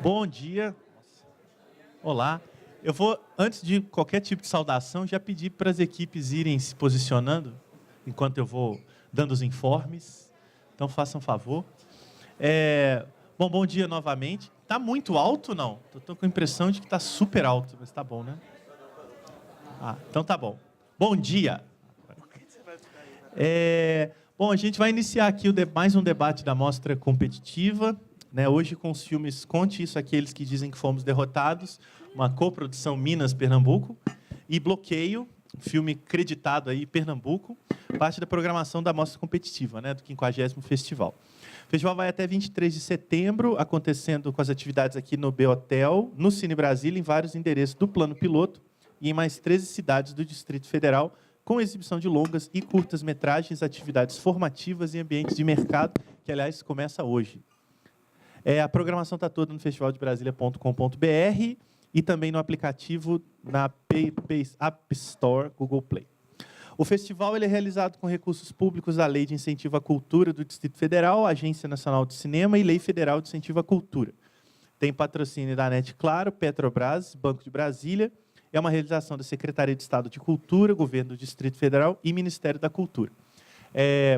Bom dia. Olá. Eu vou, antes de qualquer tipo de saudação, já pedir para as equipes irem se posicionando, enquanto eu vou dando os informes. Então, façam um favor. Bom dia novamente. Está muito alto, não? Estou com a impressão de que está super alto, mas está bom, né? Então tá bom. Bom dia. Bom, a gente vai iniciar aqui mais um debate da Mostra Competitiva, né? Hoje com os filmes Conte Isso Aqueles que Dizem que Fomos Derrotados, uma coprodução Minas-Pernambuco, e Bloqueio, filme creditado aí Pernambuco, parte da programação da Mostra Competitiva, né? Do 50º Festival. O festival vai até 23 de setembro, acontecendo com as atividades aqui no B-Hotel, no Cine Brasília, em vários endereços do Plano Piloto e em mais 13 cidades do Distrito Federal, com exibição de longas e curtas-metragens, atividades formativas e ambientes de mercado, que, aliás, começa hoje. A programação está toda no festivaldebrasilia.com.br e também no aplicativo na App Store, Google Play. O festival ele é realizado com recursos públicos da Lei de Incentivo à Cultura do Distrito Federal, Agência Nacional de Cinema e Lei Federal de Incentivo à Cultura. Tem patrocínio da NET Claro, Petrobras, Banco de Brasília. É uma realização da Secretaria de Estado de Cultura, Governo do Distrito Federal e Ministério da Cultura.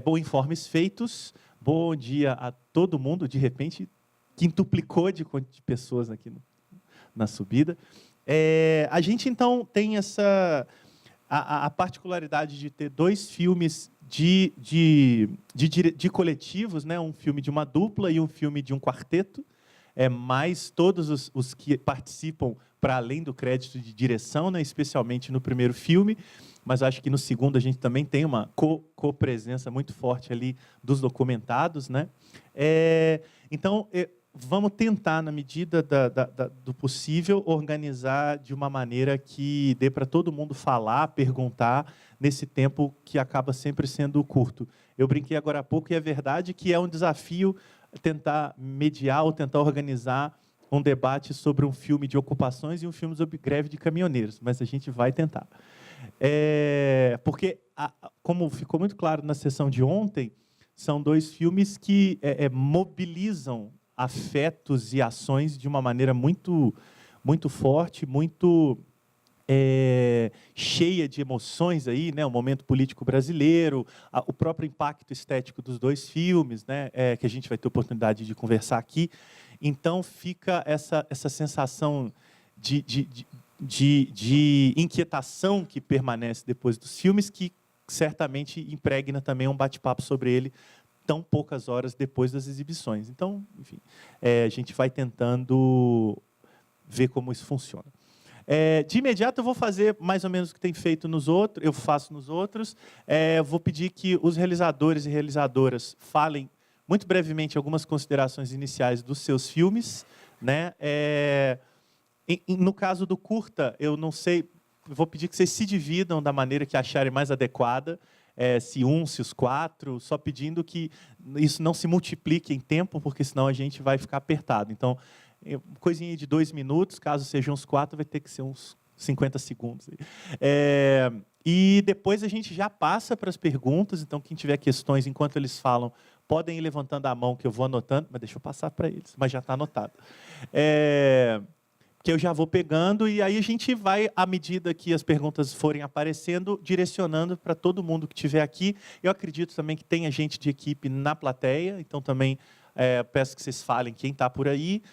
Bom, informes feitos. Bom dia a todo mundo. De repente, quintuplicou de pessoas aqui na subida. A gente, então, tem a particularidade de ter dois filmes de coletivos, né? Um filme de uma dupla e um filme de um quarteto. Mais todos os que participam para além do crédito de direção, né, especialmente no primeiro filme, mas acho que no segundo a gente também tem uma co-presença muito forte ali dos documentados, né? Então, vamos tentar, na medida do possível, organizar de uma maneira que dê para todo mundo falar, perguntar, nesse tempo que acaba sempre sendo curto. Eu brinquei agora há pouco, e é verdade que é um desafio tentar mediar ou tentar organizar um debate sobre um filme de ocupações e um filme sobre greve de caminhoneiros, mas a gente vai tentar. Porque, como ficou muito claro na sessão de ontem, são dois filmes que mobilizam afetos e ações de uma maneira muito, muito forte, muito cheia de emoções aí, né? O momento político brasileiro, o próprio impacto estético dos dois filmes, né? Que a gente vai ter oportunidade de conversar aqui. Então fica essa sensação de inquietação que permanece depois dos filmes, que certamente impregna também um bate-papo sobre ele tão poucas horas depois das exibições. Então, enfim, a gente vai tentando ver como isso funciona. De imediato, eu vou fazer mais ou menos o que tem feito nos outros, eu faço nos outros. Vou pedir que os realizadores e realizadoras falem muito brevemente algumas considerações iniciais dos seus filmes, né? No caso do curta, eu não sei, vou pedir que vocês se dividam da maneira que acharem mais adequada, se os quatro, só pedindo que isso não se multiplique em tempo, porque senão a gente vai ficar apertado. Então, coisinha de 2 minutos, caso sejam uns 4, vai ter que ser uns 50 segundos. E depois a gente já passa para as perguntas, então quem tiver questões enquanto eles falam, podem ir levantando a mão que eu vou anotando, mas deixa eu passar para eles, mas já está anotado. Que eu já vou pegando, e aí a gente vai, à medida que as perguntas forem aparecendo, direcionando para todo mundo que estiver aqui. Eu acredito também que tenha gente de equipe na plateia, então também peço que vocês falem quem está por aí.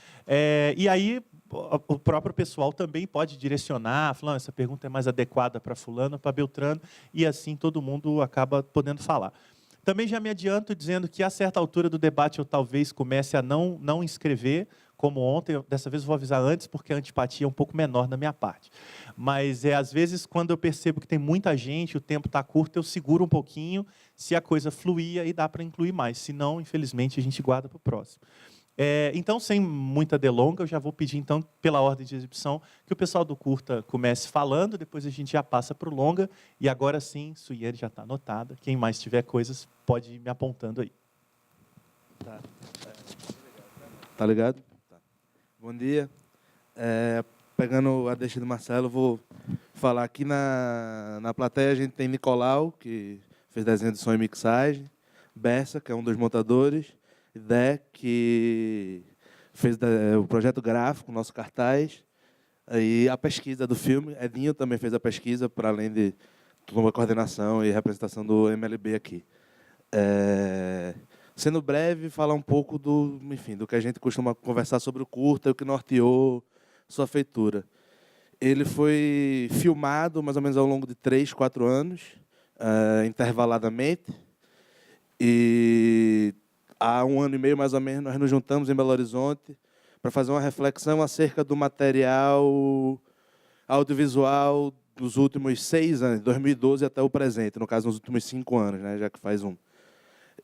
E aí o próprio pessoal também pode direcionar, falando, essa pergunta é mais adequada para fulano, para Beltrano, e assim todo mundo acaba podendo falar. Também já me adianto dizendo que, a certa altura do debate, eu talvez comece a não escrever, como ontem. Dessa vez eu vou avisar antes, porque a antipatia é um pouco menor da minha parte. Mas, às vezes, quando eu percebo que tem muita gente, o tempo está curto, eu seguro um pouquinho. Se a coisa fluir, aí dá para incluir mais. Se não, infelizmente, a gente guarda para o próximo. Então, sem muita delonga, eu já vou pedir, então, pela ordem de exibição, que o pessoal do curta comece falando, depois a gente já passa para o longa, e agora sim, Suiane já está anotada. Quem mais tiver coisas, pode ir me apontando aí. Tá ligado? Tá. Bom dia. Pegando a deixa do Marcelo, vou falar aqui na plateia. A gente tem Nicolau, que fez desenho de som e mixagem, Bessa, que é um dos montadores, Dé, que fez o projeto gráfico, o nosso cartaz, aí a pesquisa do filme. Edinho também fez a pesquisa, para além de toda a coordenação e representação do MLB aqui. Sendo breve, falar um pouco do que a gente costuma conversar sobre o curta e o que norteou sua feitura. Ele foi filmado mais ou menos ao longo de 3, 4 anos, intervaladamente. E há 1 ano e meio, mais ou menos, nós nos juntamos em Belo Horizonte para fazer uma reflexão acerca do material audiovisual dos últimos 6 anos, 2012 até o presente, no caso, nos últimos 5 anos, né, já que faz um.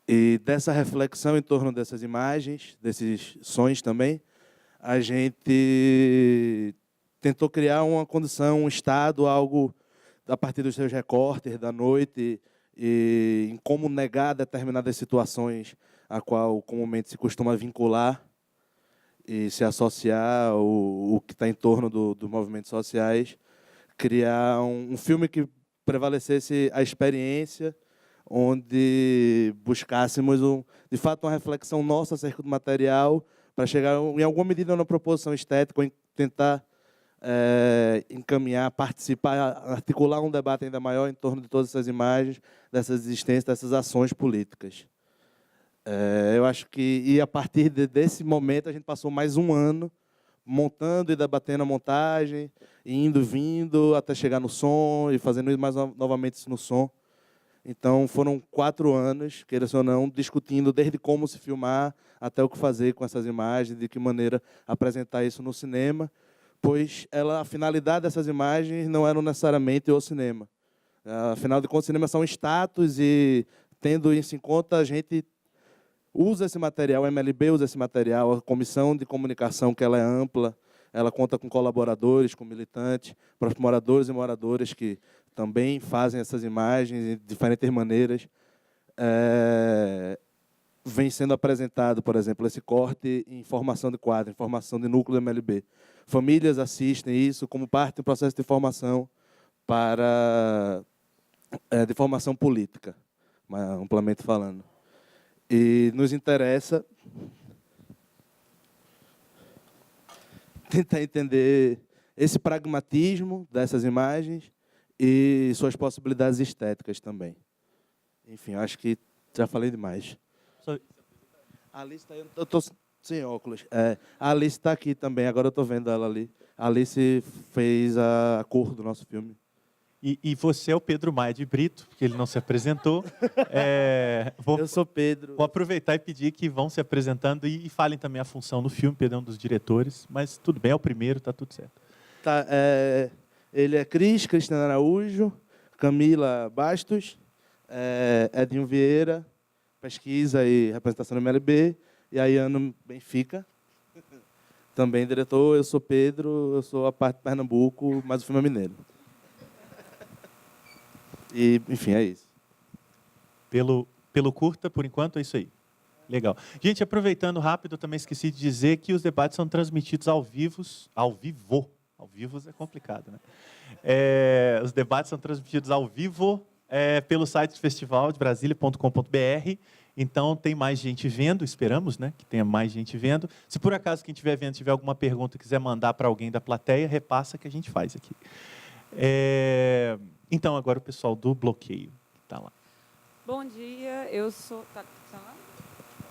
E dessa reflexão em torno dessas imagens, desses sons também, a gente tentou criar uma condição, um estado, algo a partir dos seus recortes da noite e em como negar determinadas situações a qual comumente se costuma vincular e se associar o que está em torno dos movimentos sociais, criar um filme que prevalecesse a experiência, onde buscássemos, de fato, uma reflexão nossa acerca do material, para chegar, em alguma medida, numa proposição estética, ou tentar encaminhar, participar, articular um debate ainda maior em torno de todas essas imagens, dessas existências, dessas ações políticas. Eu acho que, a partir desse momento, a gente passou mais 1 ano montando e debatendo a montagem, indo, vindo, até chegar no som e fazendo mais novamente isso no som. Então, foram 4 anos, queira ou não, discutindo desde como se filmar até o que fazer com essas imagens, de que maneira apresentar isso no cinema, pois a finalidade dessas imagens não era necessariamente o cinema. Afinal de contas, o cinema são status e, tendo isso em conta, a gente usa esse material, a MLB usa esse material, a comissão de comunicação, que ela é ampla, ela conta com colaboradores, com militantes, próprios moradores e moradoras que também fazem essas imagens de diferentes maneiras. Vem sendo apresentado, por exemplo, esse corte em formação de quadro, em formação de núcleo do MLB. Famílias assistem isso como parte do processo de formação de formação política, amplamente falando. E nos interessa tentar entender esse pragmatismo dessas imagens e suas possibilidades estéticas também. Enfim, acho que já falei demais. A Alice está aí, eu estou sem óculos. A Alice está aqui também, agora eu estou vendo ela ali. A Alice fez a cor do nosso filme. E você é o Pedro Maia de Brito, porque ele não se apresentou. Eu sou Pedro. Vou aproveitar e pedir que vão se apresentando e falem também a função do filme. Pedro é um dos diretores, mas tudo bem, é o primeiro, está tudo certo. Tá, ele é Cristiano Araújo, Camila Bastos, Edinho Vieira, pesquisa e representação no MLB, e Ayano Benfica, também diretor. Eu sou Pedro, eu sou a parte de Pernambuco, mas o filme é mineiro. E, enfim, é isso. Pelo curta, por enquanto, é isso aí. Legal. Gente, aproveitando rápido, eu também esqueci de dizer que os debates são transmitidos ao vivo. Ao vivo é complicado, né? Os debates são transmitidos ao vivo pelo site do festival de Brasília.com.br. Então, tem mais gente vendo, esperamos, né, que tenha mais gente vendo. Se por acaso quem estiver vendo tiver alguma pergunta e quiser mandar para alguém da plateia, repassa que a gente faz aqui. Então, agora o pessoal do bloqueio está lá. Bom dia, eu sou... Tá funcionando?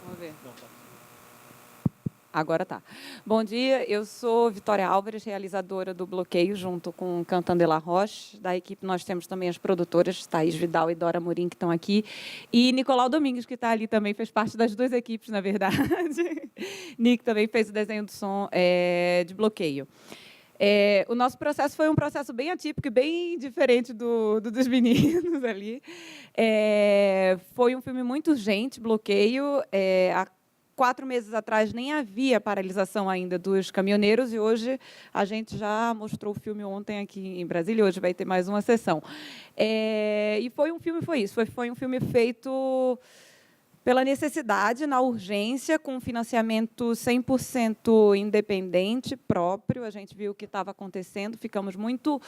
Vamos ver. Agora tá. Bom dia, eu sou Vitória Álvares, realizadora do Bloqueio, junto com Cantandela Roche. Da equipe nós temos também as produtoras, Thaís Vidal e Dora Morim, que estão aqui. E Nicolau Domingues, que está ali também, fez parte das 2 equipes, na verdade. Nick também fez o desenho do som de Bloqueio. O nosso processo foi um processo bem atípico e bem diferente dos meninos ali. Foi um filme muito urgente, Bloqueio. Há 4 meses atrás nem havia paralisação ainda dos caminhoneiros e hoje a gente já mostrou o filme ontem aqui em Brasília, hoje vai ter mais uma sessão. E foi um filme feito pela necessidade, na urgência, com financiamento 100% independente, próprio. A gente viu o que estava acontecendo, ficamos muito,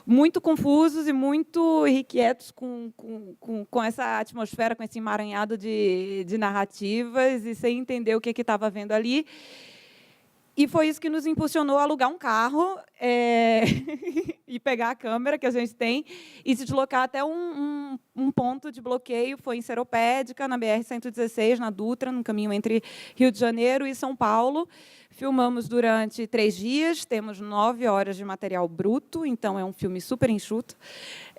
muito confusos e muito irrequietos com essa atmosfera, com esse emaranhado de narrativas e sem entender o que estava vendo ali. E foi isso que nos impulsionou a alugar um carro e pegar a câmera que a gente tem e se deslocar até um ponto de bloqueio. Foi em Seropédica, na BR-116, na Dutra, no caminho entre Rio de Janeiro e São Paulo. Filmamos durante 3 dias, temos 9 horas de material bruto, então é um filme super enxuto.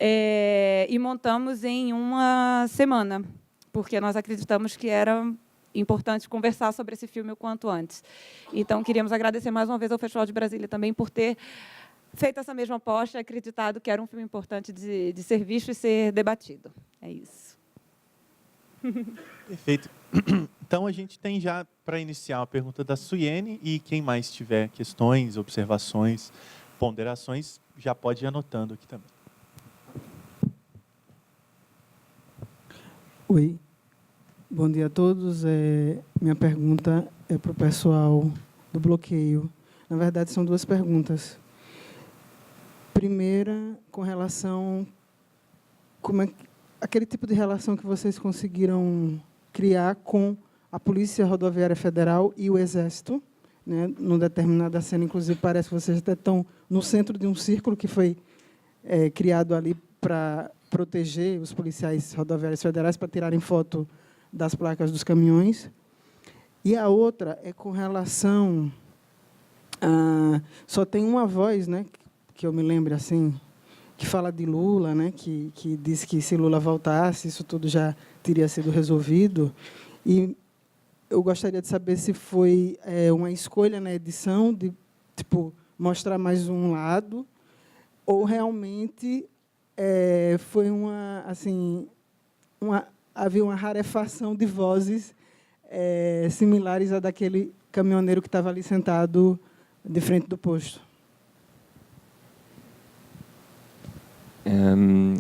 E montamos em 1 semana, porque nós acreditamos que era importante conversar sobre esse filme o quanto antes. Então, queríamos agradecer mais uma vez ao Festival de Brasília também por ter feito essa mesma aposta e acreditado que era um filme importante de ser visto e ser debatido. É isso. Perfeito. Então, a gente tem já, para iniciar, a pergunta da Suiene, e quem mais tiver questões, observações, ponderações, já pode ir anotando aqui também. Oi. Bom dia a todos. Minha pergunta é para o pessoal do bloqueio. Na verdade, são 2 perguntas. Primeira, com relação... aquele tipo de relação que vocês conseguiram criar com a Polícia Rodoviária Federal e o Exército. Né? Numa determinada cena, inclusive, parece que vocês até estão no centro de um círculo que foi criado ali para proteger os policiais rodoviários federais, para tirarem foto das placas dos caminhões. E a outra é com relação só tem uma voz, né, que eu me lembro assim, que fala de Lula, né, que diz que se Lula voltasse, isso tudo já teria sido resolvido. E eu gostaria de saber se foi uma escolha na edição de mostrar mais um lado, ou realmente foi havia uma rarefação de vozes similares à daquele caminhoneiro que estava ali sentado de frente do posto.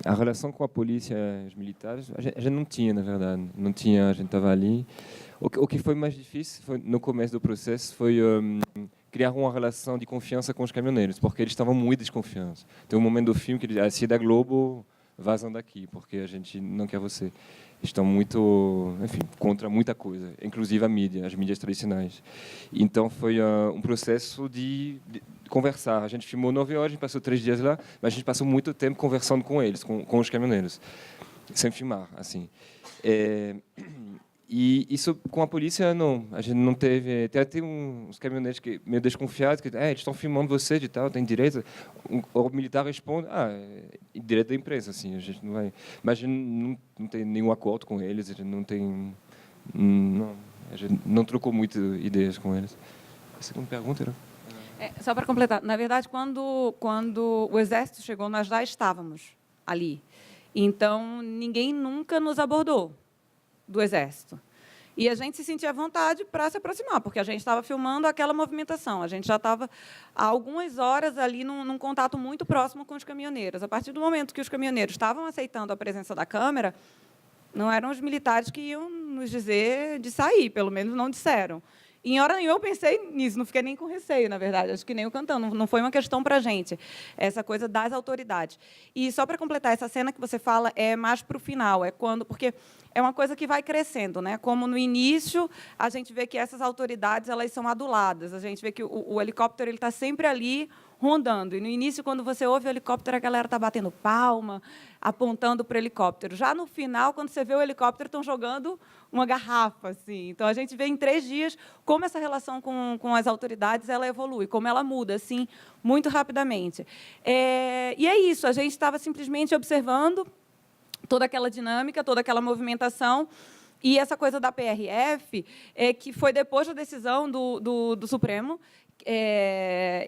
A relação com a polícia e os militares, a gente não tinha, na verdade. Não tinha, a gente estava ali. O que foi mais difícil no começo do processo foi criar uma relação de confiança com os caminhoneiros, porque eles estavam muito desconfiados. Tem um momento do filme que eles dizem, se é da Globo, vazam daqui, porque a gente não quer você. Estão muito, enfim, contra muita coisa, inclusive a mídia, as mídias tradicionais. Então foi um processo de conversar. A gente filmou 9 horas, a gente passou 3 dias lá, mas a gente passou muito tempo conversando com eles, com os caminhoneiros, sem filmar, assim. E isso com a polícia não, a gente não teve. Tem uns caminhoneiros que meio desconfiados que eles estão filmando você e tal, tem direito. O militar responde, é direito da imprensa, assim, a gente não vai. Mas a gente não tem nenhum acordo com eles, a gente não tem, a gente não trocou muitas ideias com eles. A segunda pergunta era? Só para completar, na verdade, quando o Exército chegou, nós já estávamos ali. Então, ninguém nunca nos abordou do Exército. E a gente se sentia à vontade para se aproximar, porque a gente estava filmando aquela movimentação. A gente já estava há algumas horas ali num contato muito próximo com os caminhoneiros. A partir do momento que os caminhoneiros estavam aceitando a presença da câmera, não eram os militares que iam nos dizer de sair, pelo menos não disseram. E, em hora nenhuma, eu pensei nisso, não fiquei nem com receio, na verdade, acho que nem o cantando, não foi uma questão para a gente, essa coisa das autoridades. E, só para completar, essa cena que você fala é mais para o final, porque é uma coisa que vai crescendo, né? Como no início, a gente vê que essas autoridades elas são aduladas, a gente vê que o helicóptero está sempre ali, rondando. E, no início, quando você ouve o helicóptero, a galera está batendo palma, apontando para o helicóptero. Já no final, quando você vê o helicóptero, estão jogando uma garrafa. Assim. Então, a gente vê em 3 dias como essa relação com as autoridades ela evolui, como ela muda assim, muito rapidamente. E é isso, a gente estava simplesmente observando toda aquela dinâmica, toda aquela movimentação. E essa coisa da PRF, que foi depois da decisão do Supremo,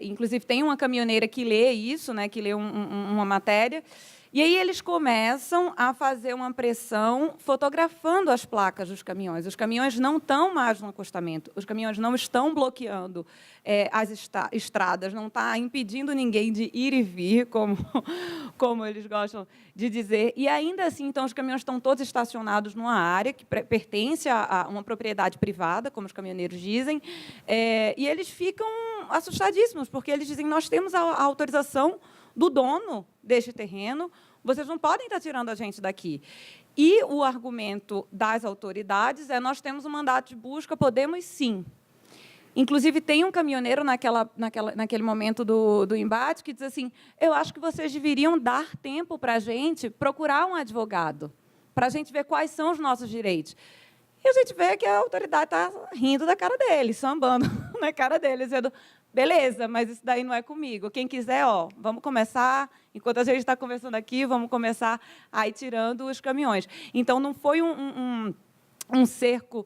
inclusive tem uma caminhoneira que lê isso, né, que lê uma matéria, e aí eles começam a fazer uma pressão fotografando as placas dos caminhões. Os caminhões não estão mais no acostamento, os caminhões não estão bloqueando as estradas, não está impedindo ninguém de ir e vir, como eles gostam de dizer. E, ainda assim, então, os caminhões estão todos estacionados numa área que pertence a uma propriedade privada, como os caminhoneiros dizem, e eles ficam assustadíssimos, porque eles dizem, nós temos a autorização do dono deste terreno, vocês não podem estar tirando a gente daqui. E o argumento das autoridades nós temos um mandato de busca, podemos sim. Inclusive, tem um caminhoneiro naquele momento do embate que diz assim, eu acho que vocês deveriam dar tempo para a gente procurar um advogado, para a gente ver quais são os nossos direitos. E a gente vê que a autoridade está rindo da cara dele, sambando na cara dele, dizendo, beleza, mas isso daí não é comigo. Quem quiser, ó, vamos começar, enquanto a gente está conversando aqui, vamos começar a ir tirando os caminhões. Então, não foi um cerco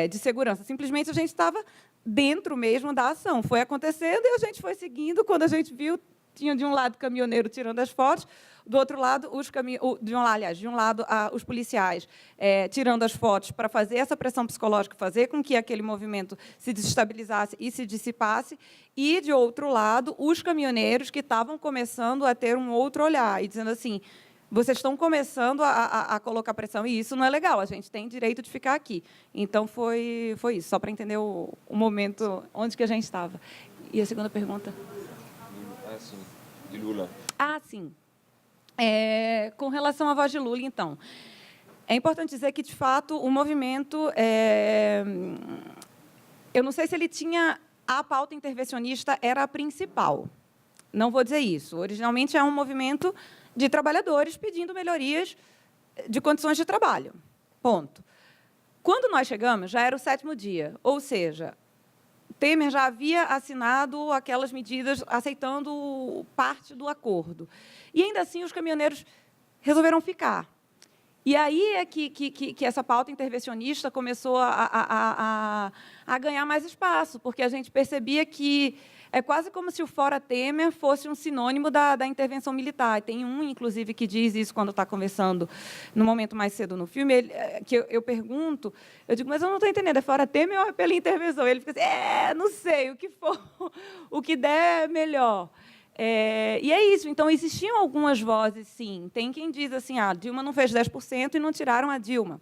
de segurança. Simplesmente a gente estava dentro mesmo da ação. Foi acontecendo e a gente foi seguindo. Quando a gente viu, tinha de um lado o caminhoneiro tirando as fotos, do outro lado, de um lado os policiais tirando as fotos para fazer essa pressão psicológica, fazer com que aquele movimento se desestabilizasse e se dissipasse, e, de outro lado, os caminhoneiros que estavam começando a ter um outro olhar e dizendo assim, vocês estão começando a colocar pressão, e isso não é legal, a gente tem direito de ficar aqui. Então, foi isso, só para entender o momento onde que a gente estava. E a segunda pergunta? Sim, de Lula. Sim. Com relação à voz de Lula, então, é importante dizer que, de fato, o movimento... eu não sei se ele tinha... A pauta intervencionista era a principal. Não vou dizer isso. Originalmente, é um movimento de trabalhadores pedindo melhorias de condições de trabalho. Ponto. Quando nós chegamos, já era o 7º dia, ou seja, Temer já havia assinado aquelas medidas aceitando parte do acordo. E, ainda assim, os caminhoneiros resolveram ficar. E aí é que essa pauta intervencionista começou a ganhar mais espaço, porque a gente percebia que é quase como se o Fora Temer fosse um sinônimo da intervenção militar. Tem inclusive, que diz isso quando está conversando no momento mais cedo no filme, que eu pergunto, eu digo, mas eu não estou entendendo, é Fora Temer ou é pela intervenção? Ele fica assim, não sei, o que for, o que der, melhor. E é isso. Então, existiam algumas vozes, sim. Tem quem diz assim, a Dilma não fez 10% e não tiraram a Dilma.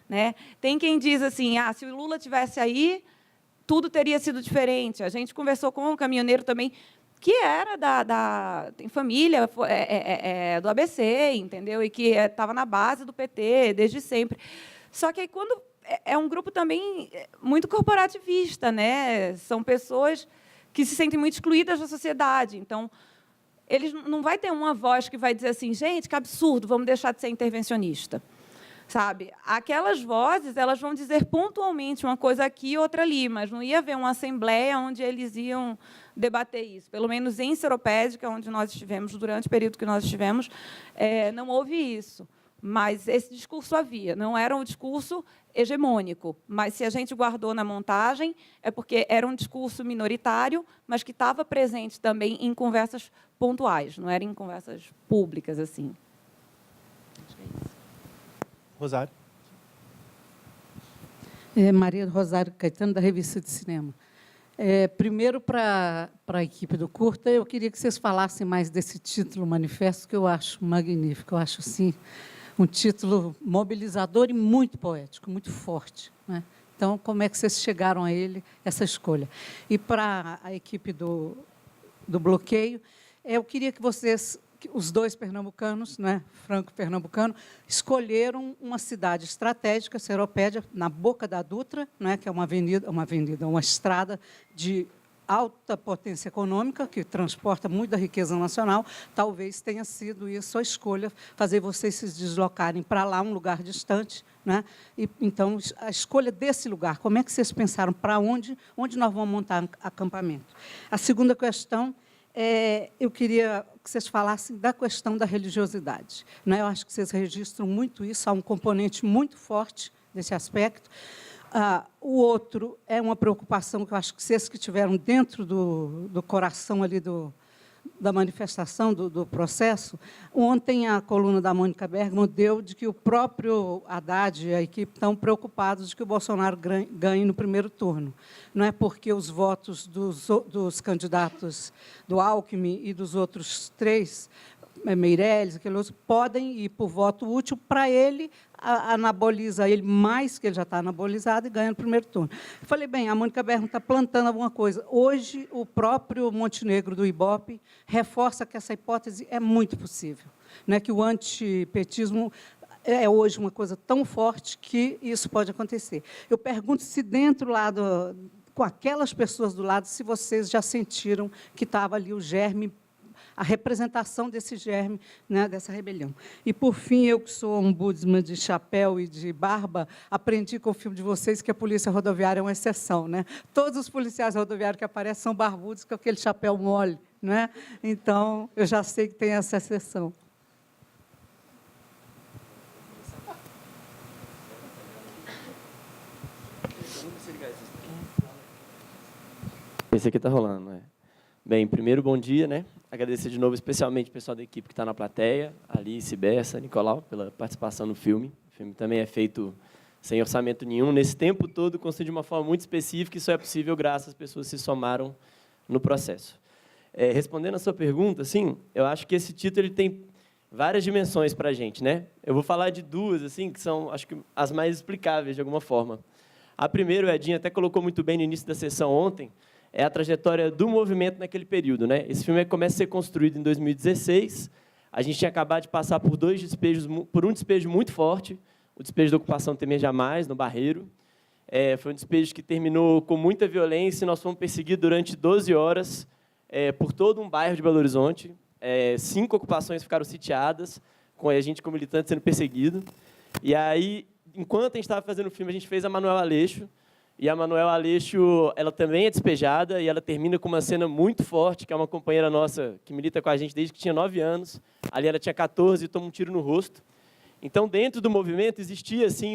Né? Tem quem diz assim, se o Lula tivesse aí, tudo teria sido diferente. A gente conversou com um caminhoneiro também, que era tem família do ABC, entendeu? E que estava na base do PT desde sempre. Só que aí, quando é um grupo também muito corporativista, né? São pessoas que se sentem muito excluídas da sociedade. Então, eles não vai ter uma voz que vai dizer assim, gente, que absurdo, vamos deixar de ser intervencionista. Sabe? Aquelas vozes, elas vão dizer pontualmente uma coisa aqui e outra ali, mas não ia haver uma assembleia onde eles iam debater isso. Pelo menos em Seropédica, onde nós estivemos, durante o período que nós estivemos, não houve isso. Mas esse discurso havia. Não era um discurso hegemônico, mas se a gente guardou na montagem, é porque era um discurso minoritário, mas que estava presente também em conversas pontuais, não era em conversas públicas, assim. Rosário. Maria do Rosário Caetano, da Revista de Cinema. Primeiro, para a equipe do curta, eu queria que vocês falassem mais desse título, Manifesto, que eu acho magnífico. Eu acho, sim, um título mobilizador e muito poético, muito forte. Né? Então, como é que vocês chegaram a ele, essa escolha? E, para a equipe do bloqueio, eu queria que vocês... Os dois pernambucanos, né, franco-pernambucano, escolheram uma cidade estratégica, Seropédia, na boca da Dutra, né, que é uma estrada de alta potência econômica, que transporta muito da riqueza nacional. Talvez tenha sido isso a escolha, fazer vocês se deslocarem para lá, um lugar distante. Né? E, então, a escolha desse lugar, como é que vocês pensaram para onde nós vamos montar acampamento? A segunda questão... eu queria que vocês falassem da questão da religiosidade. Né? Eu acho que vocês registram muito isso, há um componente muito forte desse aspecto. O outro é uma preocupação que eu acho que vocês que tiveram dentro do coração ali da manifestação, do processo. Ontem, a coluna da Mônica Bergman deu de que o próprio Haddad e a equipe estão preocupados de que o Bolsonaro ganhe no primeiro turno. Não é porque os votos dos candidatos do Alckmin e dos outros 3, Meirelles, aquele outro, podem ir por voto útil para ele, anaboliza ele mais, que ele já está anabolizado, e ganha no primeiro turno. Eu falei, bem, a Mônica Bergman está plantando alguma coisa. Hoje, o próprio Montenegro, do Ibope, reforça que essa hipótese é muito possível, né? Que o antipetismo é hoje uma coisa tão forte que isso pode acontecer. Eu pergunto se dentro lá com aquelas pessoas do lado, se vocês já sentiram que estava ali o germe, a representação desse germe, né, dessa rebelião. E, por fim, eu que sou ombudsman de chapéu e de barba, aprendi com o filme de vocês que a polícia rodoviária é uma exceção. Né? Todos os policiais rodoviários que aparecem são barbudos com aquele chapéu mole. Né? Então, eu já sei que tem essa exceção. Esse aqui está rolando, né? Bem, primeiro, bom dia, né? Agradecer de novo especialmente o pessoal da equipe que está na plateia, Alice, Bessa, Nicolau, pela participação no filme. O filme também é feito sem orçamento nenhum. Nesse tempo todo, construído de uma forma muito específica, e só é possível graças às pessoas que se somaram no processo. Respondendo a sua pergunta, sim, eu acho que esse título ele tem várias dimensões para a gente, né? Eu vou falar de duas, assim, que são, acho que, as mais explicáveis, de alguma forma. A primeira, o Edinho até colocou muito bem no início da sessão ontem, é a trajetória do movimento naquele período. Né? Esse filme começa a ser construído em 2016. A gente tinha acabado de passar por um despejo muito forte, o despejo da ocupação Temer Jamais, no Barreiro. Foi um despejo que terminou com muita violência, e nós fomos perseguidos durante 12 horas por todo um bairro de Belo Horizonte. 5 ocupações ficaram sitiadas, com a gente, como militante, sendo perseguido. E aí, enquanto a gente estava fazendo o filme, a gente fez a Manuela Aleixo. E a Manuela Aleixo, ela também é despejada, e ela termina com uma cena muito forte, que é uma companheira nossa que milita com a gente desde que tinha 9 anos. Ali ela tinha 14 e toma um tiro no rosto. Então, dentro do movimento, existia assim,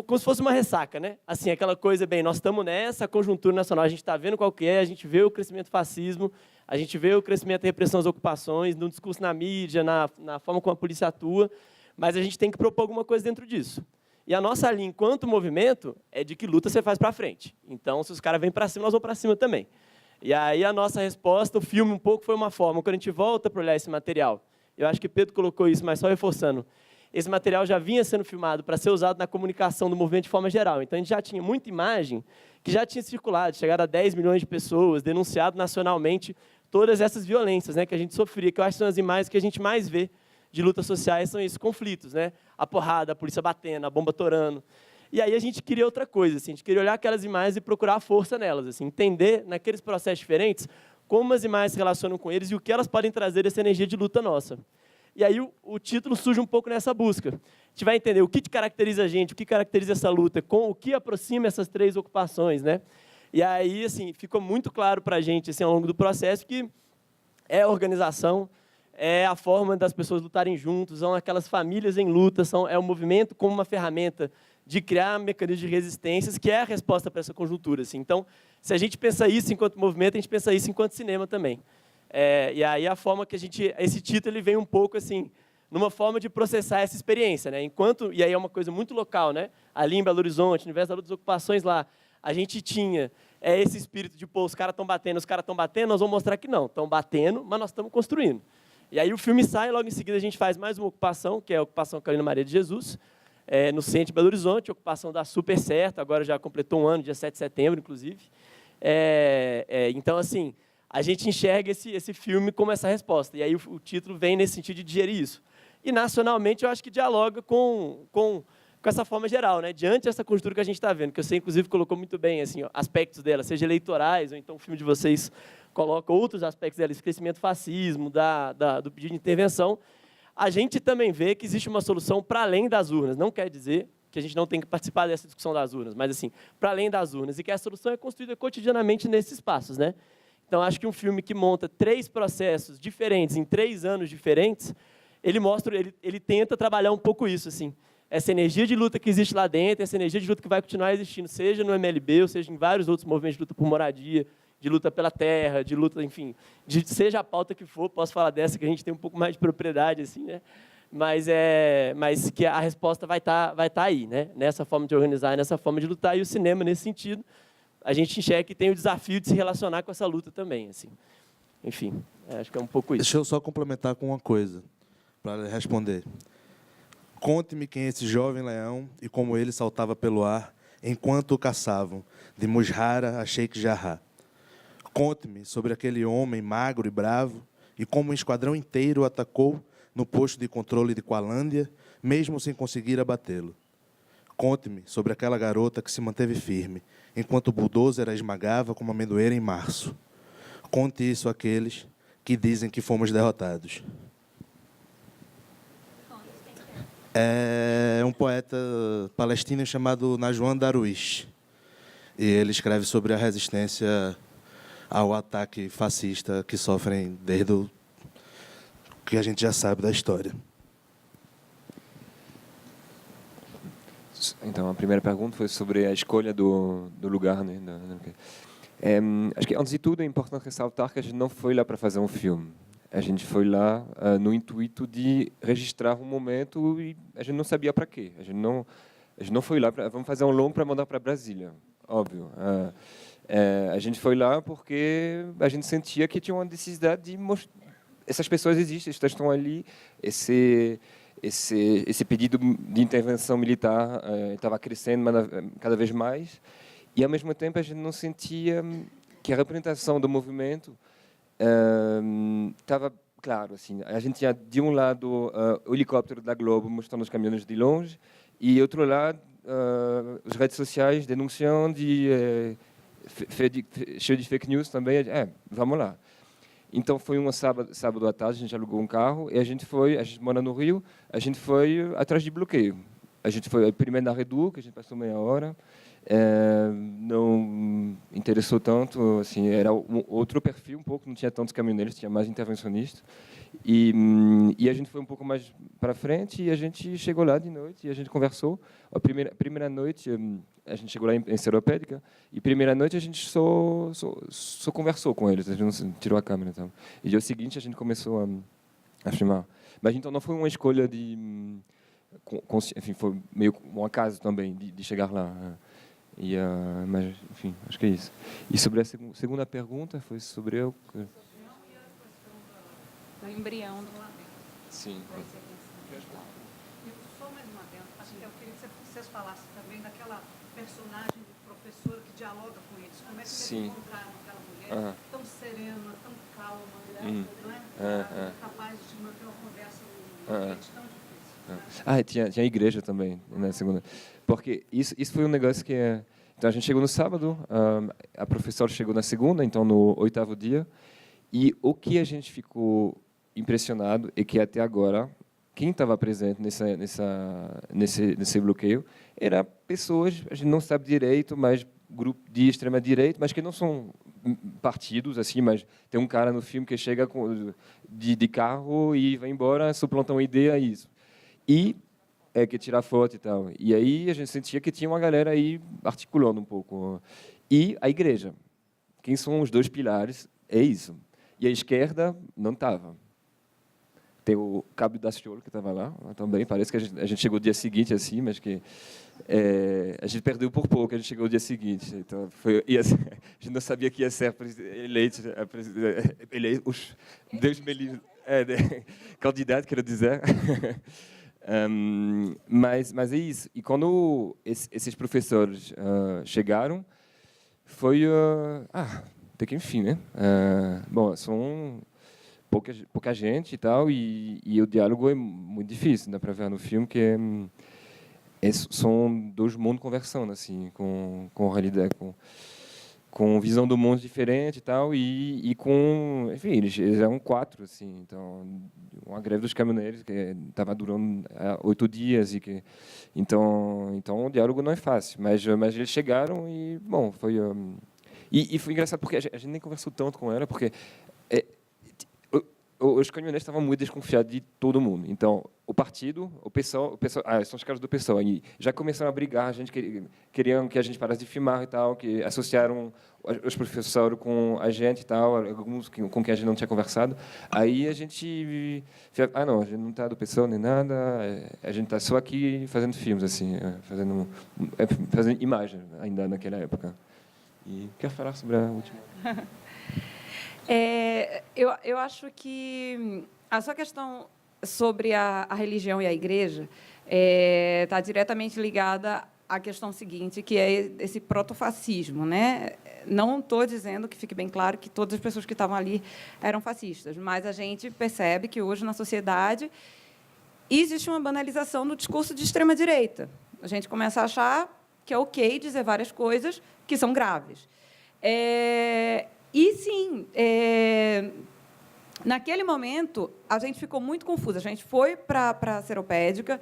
como se fosse uma ressaca. Né? Assim, aquela coisa, bem, nós estamos nessa conjuntura nacional, a gente está vendo qual que é, a gente vê o crescimento do fascismo, a gente vê o crescimento da repressão às ocupações, no discurso na mídia, na forma como a polícia atua, mas a gente tem que propor alguma coisa dentro disso. E a nossa linha, enquanto movimento, é de que luta você faz para frente. Então, se os caras vêm para cima, nós vamos para cima também. E aí, a nossa resposta, o filme um pouco foi uma forma. Quando a gente volta para olhar esse material, eu acho que Pedro colocou isso, mas só reforçando, esse material já vinha sendo filmado para ser usado na comunicação do movimento de forma geral. Então, a gente já tinha muita imagem que já tinha circulado, chegado a 10 milhões de pessoas, denunciado nacionalmente todas essas violências, né, que a gente sofria, que eu acho que são as imagens que a gente mais vê de lutas sociais, são esses conflitos, né? A porrada, a polícia batendo, a bomba torando. E aí a gente queria outra coisa, assim, a gente queria olhar aquelas imagens e procurar a força nelas, assim, entender, naqueles processos diferentes, como as imagens se relacionam com eles e o que elas podem trazer dessa energia de luta nossa. E aí o título surge um pouco nessa busca. A gente vai entender o que caracteriza a gente, o que caracteriza essa luta, com o que aproxima essas 3 ocupações, né? E aí, assim, ficou muito claro para a gente, assim, ao longo do processo, que é a organização, é a forma das pessoas lutarem juntos, são aquelas famílias em luta, é o movimento como uma ferramenta de criar mecanismos de resistências, que é a resposta para essa conjuntura. Assim. Então, se a gente pensa isso enquanto movimento, a gente pensa isso enquanto cinema também. E aí a forma que esse título ele vem um pouco assim, numa forma de processar essa experiência. Né? E aí é uma coisa muito local, né? Ali em Belo Horizonte, no universo da luta das ocupações lá, a gente tinha esse espírito de, pô, os caras estão batendo, nós vamos mostrar que não, estão batendo, mas nós estamos construindo. E aí o filme sai, logo em seguida a gente faz mais uma ocupação, que é a ocupação Carolina Maria de Jesus, no centro de Belo Horizonte, a ocupação dá super certo, agora já completou um ano, dia 7 de setembro, inclusive. Então, assim, a gente enxerga esse filme como essa resposta. E aí o título vem nesse sentido de digerir isso. E, nacionalmente, eu acho que dialoga com essa forma geral, né? Diante dessa conjuntura que a gente está vendo, que você, inclusive, colocou muito bem assim, ó, aspectos dela, seja eleitorais, ou então o filme de vocês coloca outros aspectos dela, esse crescimento do fascismo, do pedido de intervenção, a gente também vê que existe uma solução para além das urnas. Não quer dizer que a gente não tem que participar dessa discussão das urnas, mas, assim, para além das urnas, e que a solução é construída cotidianamente nesses espaços, né? Então, acho que um filme que monta 3 processos diferentes, em 3 anos diferentes, ele tenta trabalhar um pouco isso, assim. Essa energia de luta que existe lá dentro, essa energia de luta que vai continuar existindo, seja no MLB, ou seja em vários outros movimentos de luta por moradia, de luta pela terra, de luta, enfim, seja a pauta que for, posso falar dessa, que a gente tem um pouco mais de propriedade, assim, né? Mas que a resposta vai tá aí, né? Nessa forma de organizar, nessa forma de lutar, e o cinema, nesse sentido, a gente enxerga que tem o desafio de se relacionar com essa luta também, assim. Enfim, acho que é um pouco isso. Deixa eu só complementar com uma coisa, para responder. Conte-me quem é esse jovem leão e como ele saltava pelo ar enquanto o caçavam, de Mujhara a Sheikh Jarrah. Conte-me sobre aquele homem magro e bravo e como um esquadrão inteiro atacou no posto de controle de Qualândia, mesmo sem conseguir abatê-lo. Conte-me sobre aquela garota que se manteve firme, enquanto o bulldozer a esmagava como amendoeira em março. Conte isso àqueles que dizem que fomos derrotados. É um poeta palestino chamado Najwan Darwish. E ele escreve sobre a resistência ao ataque fascista que sofrem desde o que a gente já sabe da história. Então, a primeira pergunta foi sobre a escolha do lugar, né? Acho que, antes de tudo, é importante ressaltar que a gente não foi lá para fazer um filme. A gente foi lá no intuito de registrar um momento e a gente não sabia para quê. A gente não foi lá para... Vamos fazer um longo para mandar para Brasília, óbvio. A gente foi lá porque a gente sentia que tinha uma necessidade de mostrar... Essas pessoas existem, estão ali, esse pedido de intervenção militar estava crescendo cada vez mais, e, ao mesmo tempo, a gente não sentia que a representação do movimento estava claro. Assim, a gente tinha, de um lado, o helicóptero da Globo mostrando os caminhões de longe, e, do outro lado, as redes sociais denunciando, cheio de fake news também. Vamos lá. Então, foi um sábado à tarde, a gente alugou um carro e a gente mora no Rio, a gente foi atrás de bloqueio. A gente foi primeiro na Reduc, a gente passou meia hora, não interessou tanto, assim, era outro perfil um pouco, não tinha tantos caminhoneiros, tinha mais intervencionistas. E a gente foi um pouco mais para frente e a gente chegou lá de noite e a gente conversou. A primeira noite, a gente chegou lá em Seropédica, e primeira noite a gente só conversou com eles, a gente não tirou a câmera. Então. E no dia seguinte a gente começou a filmar. Mas então não foi uma escolha de... Enfim, foi meio um acaso também de chegar lá. Mas, enfim, acho que é isso. E sobre a segunda pergunta, foi sobre eu... O embrião do ladrão. Sim. Só mais uma vez, acho que eu queria que vocês falassem também daquela personagem do professor que dialoga com eles. Como é que eles encontraram aquela mulher tão serena, tão calma, não é? Capaz de manter uma conversa num ambiente tão difícil. Tinha a igreja também, na segunda. Porque isso foi um negócio que... Então, a gente chegou no sábado, a professora chegou na segunda, então no 8º dia, e o que a gente ficou impressionado é que, até agora, quem estava presente nesse bloqueio era pessoas, a gente não sabe direito, mas grupo de extrema-direita, mas que não são partidos, assim, mas tem um cara no filme que chega de carro e vai embora, suplanta uma ideia, isso. E que tirar foto e tal. E aí a gente sentia que tinha uma galera aí articulando um pouco. E a igreja. Quem são os dois pilares? É isso. E a esquerda não estava. Tem o Cabo Daciolo, que estava lá também. Parece que a gente chegou no dia seguinte, assim, mas que a gente perdeu por pouco, a gente chegou no dia seguinte. Então, a gente não sabia que ia ser eleito, Deus me livre, candidato, quero dizer. Mas é isso. E quando esses professores chegaram, foi... até que enfim, né? Bom, são pouca gente e tal, e o diálogo é muito difícil, dá para ver no filme que são dois mundos conversando, assim, com realidade, com visão do mundo diferente e tal, e com... Enfim, eles eram 4, assim, então... Uma greve dos caminhoneiros que estava durando 8 dias. Então, o diálogo não é fácil, mas eles chegaram e, bom, foi... E foi engraçado porque a gente nem conversou tanto com ela, porque os caminhoneiros estavam muito desconfiados de todo mundo. Então, o partido, o PSOL, são os caras do PSOL, e já começaram a brigar, a gente queriam que a gente parasse de filmar e tal, que associaram os professores com a gente e tal, alguns com quem a gente não tinha conversado. Aí a gente não, a gente não está do PSOL nem nada, a gente está só aqui fazendo filmes, assim, fazendo imagem ainda naquela época. E quer falar sobre a última? Eu acho que a sua questão sobre a religião e a igreja está diretamente ligada à questão seguinte, que é esse protofascismo, né? Não estou dizendo, que fique bem claro, que todas as pessoas que estavam ali eram fascistas, mas a gente percebe que hoje na sociedade E existe uma banalização do discurso de extrema-direita. A gente começa a achar que é ok dizer várias coisas que são graves. E, sim, naquele momento, a gente ficou muito confusa. A gente foi para a seropédica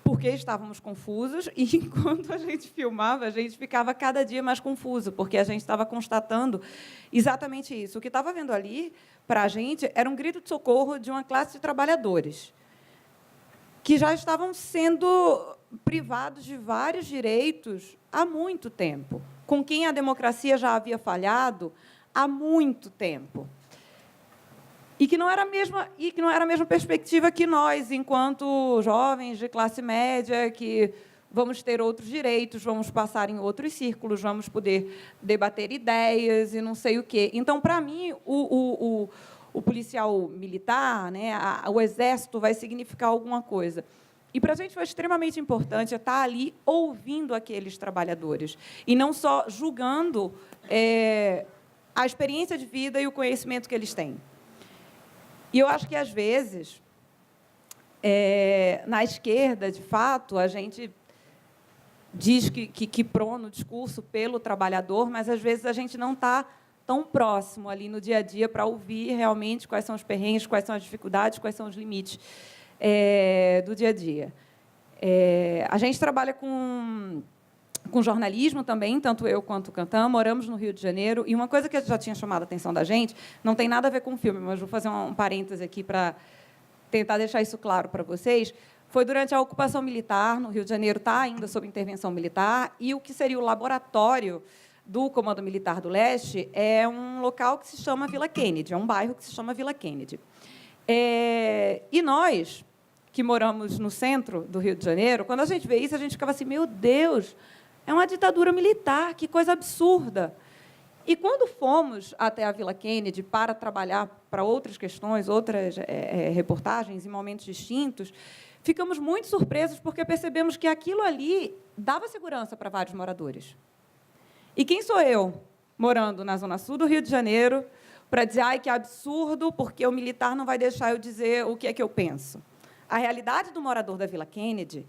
porque estávamos confusos, e, enquanto a gente filmava, a gente ficava cada dia mais confuso, porque a gente estava constatando exatamente isso. O que estava vendo ali, para a gente, era um grito de socorro de uma classe de trabalhadores que já estavam sendo privados de vários direitos há muito tempo, com quem a democracia já havia falhado há muito tempo. E que não era a mesma perspectiva que nós, enquanto jovens de classe média, que vamos ter outros direitos, vamos passar em outros círculos, vamos poder debater ideias e não sei o quê. Então, para mim, o policial militar, né, o exército, vai significar alguma coisa. E, para a gente, foi extremamente importante estar ali ouvindo aqueles trabalhadores e não só julgando a experiência de vida e o conhecimento que eles têm. E eu acho que, às vezes, na esquerda, de fato, a gente diz que prona o discurso pelo trabalhador, mas, às vezes, a gente não está tão próximo ali no dia a dia para ouvir realmente quais são os perrengues, quais são as dificuldades, quais são os limites do dia a dia. A gente trabalha com jornalismo também, tanto eu quanto o Cantan, moramos no Rio de Janeiro, e uma coisa que já tinha chamado a atenção da gente, não tem nada a ver com o filme, mas vou fazer um parêntese aqui para tentar deixar isso claro para vocês, foi durante a ocupação militar, no Rio de Janeiro está ainda sob intervenção militar, e o que seria o laboratório do Comando Militar do Leste é um local que se chama Vila Kennedy, é um bairro que se chama Vila Kennedy. E nós, que moramos no centro do Rio de Janeiro, quando a gente vê isso, a gente ficava assim, meu Deus, é uma ditadura militar, que coisa absurda. E, quando fomos até a Vila Kennedy para trabalhar para outras questões, outras reportagens em momentos distintos, ficamos muito surpresos porque percebemos que aquilo ali dava segurança para vários moradores. E quem sou eu, morando na Zona Sul do Rio de Janeiro, para dizer, ai, que absurdo, porque o militar não vai deixar eu dizer o que é que eu penso? A realidade do morador da Vila Kennedy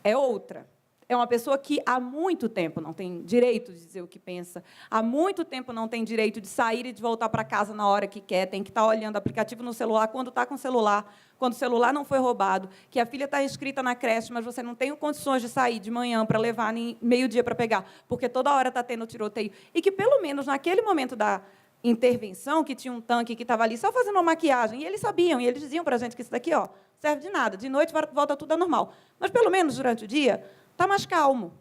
é outra. É uma pessoa que há muito tempo não tem direito de dizer o que pensa, há muito tempo não tem direito de sair e de voltar para casa na hora que quer, tem que estar olhando aplicativo no celular quando está com o celular, quando o celular não foi roubado, que a filha está inscrita na creche, mas você não tem condições de sair de manhã para levar em meio-dia para pegar, porque toda hora está tendo tiroteio. E que, pelo menos, naquele momento da intervenção, que tinha um tanque que estava ali só fazendo uma maquiagem, e eles sabiam, e eles diziam para a gente que isso daqui serve de nada, de noite volta tudo ao normal. Mas, pelo menos, durante o dia, está mais calmo.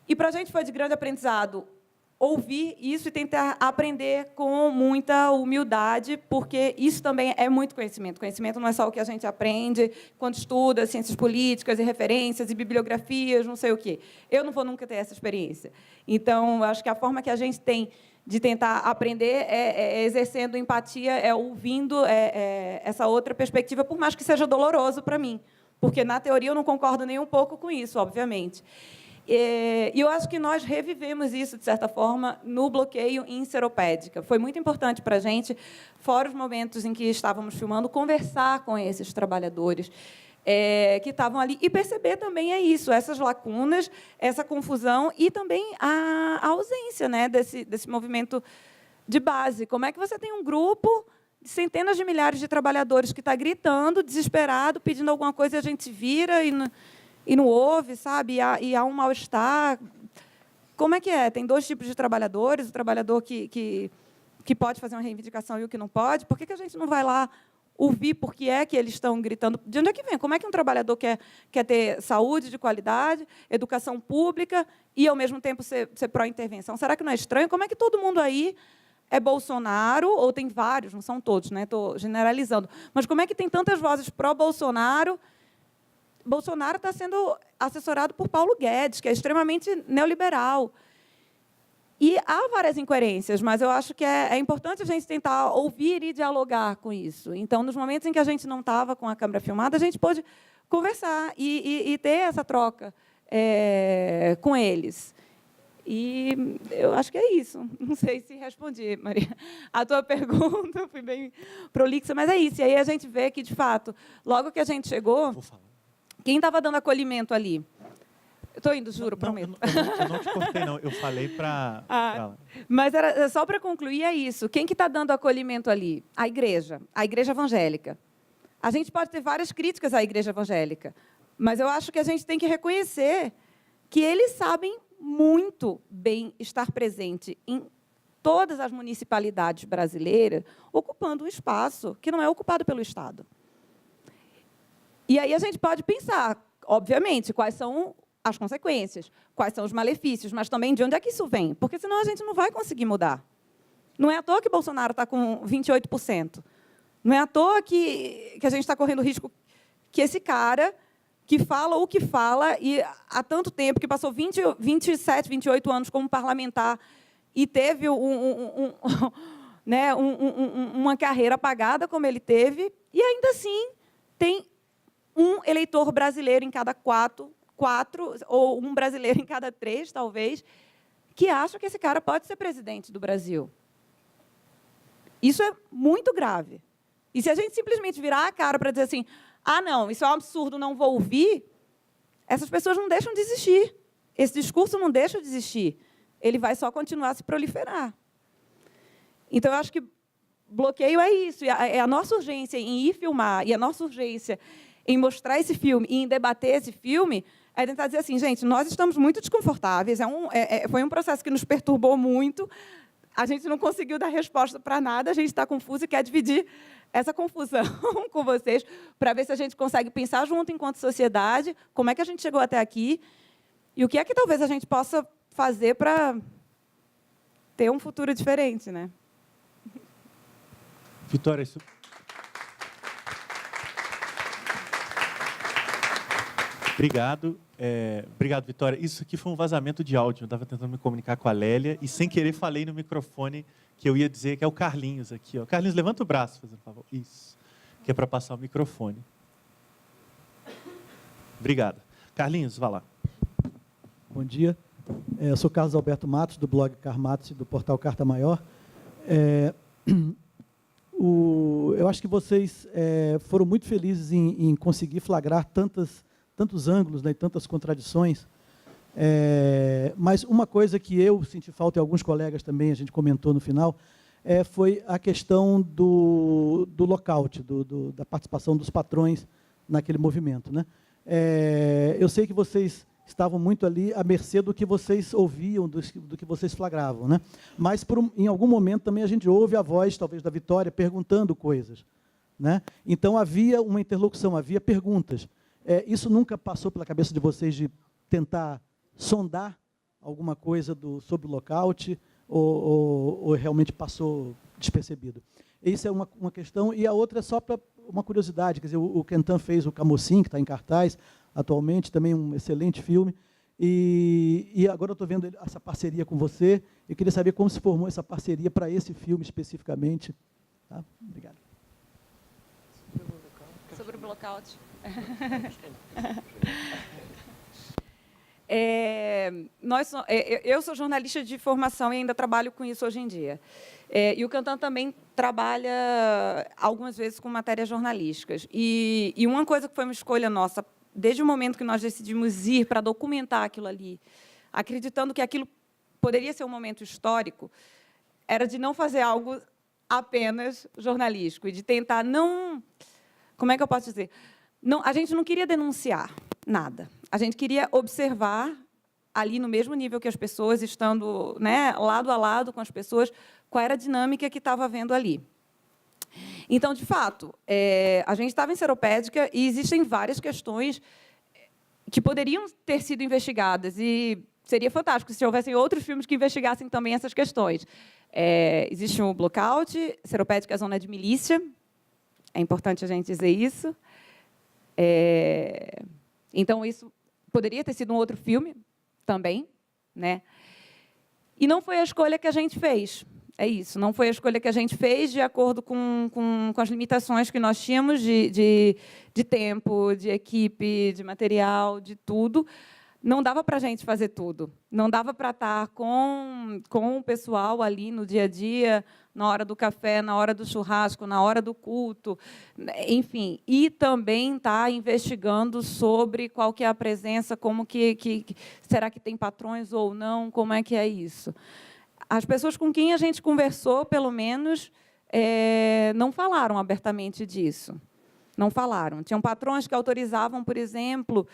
E, para a gente, foi de grande aprendizado ouvir isso e tentar aprender com muita humildade, porque isso também é muito conhecimento. Conhecimento não é só o que a gente aprende quando estuda ciências políticas e referências e bibliografias, não sei o quê. Eu não vou nunca ter essa experiência. Então, acho que a forma que a gente tem de tentar aprender é exercendo empatia, é ouvindo essa outra perspectiva, por mais que seja doloroso para mim, porque, na teoria, eu não concordo nem um pouco com isso, obviamente. E eu acho que nós revivemos isso, de certa forma, no bloqueio em Seropédica. Foi muito importante para a gente, fora os momentos em que estávamos filmando, conversar com esses trabalhadores que estavam ali e perceber também isso, essas lacunas, essa confusão e também a ausência, né, desse movimento de base. Como é que você tem um grupo de centenas de milhares de trabalhadores que está gritando, desesperado, pedindo alguma coisa, e a gente se vira e não ouve, sabe? E há um mal-estar. Como é que é? Tem dois tipos de trabalhadores, o trabalhador que pode fazer uma reivindicação e o que não pode. Por que a gente não vai lá ouvir por que é que eles estão gritando? De onde é que vem? Como é que um trabalhador quer ter saúde de qualidade, educação pública e, ao mesmo tempo, ser pró-intervenção? Será que não é estranho? Como é que todo mundo aí é Bolsonaro, ou tem vários, não são todos, né? Estou generalizando. Mas como é que tem tantas vozes pró-Bolsonaro? Bolsonaro está sendo assessorado por Paulo Guedes, que é extremamente neoliberal. E há várias incoerências, mas eu acho que é importante a gente tentar ouvir e dialogar com isso. Então, nos momentos em que a gente não estava com a câmera filmada, a gente pôde conversar e ter essa troca com eles. E eu acho que é isso. Não sei se respondi, Maria. A tua pergunta foi bem prolixa, mas é isso. E aí a gente vê que, de fato, logo que a gente chegou, quem estava dando acolhimento ali? Eu estou indo, juro, prometo. Eu não te cortei, não. Eu falei para... Mas era só para concluir, é isso. Quem que está dando acolhimento ali? A igreja evangélica. A gente pode ter várias críticas à igreja evangélica, mas eu acho que a gente tem que reconhecer que eles sabem muito bem estar presente em todas as municipalidades brasileiras, ocupando um espaço que não é ocupado pelo Estado. E aí a gente pode pensar, obviamente, quais são as consequências, quais são os malefícios, mas também de onde é que isso vem, porque senão a gente não vai conseguir mudar. Não é à toa que Bolsonaro está com 28%. Não é à toa que a gente está correndo o risco que esse cara que fala o que fala, e há tanto tempo, que passou 27, 28 anos como parlamentar e teve uma carreira apagada como ele teve, e ainda assim tem um eleitor brasileiro em cada quatro, ou um brasileiro em cada 3, talvez, que acha que esse cara pode ser presidente do Brasil. Isso é muito grave. E se a gente simplesmente virar a cara para dizer assim, ah, não, isso é um absurdo, não vou ouvir, essas pessoas não deixam de existir. Esse discurso não deixa de existir. Ele vai só continuar a se proliferar. Então, eu acho que bloqueio é isso. É a nossa urgência em ir filmar, e a nossa urgência em mostrar esse filme e em debater esse filme, é tentar dizer assim, gente, nós estamos muito desconfortáveis, foi um processo que nos perturbou muito, a gente não conseguiu dar resposta para nada, a gente está confuso e quer dividir essa confusão com vocês, para ver se a gente consegue pensar junto enquanto sociedade, como é que a gente chegou até aqui, e o que é que talvez a gente possa fazer para ter um futuro diferente, né? Vitória, isso... Obrigado. Obrigado, Vitória. Isso aqui foi um vazamento de áudio. Eu estava tentando me comunicar com a Lélia e, sem querer, falei no microfone que eu ia dizer que é o Carlinhos aqui. Ó. Carlinhos, levanta o braço, fazendo favor. Isso. Que é para passar o microfone. Obrigado. Carlinhos, vá lá. Bom dia. Eu sou Carlos Alberto Matos, do blog Carmatos e do portal Carta Maior. Eu acho que vocês foram muito felizes em conseguir flagrar tantos ângulos, né, e tantas contradições. Mas uma coisa que eu senti falta, e alguns colegas também, a gente comentou no final, foi a questão do lockout, da participação dos patrões naquele movimento, né? Eu sei que vocês estavam muito ali à mercê do que vocês ouviam, do que vocês flagravam, né? Mas, em algum momento, também a gente ouve a voz, talvez, da Vitória, perguntando coisas, né? Então, havia uma interlocução, havia perguntas. Isso nunca passou pela cabeça de vocês de tentar sondar alguma coisa sobre o lockout ou realmente passou despercebido? Isso é uma questão. E a outra é só para uma curiosidade. Quer dizer, o Quentin fez o Camocim, que está em cartaz atualmente, também um excelente filme. E agora eu estou vendo essa parceria com você. Eu queria saber como se formou essa parceria para esse filme especificamente. Tá? Obrigado. Sobre o blackout. Eu sou jornalista de formação e ainda trabalho com isso hoje em dia. E o Quentin também trabalha algumas vezes com matérias jornalísticas. E uma coisa que foi uma escolha nossa, desde o momento que nós decidimos ir para documentar aquilo ali, acreditando que aquilo poderia ser um momento histórico, era de não fazer algo apenas jornalístico e de tentar não... Como é que eu posso dizer? Não, a gente não queria denunciar nada. A gente queria observar ali no mesmo nível que as pessoas, estando, né, lado a lado com as pessoas, qual era a dinâmica que estava havendo ali. Então, de fato, a gente estava em Seropédica e existem várias questões que poderiam ter sido investigadas e seria fantástico se houvessem outros filmes que investigassem também essas questões. Existe o Blackout, Seropédica é zona de milícia, é importante a gente dizer isso. Então, isso poderia ter sido um outro filme também, né? E não foi a escolha que a gente fez. É isso, não foi a escolha que a gente fez de acordo com as limitações que nós tínhamos de tempo, de equipe, de material, de tudo. não dava para a gente fazer tudo. Não dava para estar com o pessoal ali no dia a dia, na hora do café, na hora do churrasco, na hora do culto, enfim. E também estar investigando sobre qual que é a presença, como será que tem patrões ou não, como é que é isso. As pessoas com quem a gente conversou, pelo menos, não falaram abertamente disso. Não falaram. Tinham patrões que autorizavam, por exemplo,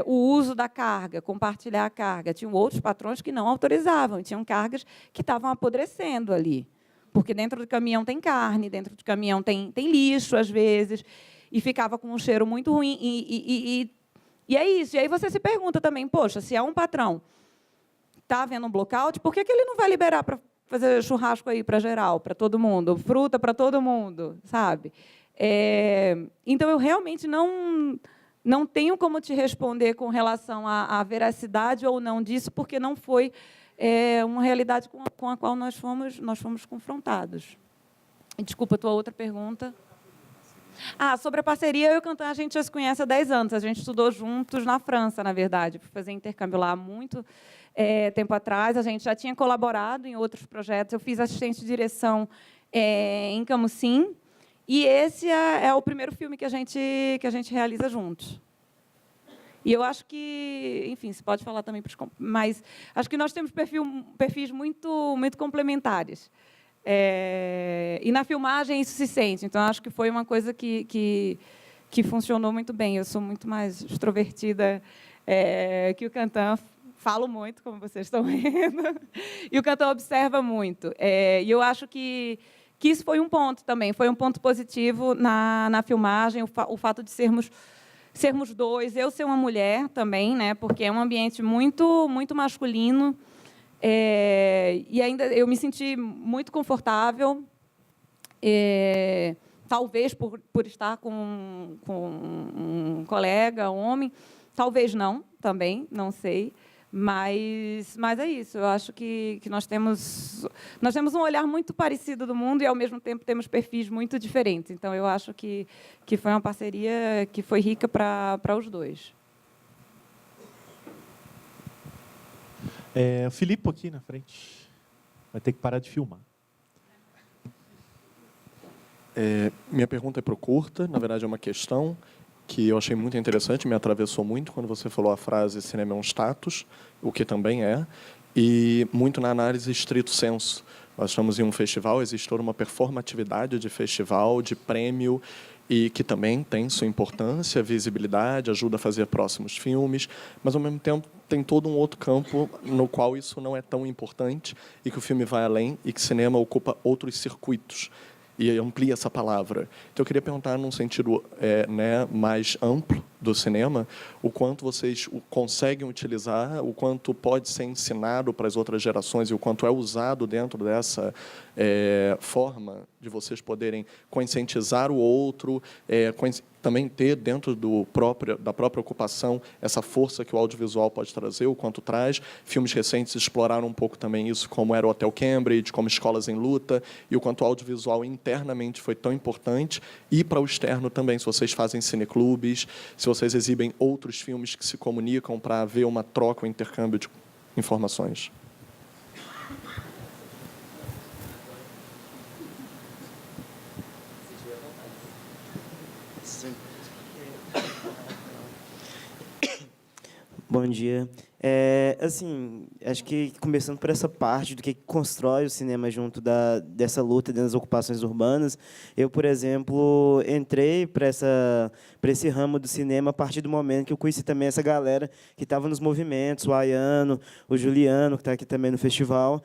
o uso da carga, compartilhar a carga. Tinham outros patrões que não autorizavam. Tinham cargas que estavam apodrecendo ali. Porque dentro do caminhão tem carne, dentro do caminhão tem lixo, às vezes, e ficava com um cheiro muito ruim. E é isso. E aí você se pergunta também, poxa, se é um patrão está havendo um blackout, por que ele não vai liberar para fazer churrasco aí para geral, para todo mundo, fruta para todo mundo, sabe? Então, eu realmente não tenho como te responder com relação à veracidade ou não disso, porque não foi uma realidade com a qual nós fomos confrontados. Desculpa, a tua outra pergunta. Sobre a parceria, eu e o Quentin, a gente já se conhece há 10 anos. A gente estudou juntos na França, na verdade. Fui fazer intercâmbio lá há muito tempo atrás. A gente já tinha colaborado em outros projetos. Eu fiz assistente de direção em Camusim. E esse é o primeiro filme que a gente realiza juntos. E eu acho que, enfim, você pode falar também, mas acho que nós temos perfis muito, muito complementares. E na filmagem isso se sente. Então, acho que foi uma coisa que funcionou muito bem. Eu sou muito mais extrovertida que o Quentin. Falo muito, como vocês estão vendo. E o Quentin observa muito. E eu acho que isso foi um ponto também. Foi um ponto positivo na filmagem, o fato de sermos dois. Eu ser uma mulher também, né, porque é um ambiente muito, muito masculino. E ainda eu me senti muito confortável, talvez por estar com um colega, um homem, talvez não, também, não sei, mas é isso. Eu acho que nós temos um olhar muito parecido do mundo e, ao mesmo tempo, temos perfis muito diferentes. Então, eu acho que foi uma parceria que foi rica para os dois. O Filipe aqui na frente. Vai ter que parar de filmar. Minha pergunta é para o curta. Na verdade, é uma questão que eu achei muito interessante, me atravessou muito quando você falou a frase cinema é um status, o que também é, e muito na análise estrito senso. Nós estamos em um festival, existe toda uma performatividade de festival, de prêmio, e que também tem sua importância, visibilidade, ajuda a fazer próximos filmes, mas, ao mesmo tempo, tem todo um outro campo no qual isso não é tão importante e que o filme vai além e que o cinema ocupa outros circuitos e amplia essa palavra. Então, eu queria perguntar, num sentido mais amplo do cinema, o quanto vocês conseguem utilizar, o quanto pode ser ensinado para as outras gerações e o quanto é usado dentro dessa forma de vocês poderem conscientizar o outro, também ter dentro da própria ocupação essa força que o audiovisual pode trazer, o quanto traz. Filmes recentes exploraram um pouco também isso, como era o Hotel Cambridge, como Escolas em Luta, e o quanto o audiovisual internamente foi tão importante, e para o externo também, se vocês fazem cineclubes, se vocês exibem outros filmes que se comunicam para haver uma troca, um intercâmbio de informações. Bom dia. Assim, acho que começando por essa parte do que constrói o cinema junto dessa luta dentro das ocupações urbanas, eu, por exemplo, entrei para esse ramo do cinema a partir do momento que eu conheci também essa galera que estava nos movimentos, o Ayano, o Juliano, que está aqui também no festival,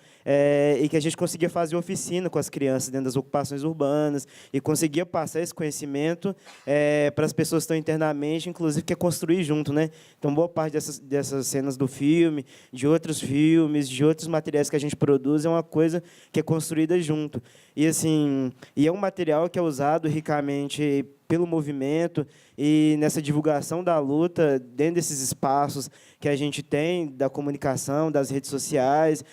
e que a gente conseguia fazer oficina com as crianças dentro das ocupações urbanas e conseguia passar esse conhecimento para as pessoas que estão internamente, inclusive, que é construir junto, né? Então, boa parte dessas cenas do filme, de outros filmes, de outros materiais que a gente produz, é uma coisa que é construída junto. E, assim, é um material que é usado ricamente pelo movimento e nessa divulgação da luta, dentro desses espaços que a gente tem, da comunicação, das redes sociais,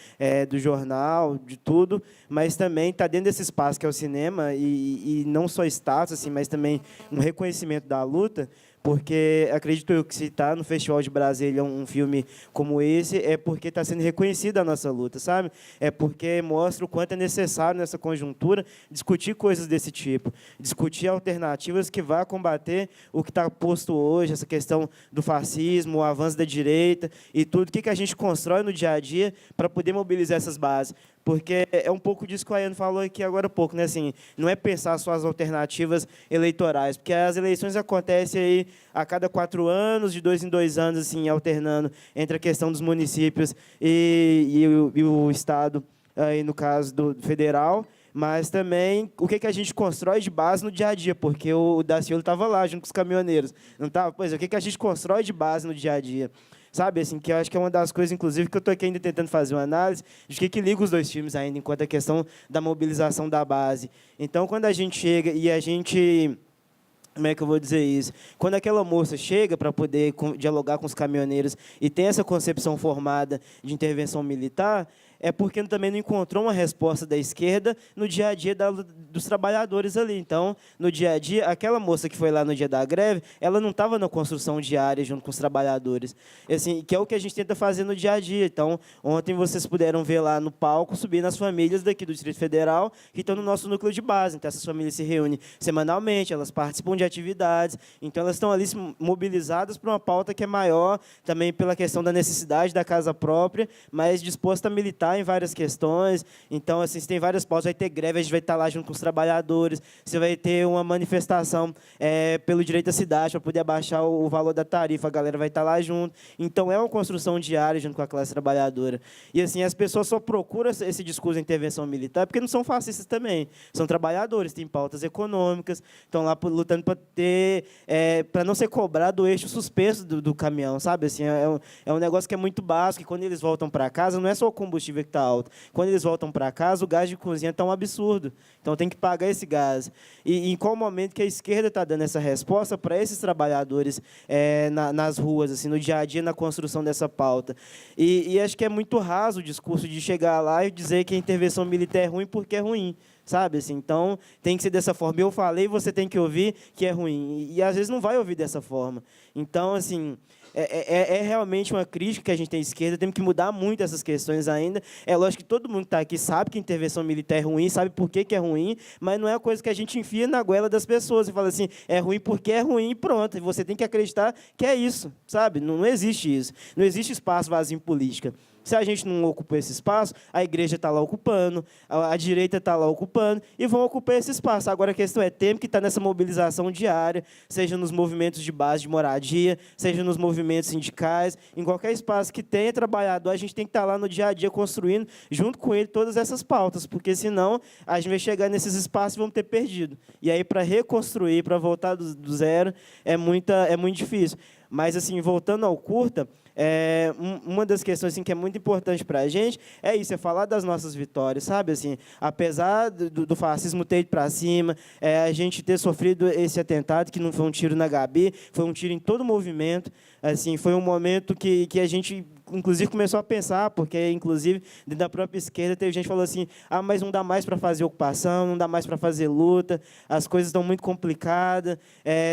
do jornal, de tudo, mas também está dentro desse espaço que é o cinema, e não só status, assim, mas também um reconhecimento da luta, porque acredito eu que se está no Festival de Brasília um filme como esse, é porque está sendo reconhecida a nossa luta, sabe? É porque mostra o quanto é necessário, nessa conjuntura, discutir coisas desse tipo, discutir alternativas que vá combater o que está posto hoje, essa questão do fascismo, o avanço da direita e tudo, o que a gente constrói no dia a dia para poder mobilizar essas bases. Porque é um pouco disso que o Ayano falou aqui agora há pouco, né? Assim, não é pensar só as alternativas eleitorais, porque as eleições acontecem aí a cada 4 anos, de 2 em 2 anos, assim, alternando entre a questão dos municípios e o Estado, aí no caso do federal, mas também o que a gente constrói de base no dia a dia, porque o Daciolo estava lá junto com os caminhoneiros, não estava? Pois é, o que a gente constrói de base no dia a dia? Sabe, assim, que eu acho que é uma das coisas, inclusive, que eu estou aqui ainda tentando fazer uma análise de que liga os dois filmes ainda, enquanto a questão da mobilização da base. Então, quando a gente chega e a gente... Como é que eu vou dizer isso? Quando aquela moça chega para poder dialogar com os caminhoneiros e tem essa concepção formada de intervenção militar, é porque também não encontrou uma resposta da esquerda no dia a dia dos trabalhadores ali. Então, no dia a dia, aquela moça que foi lá no dia da greve, ela não estava na construção diária junto com os trabalhadores, assim, que é o que a gente tenta fazer no dia a dia. Então, ontem vocês puderam ver lá no palco, subindo as famílias daqui do Distrito Federal, que estão no nosso núcleo de base. Então, essas famílias se reúnem semanalmente, elas participam de atividades, então elas estão ali mobilizadas para uma pauta que é maior, também pela questão da necessidade da casa própria, mas disposta a militar em várias questões. Então, assim, se tem várias pautas, vai ter greve, a gente vai estar lá junto com os trabalhadores, você vai ter uma manifestação pelo direito à cidade, para poder abaixar o valor da tarifa, a galera vai estar lá junto. Então, é uma construção diária junto com a classe trabalhadora. E, assim, as pessoas só procuram esse discurso de intervenção militar porque não são fascistas também. São trabalhadores, têm pautas econômicas, estão lá lutando para ter... para não ser cobrado o eixo suspenso do caminhão, sabe? Assim, é um negócio que é muito básico, e quando eles voltam para casa, não é só o combustível que está alto. Quando eles voltam para casa, o gás de cozinha está um absurdo. Então, tem que pagar esse gás. E em qual momento que a esquerda está dando essa resposta para esses trabalhadores nas ruas, assim, no dia a dia, na construção dessa pauta? E acho que é muito raso o discurso de chegar lá e dizer que a intervenção militar é ruim porque é ruim. Sabe, assim, então tem que ser dessa forma. Eu falei, você tem que ouvir que é ruim. E às vezes não vai ouvir dessa forma. Então, assim, é realmente uma crítica que a gente tem à esquerda. Temos que mudar muito essas questões ainda. É lógico que todo mundo que está aqui sabe que a intervenção militar é ruim, sabe por que é ruim, mas não é uma coisa que a gente enfia na goela das pessoas e fala assim, é ruim porque é ruim e pronto. E você tem que acreditar que é isso, sabe? Não existe isso. Não existe espaço vazio em política. Se a gente não ocupa esse espaço, a igreja está lá ocupando, a direita está lá ocupando, e vão ocupar esse espaço. Agora, a questão é tempo que está nessa mobilização diária, seja nos movimentos de base de moradia, seja nos movimentos sindicais, em qualquer espaço que tenha trabalhador, a gente tem que estar lá no dia a dia construindo, junto com ele, todas essas pautas, porque senão a gente vai chegar nesses espaços e vamos ter perdido. E aí, para reconstruir, para voltar do zero, é muito difícil. Mas, assim, voltando ao curta, uma das questões assim, que é muito importante para a gente é isso, é falar das nossas vitórias, sabe? Assim, apesar do fascismo ter ido para cima, a gente ter sofrido esse atentado, que não foi um tiro na Gabi, foi um tiro em todo o movimento. Assim, foi um momento que a gente, inclusive, começou a pensar, porque, inclusive, dentro da própria esquerda, teve gente que falou assim, mas não dá mais para fazer ocupação, não dá mais para fazer luta, as coisas estão muito complicadas,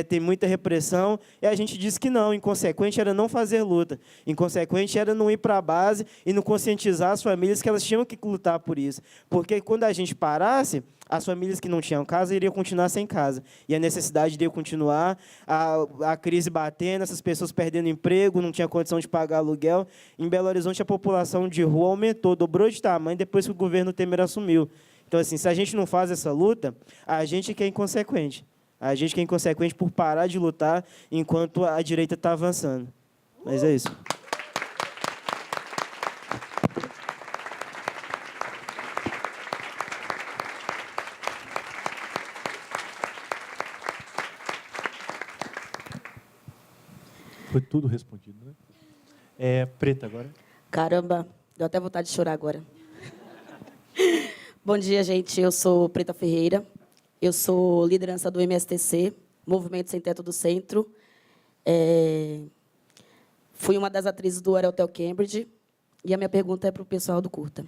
tem muita repressão, e a gente disse que não, inconsequente era não fazer luta, inconsequente era não ir para a base e não conscientizar as famílias que elas tinham que lutar por isso, porque quando a gente parasse, as famílias que não tinham casa iriam continuar sem casa. E a necessidade de continuar, a crise batendo, essas pessoas perdendo emprego, não tinha condição de pagar aluguel. Em Belo Horizonte, a população de rua aumentou, dobrou de tamanho depois que o governo Temer assumiu. Então, assim, se a gente não faz essa luta, a gente que é inconsequente. A gente que é inconsequente por parar de lutar enquanto a direita está avançando. Mas é isso. Foi tudo respondido, né? Preta agora. Caramba, deu até vontade de chorar agora. Bom dia, gente. Eu sou Preta Ferreira. Eu sou liderança do MSTC, Movimento Sem Teto do Centro. Fui uma das atrizes do Hotel Cambridge. E a minha pergunta é para o pessoal do curta.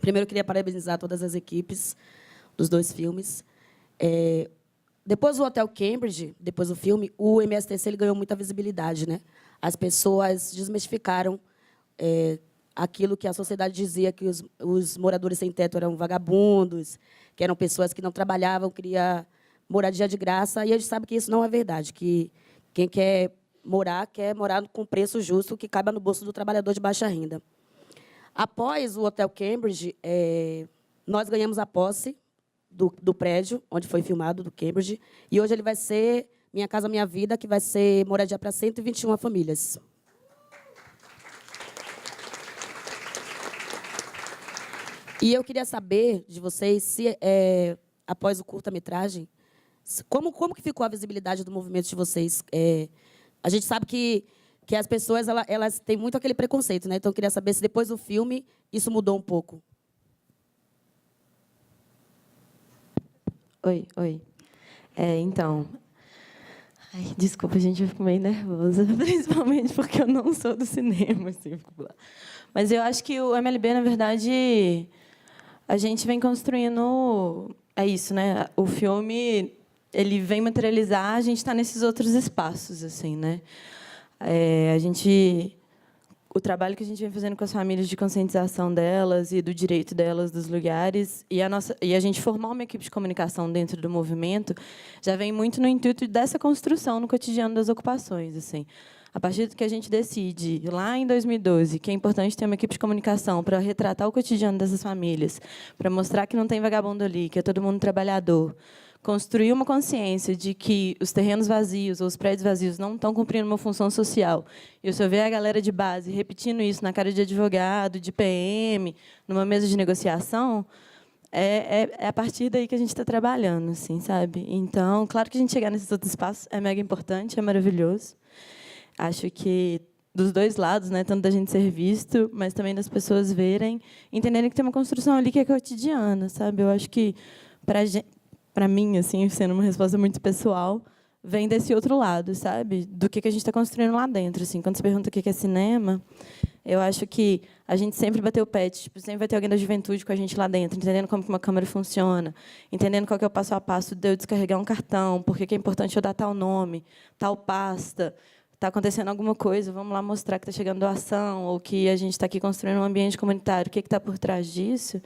Primeiro, eu queria parabenizar todas as equipes dos 2 filmes. depois do Hotel Cambridge, depois do filme, o MSTC ele ganhou muita visibilidade, né? As pessoas desmistificaram aquilo que a sociedade dizia, que os moradores sem teto eram vagabundos, que eram pessoas que não trabalhavam, queria moradia de graça, e a gente sabe que isso não é verdade, que quem quer morar com preço justo que caiba no bolso do trabalhador de baixa renda. Após o Hotel Cambridge, nós ganhamos a posse do prédio onde foi filmado, do Cambridge, e hoje ele vai ser Minha Casa Minha Vida, que vai ser moradia para 121 famílias. E eu queria saber de vocês se, após o curta-metragem, como que ficou a visibilidade do movimento de vocês? A gente sabe que as pessoas elas têm muito aquele preconceito, né? Então, eu queria saber se depois do filme isso mudou um pouco. Oi. Então... Ai, desculpa, gente, eu fico meio nervosa, principalmente porque eu não sou do cinema, assim, mas eu acho que o MLB, na verdade, a gente vem construindo... É isso, né? O filme, ele vem materializar, a gente está nesses outros espaços, assim, né? O trabalho que a gente vem fazendo com as famílias de conscientização delas e do direito delas dos lugares e a gente formar uma equipe de comunicação dentro do movimento já vem muito no intuito dessa construção no cotidiano das ocupações, assim. A partir do que a gente decide lá em 2012 que é importante ter uma equipe de comunicação para retratar o cotidiano dessas famílias, para mostrar que não tem vagabundo ali, que é todo mundo trabalhador, construir uma consciência de que os terrenos vazios ou os prédios vazios não estão cumprindo uma função social. E se eu ver a galera de base repetindo isso na cara de advogado, de PM, numa mesa de negociação, é a partir daí que a gente está trabalhando, assim, sabe? Então, claro que a gente chegar nesses outros espaços é mega importante, é maravilhoso. Acho que dos dois lados, né, tanto da gente ser visto, mas também das pessoas verem, entenderem que tem uma construção ali que é cotidiana, sabe? Eu acho que para mim, assim, sendo uma resposta muito pessoal, vem desse outro lado, sabe? Do que a gente está construindo lá dentro. Assim, quando você pergunta o que é cinema, eu acho que a gente sempre bateu o pé, tipo, sempre vai ter alguém da juventude com a gente lá dentro, entendendo como que uma câmera funciona, entendendo qual que é o passo a passo de eu descarregar um cartão, por que é importante eu dar tal nome, tal pasta, está acontecendo alguma coisa, vamos lá mostrar que está chegando doação, ou que a gente está aqui construindo um ambiente comunitário, o que está por trás disso.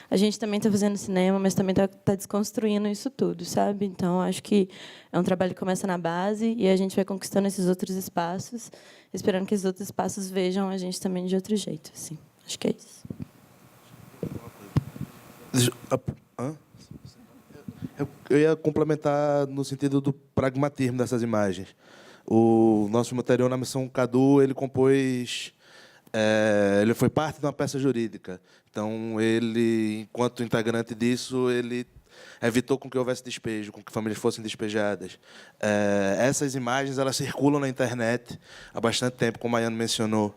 A gente também está fazendo cinema, mas também está desconstruindo isso tudo, sabe? Então, acho que é um trabalho que começa na base e a gente vai conquistando esses outros espaços, esperando que esses outros espaços vejam a gente também de outro jeito. Assim. Acho que é isso. Eu ia complementar no sentido do pragmatismo dessas imagens. O nosso filme anterior, na Missão Cadu, ele compôs... ele foi parte de uma peça jurídica. Então, ele, enquanto integrante disso, ele evitou com que houvesse despejo, com que famílias fossem despejadas. Essas imagens elas circulam na internet há bastante tempo, como a Ayane mencionou.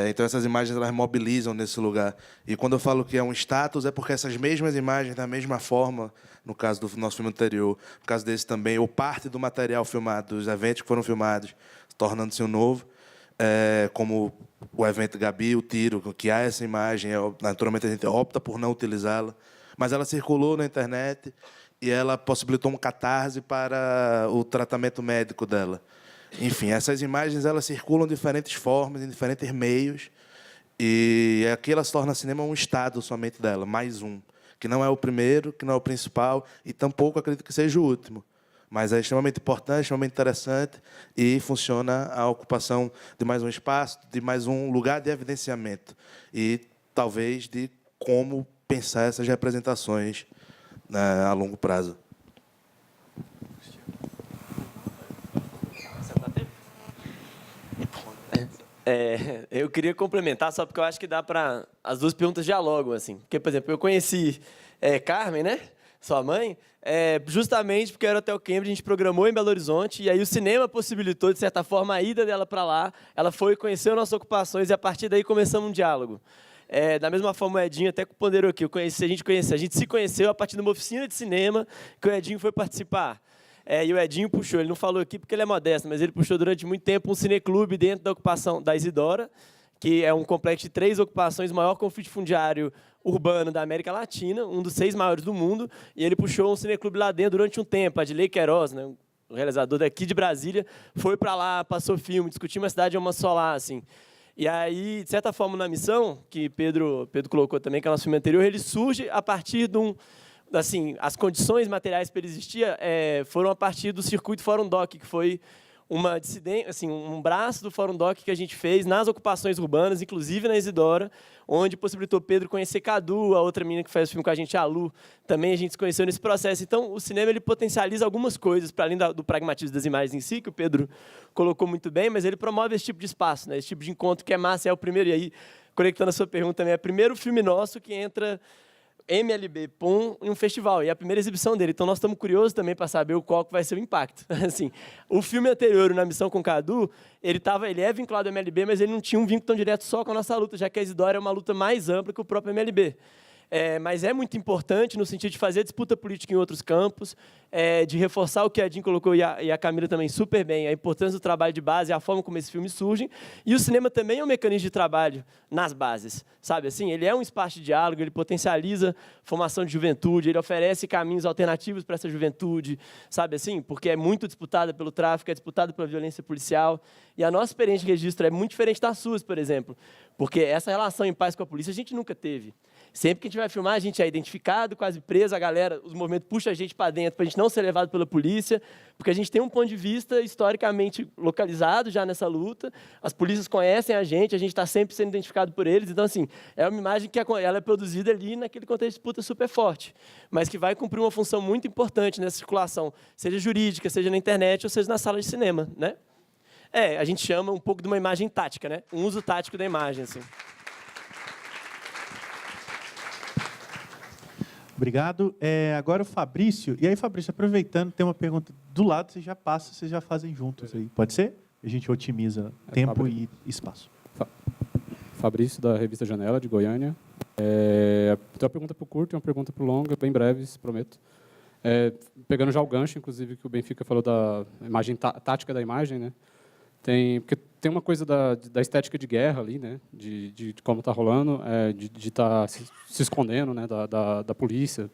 Então, essas imagens elas mobilizam nesse lugar. E quando eu falo que é um status, é porque essas mesmas imagens, da mesma forma, no caso do nosso filme anterior, no caso desse também, ou parte do material filmado, dos eventos que foram filmados, tornando-se um novo, como o evento Gabi, o Tiro, que há essa imagem, naturalmente a gente opta por não utilizá-la, mas ela circulou na internet e ela possibilitou um catarse para o tratamento médico dela. Enfim, essas imagens elas circulam de diferentes formas, em diferentes meios, e aqui ela se torna cinema um estado somente dela, mais um, que não é o primeiro, que não é o principal, e tampouco acredito que seja o último. Mas é extremamente importante, extremamente interessante e funciona a ocupação de mais um espaço, de mais um lugar de evidenciamento e, talvez, de como pensar essas representações, né, a longo prazo. Eu queria complementar, só porque eu acho que dá para... As duas perguntas dialogam, assim. Porque, por exemplo, eu conheci Carmen, né? Sua mãe, justamente porque era Hotel Cambridge, a gente programou em Belo Horizonte, e aí o cinema possibilitou, de certa forma, a ida dela para lá. Ela foi, conheceu nossas ocupações, e a partir daí começamos um diálogo. Da mesma forma, o Edinho até ponderou aqui, a gente se conheceu a partir de uma oficina de cinema que o Edinho foi participar. E o Edinho puxou, ele não falou aqui porque ele é modesto, mas ele puxou durante muito tempo um cineclube dentro da ocupação da Isidora, que é um complexo de 3 ocupações, o maior conflito fundiário urbano da América Latina, um dos 6 maiores do mundo, e ele puxou um cineclube lá dentro durante um tempo. Adilei Queiroz, né, o realizador daqui de Brasília, foi para lá, passou filme, discutiu uma cidade uma só lá, assim. E aí, de certa forma, na missão, que Pedro colocou também, que é o nosso filme anterior, ele surge a partir de assim, as condições materiais para ele existir foram a partir do circuito Fórum Doc, que foi uma dissidência, assim, um braço do Fórum Doc que a gente fez nas ocupações urbanas, inclusive na Isidora, onde possibilitou Pedro conhecer Cadu, a outra menina que faz o filme com a gente, a Lu, também a gente se conheceu nesse processo. Então, o cinema ele potencializa algumas coisas, para além do pragmatismo das imagens em si, que o Pedro colocou muito bem, mas ele promove esse tipo de espaço, né? Esse tipo de encontro que é massa, é o primeiro, e aí, conectando a sua pergunta também, é o primeiro filme nosso que entra MLB POM em um festival, e é a primeira exibição dele. Então, nós estamos curiosos também para saber qual que vai ser o impacto. Assim, o filme anterior, Na Missão com Cadu, ele é vinculado ao MLB, mas ele não tinha um vínculo tão direto só com a nossa luta, já que a Isidora é uma luta mais ampla que o próprio MLB. Mas é muito importante no sentido de fazer disputa política em outros campos, de reforçar o que a Jean colocou e a Camila também super bem, a importância do trabalho de base, a forma como esses filmes surgem. E o cinema também é um mecanismo de trabalho nas bases, sabe? Assim, ele é um espaço de diálogo, ele potencializa formação de juventude, ele oferece caminhos alternativos para essa juventude, sabe assim? Porque é muito disputada pelo tráfico, é disputada pela violência policial. E a nossa experiência de registro é muito diferente das suas, por exemplo, porque essa relação em paz com a polícia a gente nunca teve. Sempre que a gente vai filmar, a gente é identificado, quase preso, a galera, os movimentos puxam a gente para dentro para a gente não ser levado pela polícia, porque a gente tem um ponto de vista historicamente localizado já nessa luta, as polícias conhecem a gente está sempre sendo identificado por eles, então, assim, é uma imagem que ela é produzida ali naquele contexto de disputa super forte, mas que vai cumprir uma função muito importante nessa circulação, seja jurídica, seja na internet, ou seja na sala de cinema, né? A gente chama um pouco de uma imagem tática, né? Um uso tático da imagem, assim. Obrigado. Agora o Fabrício. E aí, Fabrício, aproveitando, tem uma pergunta do lado, vocês já passam, vocês já fazem juntos aí. Pode ser? A gente otimiza tempo e espaço. Fabrício, da revista Janela, de Goiânia. Tem uma pergunta para o curto e uma pergunta para o longo, bem breves, prometo. Pegando já o gancho, inclusive, que o Benfica falou da imagem tática da imagem, né? Porque tem uma coisa da estética de guerra ali, né? De como está rolando, de estar se escondendo, né? da polícia,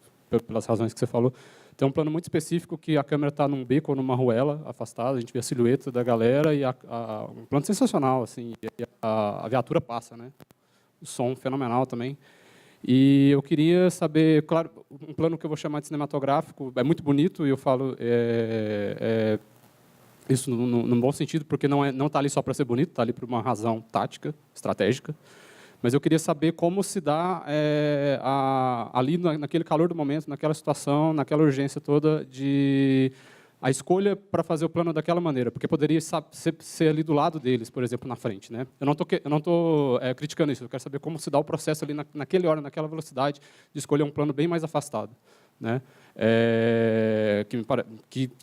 pelas razões que você falou. Tem um plano muito específico que a câmera está num beco ou numa ruela afastada, a gente vê a silhueta da galera e um plano sensacional, assim, e a viatura passa, né? O som fenomenal também. E eu queria saber, claro, um plano que eu vou chamar de cinematográfico, é muito bonito, e eu falo isso num bom sentido, porque não está ali só para ser bonito, está ali por uma razão tática, estratégica. Mas eu queria saber como se dá ali naquele calor do momento, naquela situação, naquela urgência toda, a escolha para fazer o plano daquela maneira, porque poderia ser ali do lado deles, por exemplo, na frente, né? Eu não tô criticando isso. Eu quero saber como se dá o processo ali naquele hora, naquela velocidade, de escolher um plano bem mais afastado, né?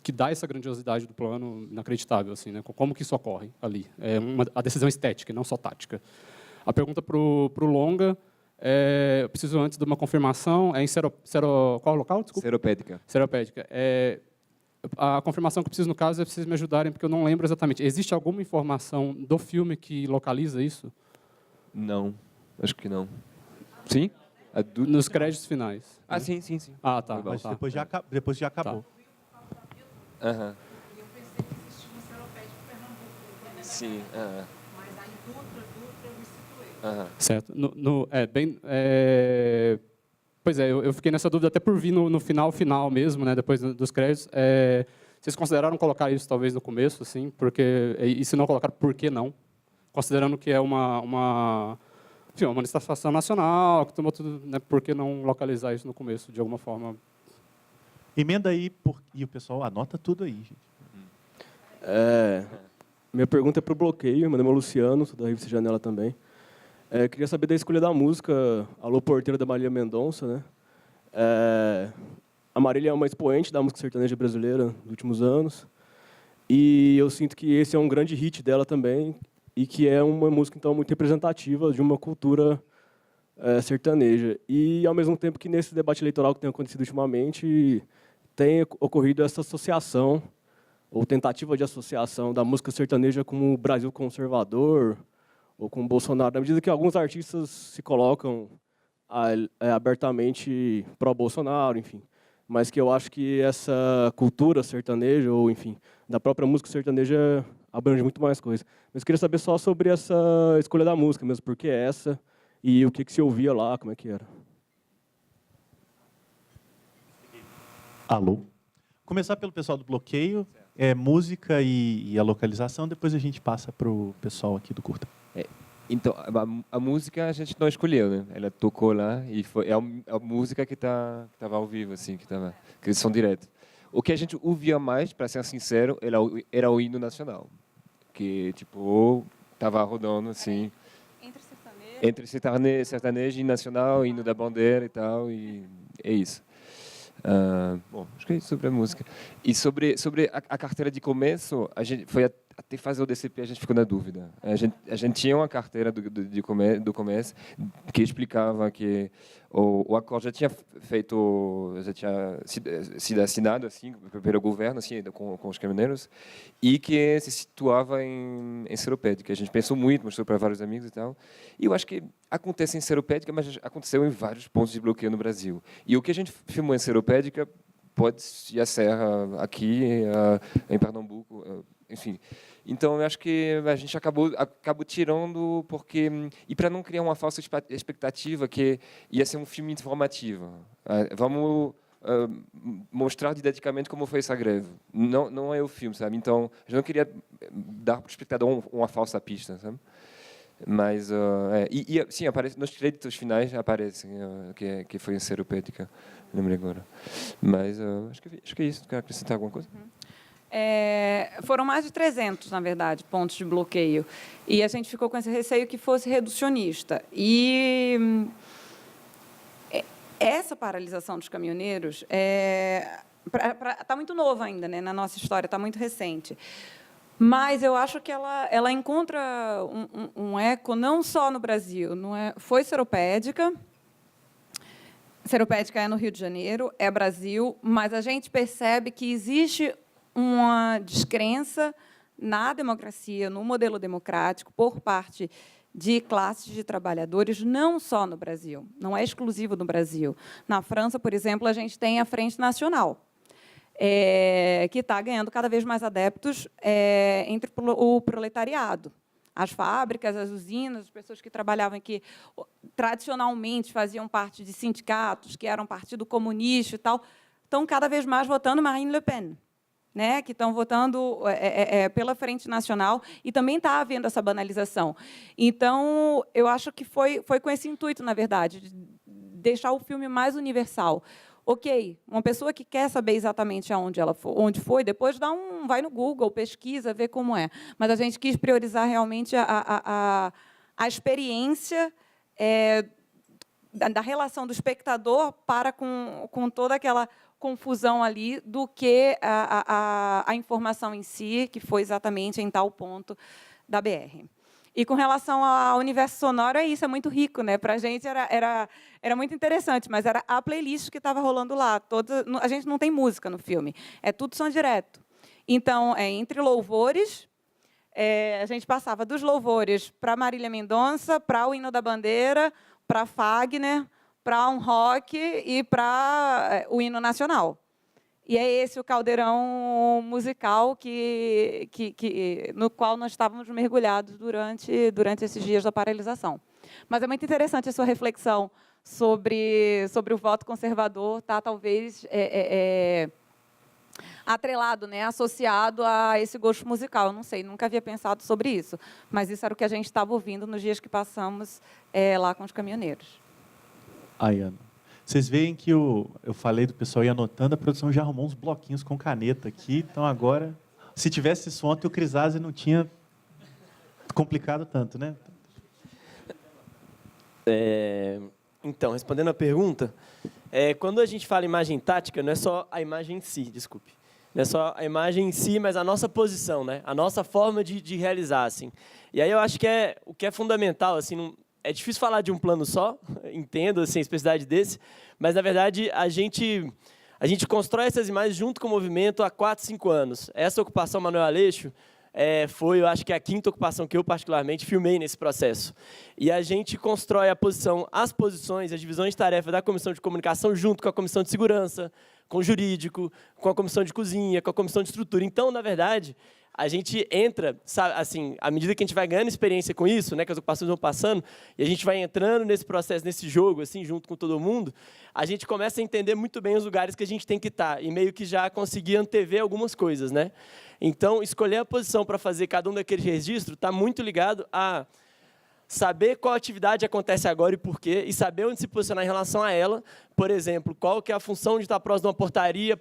Que dá essa grandiosidade do plano inacreditável, assim, né? Como que isso ocorre ali? A decisão estética, não só tática. A pergunta para o longa, eu preciso antes de uma confirmação, qual local? Desculpa. Seropédica. Seropédica. A confirmação que eu preciso, no caso, é vocês me ajudarem, porque eu não lembro exatamente. Existe alguma informação do filme que localiza isso? Não, acho que não. Sim? Nos créditos finais. Sim. Ah, tá. Mas depois já acabou. Tá. Aham. Eu pensei que existia uma seropédica em Pernambuco. Sim. Mas aí Dutra eu me situei. Certo. Pois é, eu fiquei nessa dúvida até por vir no final mesmo, né, depois dos créditos. Vocês consideraram colocar isso talvez no começo, assim, e se não colocar, por que não? Considerando que é uma manifestação nacional, que tomou tudo, né, por que não localizar isso no começo, de alguma forma? Emenda aí, e o pessoal anota tudo aí, gente. Minha pergunta é para o bloqueio. Meu nome é Luciano, sou da revista Janela também. Queria saber da escolha da música Alô Porteira, da Marília Mendonça, né? A Marília é uma expoente da música sertaneja brasileira dos últimos anos, e eu sinto que esse é um grande hit dela também, e que é uma música então muito representativa de uma cultura sertaneja. E, ao mesmo tempo que nesse debate eleitoral que tem acontecido ultimamente, tem ocorrido essa associação, ou tentativa de associação da música sertaneja com o Brasil conservador, ou com o Bolsonaro, na medida que alguns artistas se colocam abertamente pró-Bolsonaro, enfim. Mas que eu acho que essa cultura sertaneja, ou enfim, da própria música sertaneja abrange muito mais coisas. Mas eu queria saber só sobre essa escolha da música mesmo, por que essa, e o que se ouvia lá, como é que era. Alô? Começar pelo pessoal do bloqueio, música e a localização, depois a gente passa para o pessoal aqui do curta. Então, a música a gente não escolheu, né? Ela tocou lá e foi a música que estava ao vivo, assim, que são direto. O que a gente ouvia mais, para ser sincero, era o hino nacional, que tipo estava rodando assim entre sertanejo e nacional, hino da bandeira e tal, e é isso. Bom, acho que é isso sobre a música. E sobre a carteira de começo, a gente foi até fazer o DCP, a gente ficou na dúvida. A gente tinha uma carteira do começo que explicava que o acordo já tinha sido assinado assim pelo governo, assim, com os caminhoneiros, e que se situava em Seropédica. A gente pensou muito, mostrou para vários amigos e tal. E eu acho que acontece em Seropédica, mas aconteceu em vários pontos de bloqueio no Brasil. E o que a gente filmou em Seropédica pode ir à Serra, aqui, em Pernambuco, enfim. Então, eu acho que a gente acabou tirando e para não criar uma falsa expectativa que ia ser um filme informativo. Vamos mostrar didaticamente como foi essa greve. Não é o filme, sabe? Então, eu não queria dar para o espectador uma falsa pista, sabe? Mas, sim, aparece, nos créditos finais aparece que foi em Seropédica, não me lembro agora. Mas acho que é isso. Quer acrescentar alguma coisa? Foram mais de 300, na verdade, pontos de bloqueio. E a gente ficou com esse receio que fosse reducionista. E essa paralisação dos caminhoneiros está muito nova ainda, né, na nossa história, está muito recente. Mas eu acho que ela encontra um eco não só no Brasil. Foi Seropédica. Seropédica é no Rio de Janeiro, é Brasil, mas a gente percebe que existe uma descrença na democracia, no modelo democrático, por parte de classes de trabalhadores, não só no Brasil, não é exclusivo do Brasil. Na França, por exemplo, a gente tem a Frente Nacional, que está ganhando cada vez mais adeptos entre o proletariado. As fábricas, as usinas, as pessoas que trabalhavam aqui, tradicionalmente faziam parte de sindicatos, que eram partido comunista e tal, estão cada vez mais votando Marine Le Pen, né, que estão votando pela Frente Nacional, e também está havendo essa banalização. Então, eu acho que foi com esse intuito, na verdade, de deixar o filme mais universal. Ok, uma pessoa que quer saber exatamente onde foi, depois vai no Google, pesquisa, vê como é. Mas a gente quis priorizar realmente a experiência da relação do espectador com toda aquela confusão ali do que a informação em si, que foi exatamente em tal ponto da BR. E com relação ao universo sonoro, é isso, é muito rico, né? Para a gente era muito interessante, mas era a playlist que estava rolando lá. A gente não tem música no filme, é tudo som direto. Então, entre louvores, a gente passava dos louvores para Marília Mendonça, para o Hino da Bandeira, para Fagner, para um rock e para o hino nacional. E é esse o caldeirão musical no qual nós estávamos mergulhados durante esses dias da paralisação. Mas é muito interessante a sua reflexão sobre o voto conservador, tá talvez atrelado, né, associado a esse gosto musical. Eu não sei, nunca havia pensado sobre isso, mas isso era o que a gente estava ouvindo nos dias que passamos lá com os caminhoneiros. Ana, vocês veem que eu falei do pessoal ir anotando, a produção já arrumou uns bloquinhos com caneta aqui, então agora, se tivesse isso ontem, o Crisase não tinha complicado tanto, né? Então, respondendo a pergunta, quando a gente fala imagem tática, não é só a imagem em si, desculpe. Não é só a imagem em si, mas a nossa posição, né? A nossa forma de realizar, assim. E aí eu acho que o que é fundamental, assim, é difícil falar de um plano só, entendo assim, a especificidade desse, mas, na verdade, a gente constrói essas imagens junto com o movimento há 4, 5 anos. Essa ocupação Manoel Aleixo, foi, eu acho que a 5ª ocupação que eu particularmente filmei nesse processo. E a gente constrói as posições, as divisões de tarefa da comissão de comunicação junto com a comissão de segurança, com o jurídico, com a comissão de cozinha, com a comissão de estrutura. Então, na verdade, a gente entra, sabe, assim, à medida que a gente vai ganhando experiência com isso, né, que as ocupações vão passando, e a gente vai entrando nesse processo, nesse jogo, assim, junto com todo mundo, a gente começa a entender muito bem os lugares que a gente tem que estar e meio que já conseguir antever algumas coisas, né? Então, escolher a posição para fazer cada um daqueles registros está muito ligado a saber qual atividade acontece agora e por quê, e saber onde se posicionar em relação a ela. Por exemplo, qual que é a função de estar próximo de uma portaria,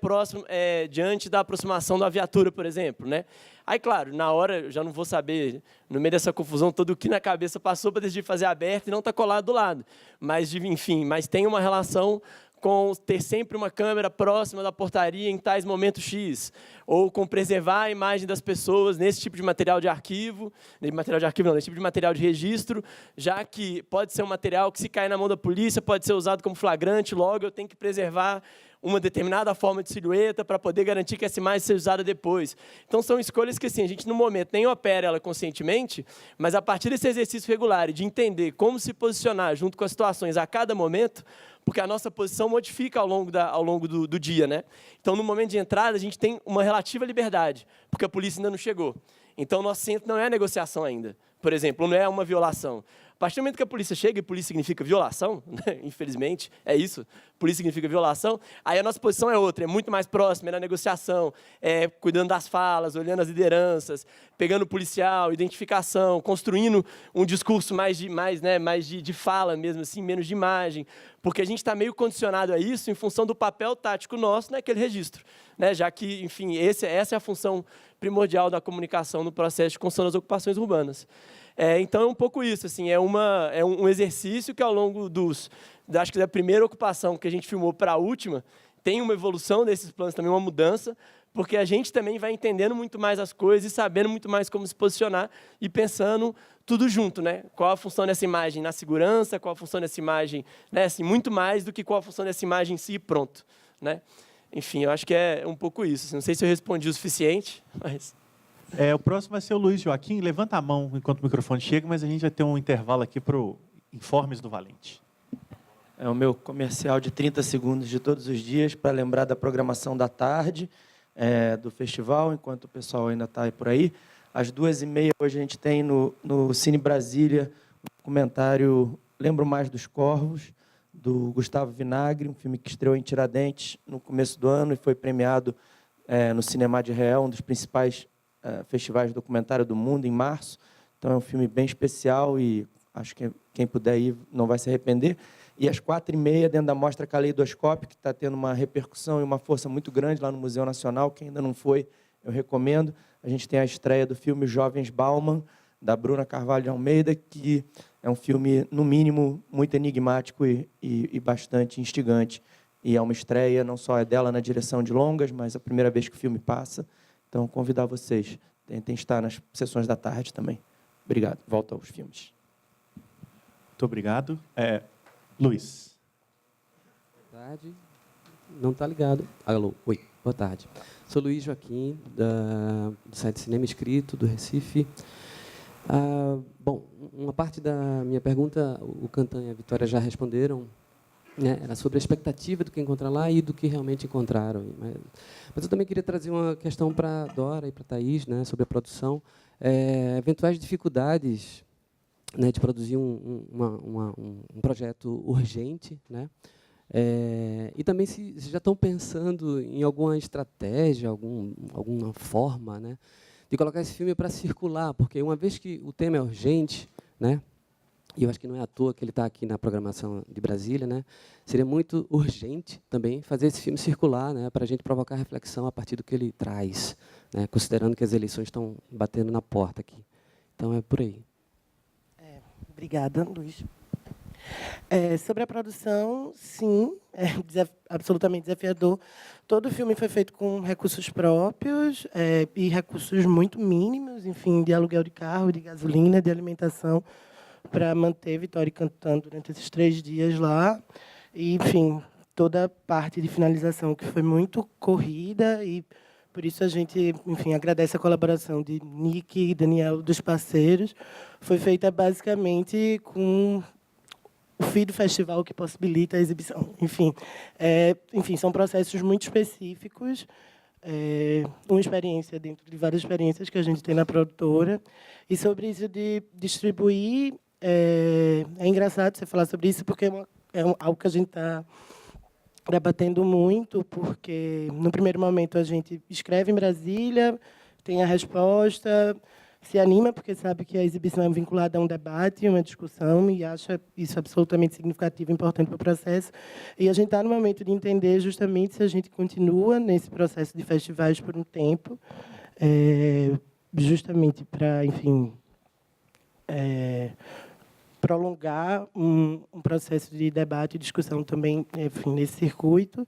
diante da aproximação da viatura, por exemplo, né? Aí, claro, na hora, eu já não vou saber, no meio dessa confusão, todo o que na cabeça passou para decidir fazer aberto e não estar colado do lado. Mas, enfim, mas tem uma relação com ter sempre uma câmera próxima da portaria em tais momentos X, ou com preservar a imagem das pessoas nesse tipo de material de arquivo, nesse tipo de material de registro, já que pode ser um material que, se cair na mão da polícia, pode ser usado como flagrante, logo eu tenho que preservar uma determinada forma de silhueta para poder garantir que essa imagem seja usada depois. Então, são escolhas que, assim, a gente, no momento, nem opera ela conscientemente, mas, a partir desse exercício regular e de entender como se posicionar junto com as situações a cada momento, porque a nossa posição modifica ao longo do dia, né? Então, no momento de entrada, a gente tem uma relativa liberdade, porque a polícia ainda não chegou. Então, o nosso centro não é a negociação ainda, por exemplo, não é uma violação. A partir do momento que a polícia chega, e polícia significa violação, né? Infelizmente, é isso, polícia significa violação, aí a nossa posição é outra, é muito mais próxima, é na negociação, cuidando das falas, olhando as lideranças, pegando o policial, identificação, construindo um discurso mais de fala mesmo, assim, menos de imagem, porque a gente está meio condicionado a isso em função do papel tático nosso naquele registro, né? Já que, enfim, essa é a função primordial da comunicação no processo de construção das ocupações urbanas. Então, é um pouco isso, assim, é um exercício que, ao longo acho que da primeira ocupação que a gente filmou para a última, tem uma evolução desses planos, também uma mudança, porque a gente também vai entendendo muito mais as coisas e sabendo muito mais como se posicionar e pensando tudo junto, né? Qual a função dessa imagem na segurança, qual a função dessa imagem, né? Assim, muito mais do que qual a função dessa imagem em si e pronto, né? Enfim, eu acho que é um pouco isso. Assim, não sei se eu respondi o suficiente, mas... O próximo vai ser o Luiz Joaquim. Levanta a mão enquanto o microfone chega, mas a gente vai ter um intervalo aqui para o Informes do Valente. É o meu comercial de 30 segundos de todos os dias para lembrar da programação da tarde do festival, enquanto o pessoal ainda está por aí. Às 2h30, hoje a gente tem no Cine Brasília um documentário Lembro Mais dos Corvos, do Gustavo Vinagre, um filme que estreou em Tiradentes no começo do ano e foi premiado no Cinema de Real, um dos principais festivais de documentário do mundo, em março. Então, é um filme bem especial e acho que quem puder ir não vai se arrepender. E às 4h30, dentro da Mostra Caleidoscópio, que está tendo uma repercussão e uma força muito grande lá no Museu Nacional, quem ainda não foi, eu recomendo. A gente tem a estreia do filme Jovens Bauman, da Bruna Carvalho de Almeida, que é um filme, no mínimo, muito enigmático e bastante instigante. E é uma estreia, não só é dela na direção de longas, mas é a primeira vez que o filme passa. Então, convidar vocês. Tentem estar nas sessões da tarde também. Obrigado. Volta aos filmes. Muito obrigado. Luiz. Boa tarde. Não está ligado. Alô. Oi. Boa tarde. Sou Luiz Joaquim, do site Cinema Escrito, do Recife. Bom, uma parte da minha pergunta, o Cantan e a Vitória já responderam, né? Era sobre a expectativa do que encontrar lá e do que realmente encontraram. Mas eu também queria trazer uma questão para a Dora e para a Thaís, né, sobre a produção. Eventuais dificuldades, né, de produzir um projeto urgente, né? E também se já estão pensando em alguma estratégia, alguma forma, né, de colocar esse filme para circular, porque uma vez que o tema é urgente, né, e eu acho que não é à toa que ele está aqui na programação de Brasília, né, seria muito urgente também fazer esse filme circular, né, para a gente provocar reflexão a partir do que ele traz, né, considerando que as eleições estão batendo na porta aqui. Então, é por aí. Obrigada, Luiz. Sobre a produção, sim, é absolutamente desafiador. Todo o filme foi feito com recursos próprios e recursos muito mínimos, enfim, de aluguel de carro, de gasolina, de alimentação, para manter Vitória cantando durante esses 3 dias lá. E, enfim, toda a parte de finalização que foi muito corrida e Por isso a gente, enfim, agradece a colaboração de Nick e Daniel, dos parceiros. Foi feita basicamente com o fim do festival que possibilita a exibição. Enfim, são processos muito específicos, uma experiência dentro de várias experiências que a gente tem na produtora. E sobre isso de distribuir, é engraçado você falar sobre isso, porque algo que a gente está debatendo muito, porque, no primeiro momento, a gente escreve em Brasília, tem a resposta, se anima, porque sabe que a exibição é vinculada a um debate, uma discussão, e acha isso absolutamente significativo e importante para o processo. E a gente está no momento de entender justamente se a gente continua nesse processo de festivais por um tempo, justamente para, enfim, prolongar um processo de debate e discussão também, enfim, nesse circuito,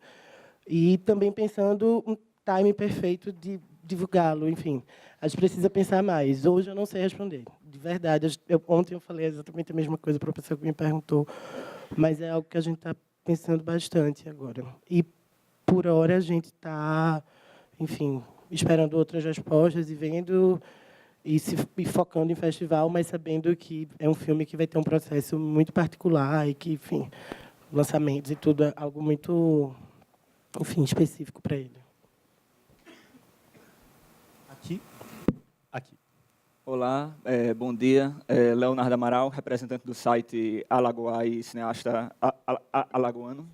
e também pensando um time perfeito de divulgá-lo. Enfim, a gente precisa pensar mais. Hoje eu não sei responder, de verdade. Ontem eu falei exatamente a mesma coisa para a pessoa que me perguntou, mas é algo que a gente está pensando bastante agora. E, por hora, a gente está, enfim, esperando outras respostas e vendo e focando em festival, mas sabendo que é um filme que vai ter um processo muito particular e que, enfim, lançamentos e tudo é algo muito, enfim, específico para ele. Aqui. Olá, bom dia. Leonardo Amaral, representante do site Alagoa e cineasta alagoano.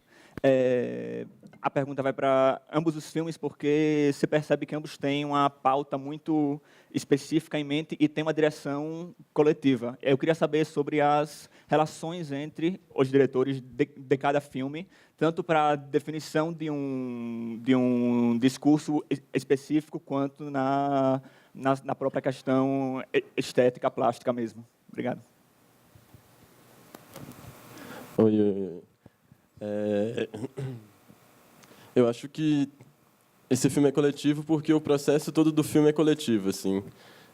A pergunta vai para ambos os filmes, porque se percebe que ambos têm uma pauta muito específica em mente e tem uma direção coletiva. Eu queria saber sobre as relações entre os diretores de cada filme, tanto para a definição de um discurso específico, quanto na própria questão estética, plástica mesmo. Obrigado. Oi. Eu acho que esse filme é coletivo porque o processo todo do filme é coletivo, assim.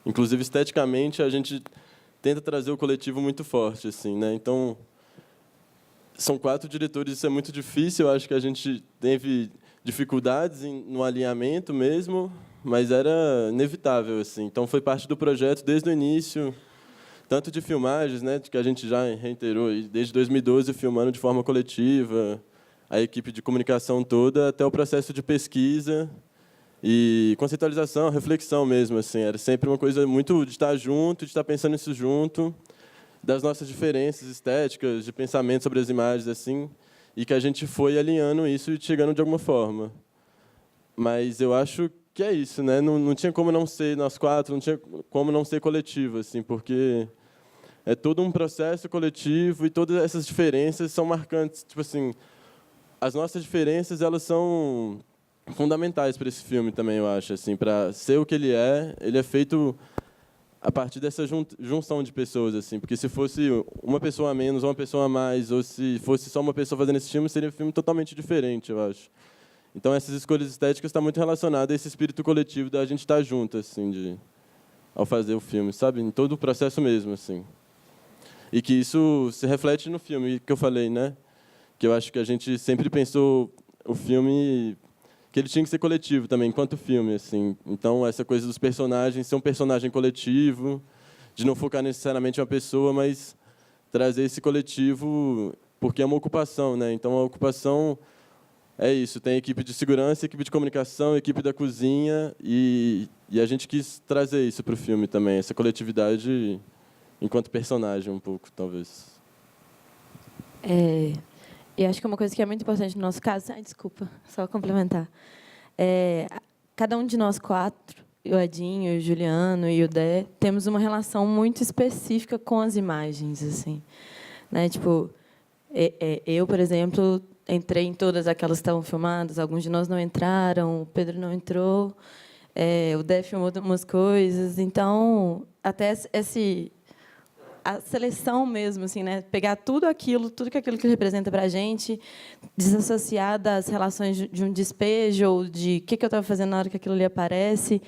Inclusive, esteticamente, a gente tenta trazer o coletivo muito forte, assim, né? Então, são 4 diretores, isso é muito difícil. Eu acho que a gente teve dificuldades no alinhamento mesmo, mas era inevitável, assim. Então, foi parte do projeto desde o início, tanto de filmagens, né, que a gente já reiterou, e desde 2012 filmando de forma coletiva, a equipe de comunicação toda, até o processo de pesquisa e conceitualização, reflexão mesmo, assim. Era sempre uma coisa muito de estar junto, de estar pensando isso junto, das nossas diferenças estéticas, de pensamento sobre as imagens, assim, e que a gente foi alinhando isso e chegando de alguma forma. Mas eu acho que é isso, né? Não tinha como não ser nós 4, não tinha como não ser coletivo, assim, porque é todo um processo coletivo e todas essas diferenças são marcantes. Tipo assim, as nossas diferenças, elas são fundamentais para esse filme também, eu acho, assim, para ser o que ele é feito a partir dessa junção de pessoas, assim, porque se fosse uma pessoa a menos ou uma pessoa a mais, ou se fosse só uma pessoa fazendo esse filme, seria um filme totalmente diferente, eu acho. Então, essas escolhas estéticas estão muito relacionadas a esse espírito coletivo da gente estar junto, assim, ao fazer o filme, sabe? Em todo o processo mesmo, assim. E que isso se reflete no filme, que eu falei, né? Que eu acho que a gente sempre pensou o filme que ele tinha que ser coletivo também, enquanto filme, assim. Então, essa coisa dos personagens ser um personagem coletivo, de não focar necessariamente em uma pessoa, mas trazer esse coletivo, porque é uma ocupação, né? Então, a ocupação é isso. Tem equipe de segurança, equipe de comunicação, equipe da cozinha, e a gente quis trazer isso para o filme também, essa coletividade enquanto personagem, um pouco, talvez. E acho que uma coisa que é muito importante no nosso caso... desculpa, só complementar. Cada um de nós 4, o Edinho, o Juliano e o Dé, temos uma relação muito específica com as imagens, assim, né? Tipo, eu, por exemplo, entrei em todas aquelas que estavam filmadas, alguns de nós não entraram, o Pedro não entrou, o Dé filmou umas coisas. Então, até a seleção mesmo, assim, né? Pegar tudo que aquilo que representa para a gente, desassociar das relações de um despejo ou de o que eu estava fazendo na hora que aquilo ali aparece,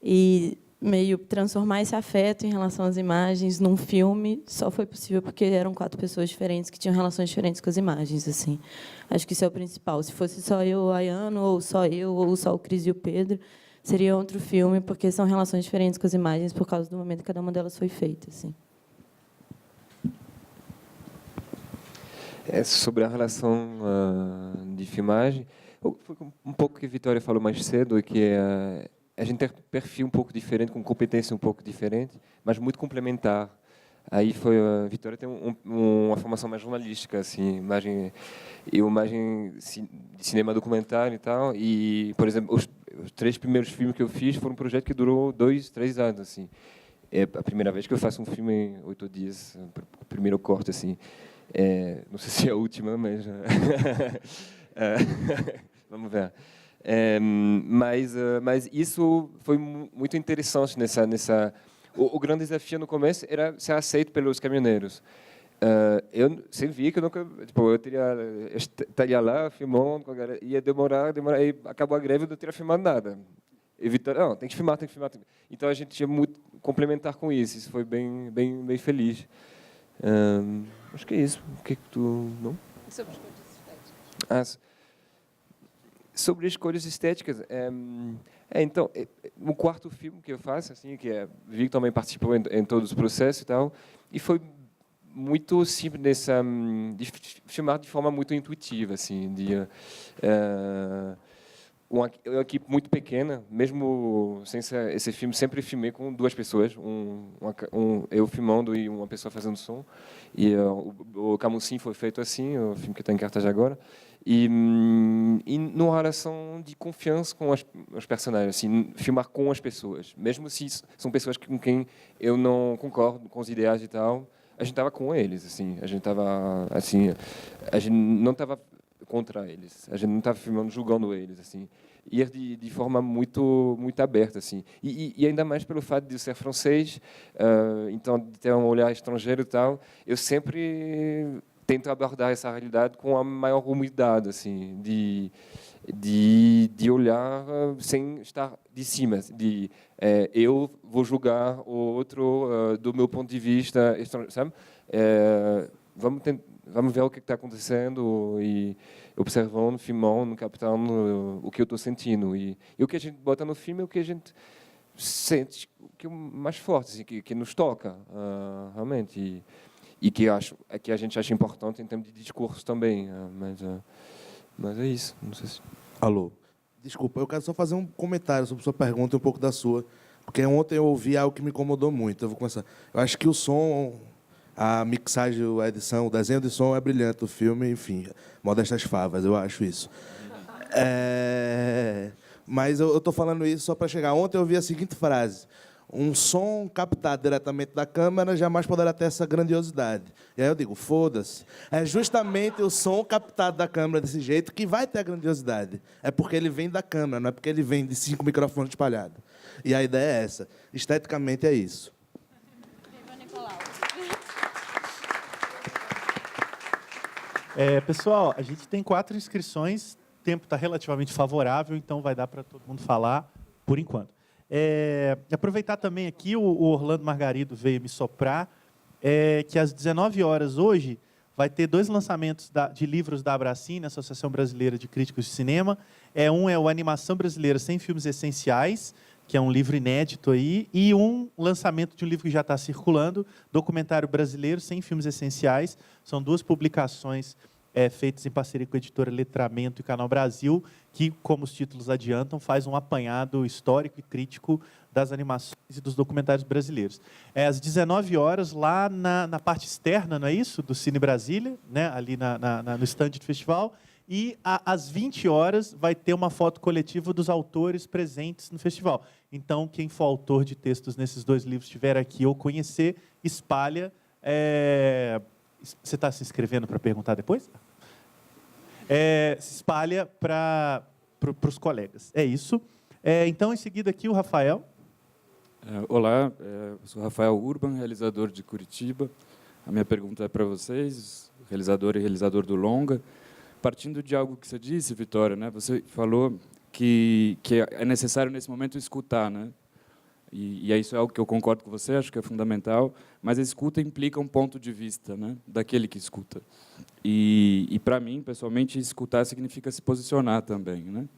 e meio transformar esse afeto em relação às imagens num filme, só foi possível porque eram 4 pessoas diferentes que tinham relações diferentes com as imagens, assim. Acho que isso é o principal. Se fosse só eu, o Ayano, ou só eu, ou só o Cris e o Pedro, seria outro filme, porque são relações diferentes com as imagens por causa do momento que cada uma delas foi feita, assim. Sobre a relação de filmagem, foi um pouco que a Vitória falou mais cedo, que a gente tem perfil um pouco diferente, com competência um pouco diferente, mas muito complementar. Aí a Vitória tem uma formação mais jornalística, assim, imagem de cinema documentário e tal. E, por exemplo, os 3 primeiros filmes que eu fiz foram um projeto que durou 2, 3 anos, assim. É a primeira vez que eu faço um filme em 8 dias, o primeiro corte, assim. Não sei se é a última, mas vamos ver. Mas isso foi muito interessante nessa. O grande desafio no começo era ser aceito pelos caminhoneiros. Eu sempre vi que eu nunca, tipo, estaria lá filmando, ia demorar, e acabou a greve, eu não teria filmado nada. Não, tem que filmar. Então a gente tinha muito complementar com isso. Isso foi bem feliz. Acho que é isso. O que tu não? Sobre escolhas estéticas. Sobre escolhas estéticas, então, o quarto filme que eu faço, assim, que Vic também participou em todos os processos e tal, e foi muito simples de filmar de forma muito intuitiva, assim, uma equipe muito pequena, mesmo sem ser esse filme, sempre filmei com 2 pessoas, eu filmando e uma pessoa fazendo som. E o Camusim foi feito assim, o filme que está em cartaz agora. E numa relação de confiança com os personagens, assim, filmar com as pessoas, mesmo se são pessoas com quem eu não concordo com os ideais e tal, a gente estava com eles, assim, a gente não estava contra eles, a gente não estava filmando julgando eles, assim, ir de forma muito aberta, assim, e ainda mais pelo fato de eu ser francês, então de ter um olhar estrangeiro e tal, eu sempre tento abordar essa realidade com a maior humildade, assim, de olhar sem estar de cima, eu vou julgar o outro do meu ponto de vista, sabe? Vamos ver o que está acontecendo e observando, filmando, captando o que eu estou sentindo. E o que a gente bota no filme é o que a gente sente, que é o mais forte, assim, que nos toca, realmente. E que a gente acha importante em termos de discurso também. Mas é isso. Não sei se... Alô. Desculpa, eu quero só fazer um comentário sobre sua pergunta e um pouco da sua. Porque ontem eu ouvi algo que me incomodou muito. Eu vou começar. Eu acho que o som, a mixagem, a edição, o desenho de som é brilhante do filme, enfim, modestas favas, eu acho isso. Mas eu estou falando isso só para chegar. Ontem eu ouvi a seguinte frase: um som captado diretamente da câmera jamais poderá ter essa grandiosidade. E aí eu digo, foda-se. É justamente o som captado da câmera desse jeito que vai ter a grandiosidade. É porque ele vem da câmera, não é porque ele vem de 5 microfones espalhados. E a ideia é essa. Esteticamente é isso. Pessoal, a gente tem 4 inscrições. O tempo está relativamente favorável, então vai dar para todo mundo falar por enquanto. Aproveitar também aqui, o Orlando Margarido veio me soprar, que às 19 horas hoje vai ter 2 lançamentos de livros da Abracine, Associação Brasileira de Críticos de Cinema. Um é o Animação Brasileira Sem Filmes Essenciais, que é um livro inédito aí, e um lançamento de um livro que já está circulando, Documentário Brasileiro Sem Filmes Essenciais. São 2 publicações feitas em parceria com a editora Letramento e Canal Brasil, que, como os títulos adiantam, faz um apanhado histórico e crítico das animações e dos documentários brasileiros. Às 19 horas, lá na parte externa, não é isso? Do Cine Brasília, né? Ali no stand do festival. E às 20 horas vai ter uma foto coletiva dos autores presentes no festival. Então, quem for autor de textos nesses 2 livros estiver aqui ou conhecer, espalha. Você está se inscrevendo para perguntar depois? Se espalha para os colegas. É isso. Então, em seguida aqui, o Rafael. Olá, eu sou Rafael Urban, realizador de Curitiba. A minha pergunta é para vocês, realizador e realizador do longa. Partindo de algo que você disse, Vitória, né? Você falou que é necessário, nesse momento, escutar, né? E isso é algo que eu concordo com você, acho que é fundamental, mas a escuta implica um ponto de vista, né, daquele que escuta. E para mim, pessoalmente, escutar significa se posicionar também, né?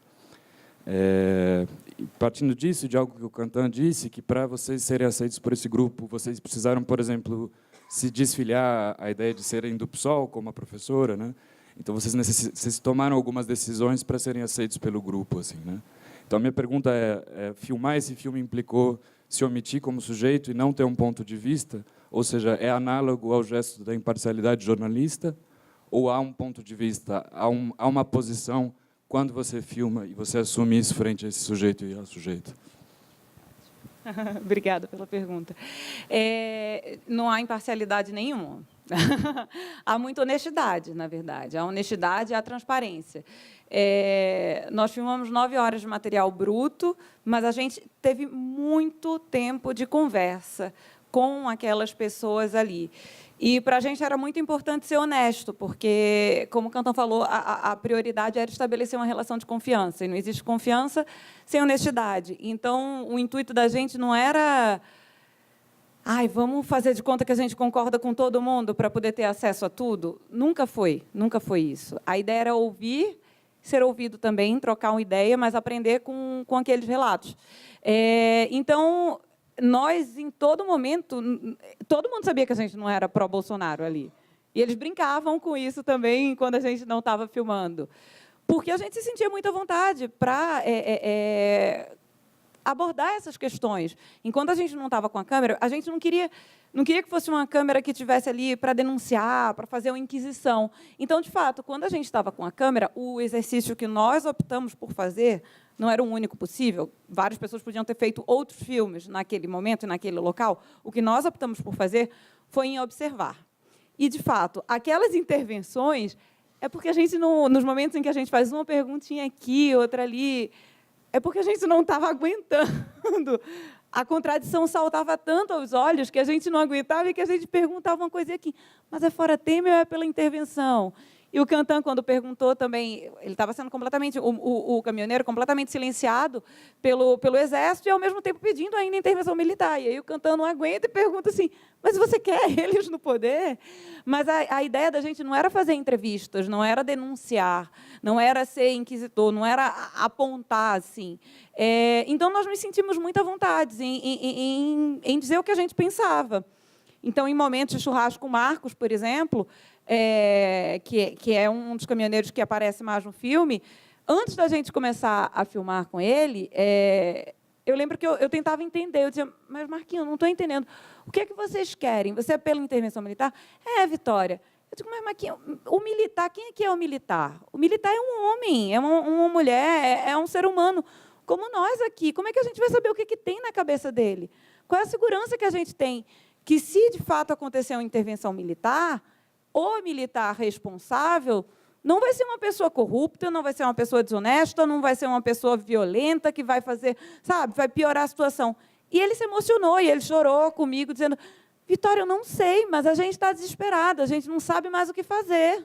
Partindo disso, de algo que o Cantan disse, que para vocês serem aceitos por esse grupo, vocês precisaram, por exemplo, se desfiliar à ideia de serem do PSOL, como a professora, né? Então, vocês tomaram algumas decisões para serem aceitos pelo grupo, assim, né? Então, a minha pergunta filmar esse filme implicou se omitir como sujeito e não ter um ponto de vista? Ou seja, é análogo ao gesto da imparcialidade jornalista? Ou há um ponto de vista, há uma posição quando você filma e você assume isso frente a esse sujeito e ao sujeito? Obrigada pela pergunta. Não há imparcialidade nenhuma. Há muita honestidade, na verdade. A honestidade e a transparência. Nós filmamos 9 horas de material bruto, mas a gente teve muito tempo de conversa com aquelas pessoas ali. E, para a gente, era muito importante ser honesto, porque, como o Cantan falou, a prioridade era estabelecer uma relação de confiança, e não existe confiança sem honestidade. Então, o intuito da gente não era... vamos fazer de conta que a gente concorda com todo mundo para poder ter acesso a tudo. Nunca foi isso. A ideia era ouvir, ser ouvido também, trocar uma ideia, mas aprender com aqueles relatos. Então, nós, em todo momento, todo mundo sabia que a gente não era pró-Bolsonaro ali. E eles brincavam com isso também quando a gente não estava filmando. Porque a gente se sentia muito à vontade para abordar essas questões. Enquanto a gente não estava com a câmera, a gente não queria que fosse uma câmera que estivesse ali para denunciar, para fazer uma inquisição. Então, de fato, quando a gente estava com a câmera, o exercício que nós optamos por fazer não era o único possível. Várias pessoas podiam ter feito outros filmes naquele momento e naquele local. O que nós optamos por fazer foi em observar. E, de fato, aquelas intervenções é porque a gente, nos momentos em que a gente faz uma perguntinha aqui, outra ali, é porque a gente não estava aguentando. A contradição saltava tanto aos olhos que a gente não aguentava e que a gente perguntava uma coisinha aqui. Mas é fora Temer ou é pela intervenção? E o Cantan, quando perguntou também, ele estava sendo completamente, o caminhoneiro completamente silenciado pelo Exército e, ao mesmo tempo, pedindo ainda intervenção militar. E aí o Cantan não aguenta e pergunta assim, mas você quer eles no poder? Mas a ideia da gente não era fazer entrevistas, não era denunciar, não era ser inquisitor, não era apontar, assim. Então, nós nos sentimos muito à vontade em dizer o que a gente pensava. Então, em momentos de churrasco com o Marcos, por exemplo, que é um dos caminhoneiros que aparece mais no filme, antes da gente começar a filmar com ele, eu lembro que eu tentava entender. Eu dizia, mas, Marquinhos, eu não estou entendendo. O que é que vocês querem? Você é pela intervenção militar? Vitória. Eu digo, mas, Marquinhos, o militar, quem é que é o militar? O militar é um homem, é uma mulher, é um ser humano, como nós aqui. Como é que a gente vai saber o que tem na cabeça dele? Qual é a segurança que a gente tem? Que, se de fato acontecer uma intervenção militar, o militar responsável não vai ser uma pessoa corrupta, não vai ser uma pessoa desonesta, não vai ser uma pessoa violenta que vai fazer, vai piorar a situação. E ele se emocionou, e ele chorou comigo, dizendo, Vitória, eu não sei, mas a gente está desesperado, a gente não sabe mais o que fazer.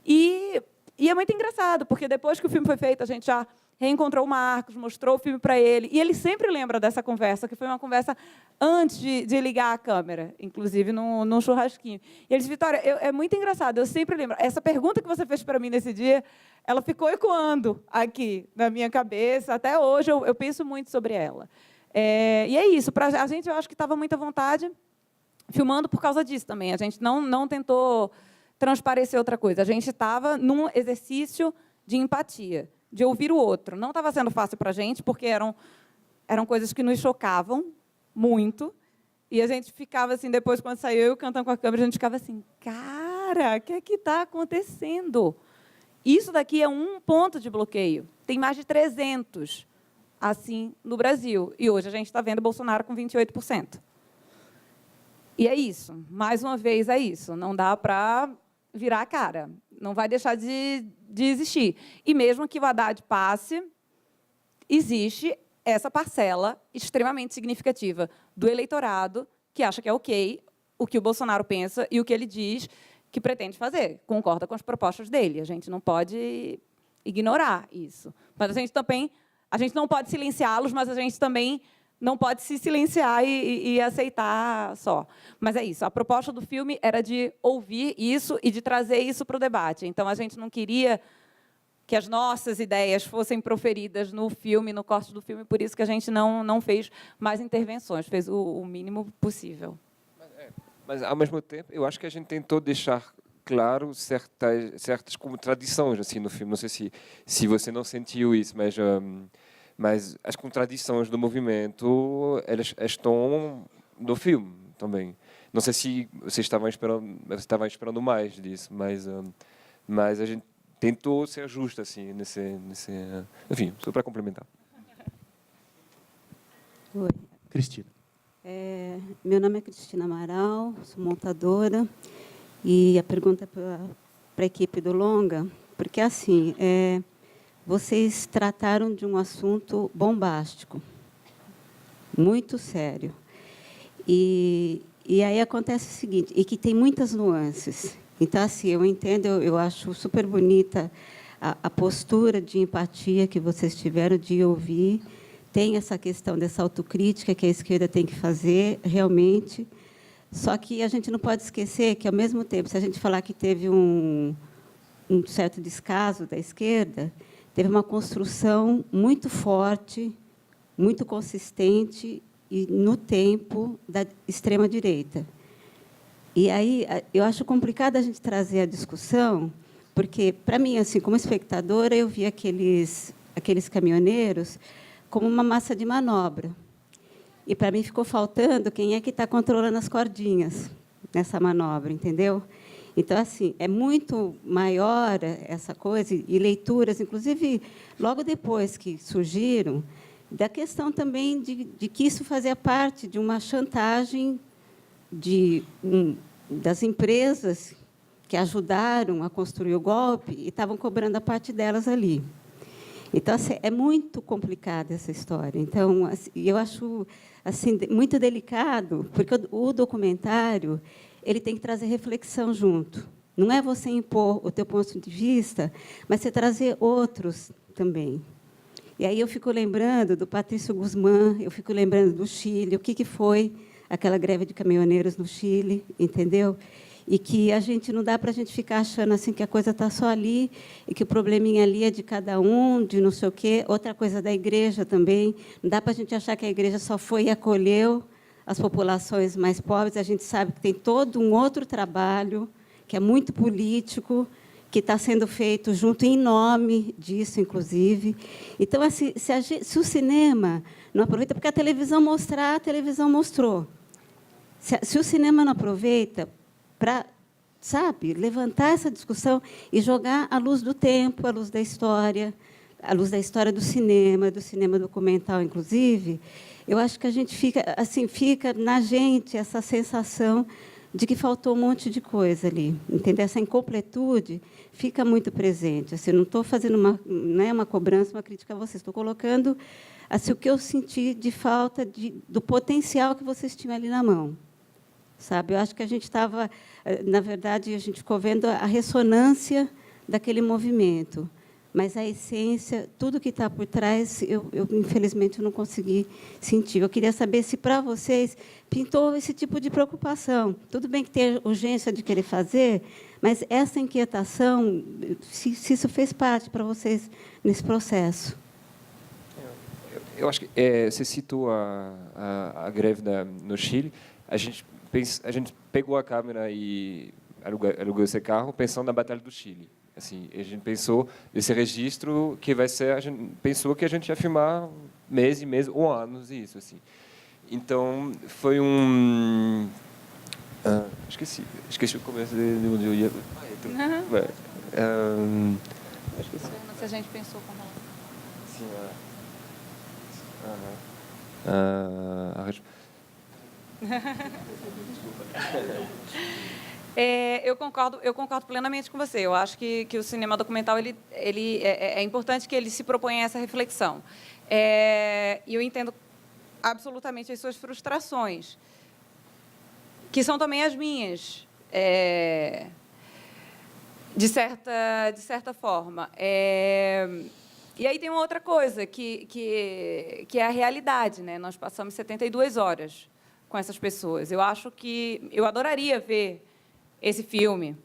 E é muito engraçado, porque depois que o filme foi feito, a gente já reencontrou o Marcos, mostrou o filme para ele, e ele sempre lembra dessa conversa, que foi uma conversa antes de ligar a câmera, inclusive num churrasquinho. E ele disse, Vitória, é muito engraçado, eu sempre lembro, essa pergunta que você fez para mim nesse dia, ela ficou ecoando aqui na minha cabeça, até hoje eu penso muito sobre ela. E é isso, para a gente eu acho que estava muito à vontade, filmando por causa disso também, a gente não tentou transparecer outra coisa, a gente estava num exercício de empatia, de ouvir o outro. Não estava sendo fácil para a gente, porque eram coisas que nos chocavam muito, e a gente ficava assim, depois, quando saiu eu cantando com a câmera, a gente ficava assim, cara, o que é que está acontecendo? Isso daqui é um ponto de bloqueio. Tem mais de 300, assim, no Brasil. E hoje a gente está vendo Bolsonaro com 28%. E é isso. Mais uma vez, é isso. Não dá para virar a cara. Não vai deixar de existir. E mesmo que o Haddad passe, existe essa parcela extremamente significativa do eleitorado que acha que é ok o que o Bolsonaro pensa e o que ele diz que pretende fazer. Concorda com as propostas dele. A gente não pode ignorar isso. Mas a gente não pode silenciá-los, mas a gente também não pode se silenciar e aceitar só. Mas é isso. A proposta do filme era de ouvir isso e de trazer isso para o debate. Então, a gente não queria que as nossas ideias fossem proferidas no filme, no corte do filme, por isso que a gente não fez mais intervenções, fez o mínimo possível. Mas, ao mesmo tempo, eu acho que a gente tentou deixar claro certas contradições assim, no filme. Não sei se você não sentiu isso, mas as contradições do movimento elas estão no filme também. Não sei se vocês estavam esperando mais disso, mas a gente tentou ser justo assim enfim, só para complementar. Oi. Cristina. Meu nome é Cristina Amaral, sou montadora, e a pergunta é para a equipe do longa, porque assim, vocês trataram de um assunto bombástico, muito sério, e aí acontece o seguinte, e que tem muitas nuances. Então, assim, eu entendo, eu acho super bonita a postura de empatia que vocês tiveram de ouvir. Tem essa questão dessa autocrítica que a esquerda tem que fazer, realmente. Só que a gente não pode esquecer que, ao mesmo tempo, se a gente falar que teve um certo descaso da esquerda, teve uma construção muito forte, muito consistente e no tempo da extrema-direita. E aí eu acho complicado a gente trazer a discussão, porque, para mim, assim, como espectadora, eu vi aqueles caminhoneiros como uma massa de manobra. E, para mim, ficou faltando quem é que está controlando as cordinhas nessa manobra, entendeu? Então, assim, é muito maior essa coisa, e leituras, inclusive, logo depois que surgiram, da questão também de que isso fazia parte de uma chantagem das empresas que ajudaram a construir o golpe e estavam cobrando a parte delas ali. Então, assim, é muito complicada essa história. Então, assim, eu acho assim, muito delicado, porque o documentário ele tem que trazer reflexão junto. Não é você impor o teu ponto de vista, mas você trazer outros também. E aí eu fico lembrando do Patrício Guzmán, eu fico lembrando do Chile, o que foi aquela greve de caminhoneiros no Chile, entendeu? E que a gente não dá para a gente ficar achando assim que a coisa está só ali e que o probleminha ali é de cada um, de não sei o quê. Outra coisa da igreja também, não dá para a gente achar que a igreja só foi e acolheu as populações mais pobres. A gente sabe que tem todo um outro trabalho que é muito político, que está sendo feito junto em nome disso, inclusive. Então, assim, se o cinema não aproveita, porque a televisão mostrou. Se o cinema não aproveita para, sabe, levantar essa discussão e jogar à luz do tempo, à luz da história do cinema documental, inclusive, eu acho que a gente fica na gente essa sensação de que faltou um monte de coisa ali, entendeu? Essa incompletude fica muito presente. Assim, não estou fazendo uma cobrança, uma crítica a vocês, estou colocando assim, o que eu senti de falta do potencial que vocês tinham ali na mão. Sabe? Eu acho que a gente estava, na verdade, a gente ficou vendo a ressonância daquele movimento, mas a essência, tudo que está por trás, eu infelizmente não consegui sentir. Eu queria saber se para vocês pintou esse tipo de preocupação. Tudo bem que tem urgência de querer fazer, mas essa inquietação, se isso fez parte para vocês nesse processo. Eu acho que você citou a greve no Chile. A gente pegou a câmera e alugou esse carro pensando na Batalha do Chile. Assim, a gente pensou esse registro que vai ser, a gente pensou que a gente ia filmar meses e meses ou anos isso assim. Então foi esqueci o começo de onde eu ia. Esqueci. Se a gente pensou como sim, eu concordo plenamente com você. Eu acho que o cinema documental é importante que ele se proponha essa reflexão. E eu entendo absolutamente as suas frustrações, que são também as minhas, de certa forma. E aí tem uma outra coisa, que é a realidade, né? Nós passamos 72 horas com essas pessoas. Eu acho que eu adoraria ver esse filme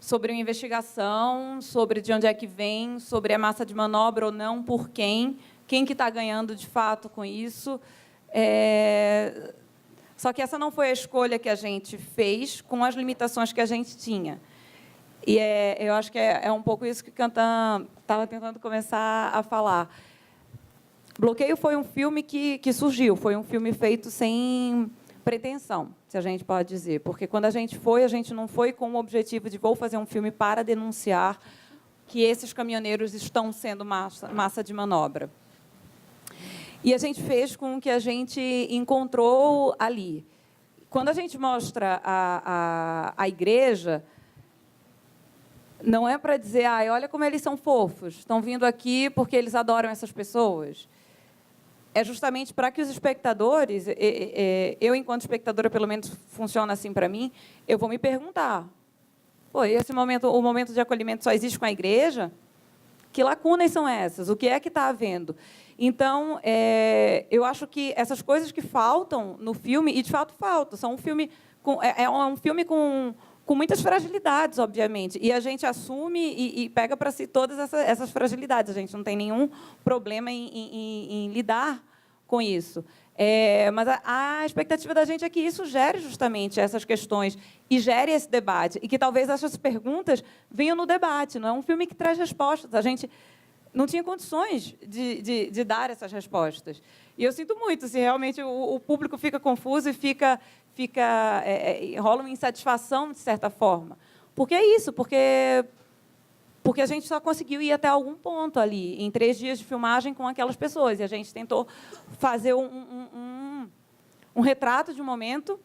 sobre uma investigação, sobre de onde é que vem, sobre a massa de manobra ou não, por quem que está ganhando de fato com isso. Só que essa não foi a escolha que a gente fez com as limitações que a gente tinha. E eu acho que é um pouco isso que Cantan estava tentando começar a falar. Bloqueio foi um filme que surgiu, foi um filme feito sem pretensão, se a gente pode dizer. Porque, quando a gente não foi com o objetivo de vou fazer um filme para denunciar que esses caminhoneiros estão sendo massa de manobra. E a gente fez com o que a gente encontrou ali. Quando a gente mostra a igreja, não é para dizer, olha como eles são fofos, estão vindo aqui porque eles adoram essas pessoas. É justamente para que os espectadores, eu, enquanto espectadora, pelo menos funciona assim para mim, eu vou me perguntar, o momento de acolhimento só existe com a igreja? Que lacunas são essas? O que é que está havendo? Então, eu acho que essas coisas que faltam no filme, e de fato faltam, são um filme um filme com muitas fragilidades, obviamente, e a gente assume e pega para si todas essas fragilidades. A gente não tem nenhum problema em lidar com isso. Mas a expectativa da gente é que isso gere justamente essas questões e gere esse debate, e que talvez essas perguntas venham no debate. Não é um filme que traz respostas. A gente não tinha condições de dar essas respostas. E eu sinto muito se realmente o público fica confuso e rola uma insatisfação, de certa forma. Porque é isso, porque a gente só conseguiu ir até algum ponto ali, em 3 dias de filmagem com aquelas pessoas. E a gente tentou fazer um retrato de um momento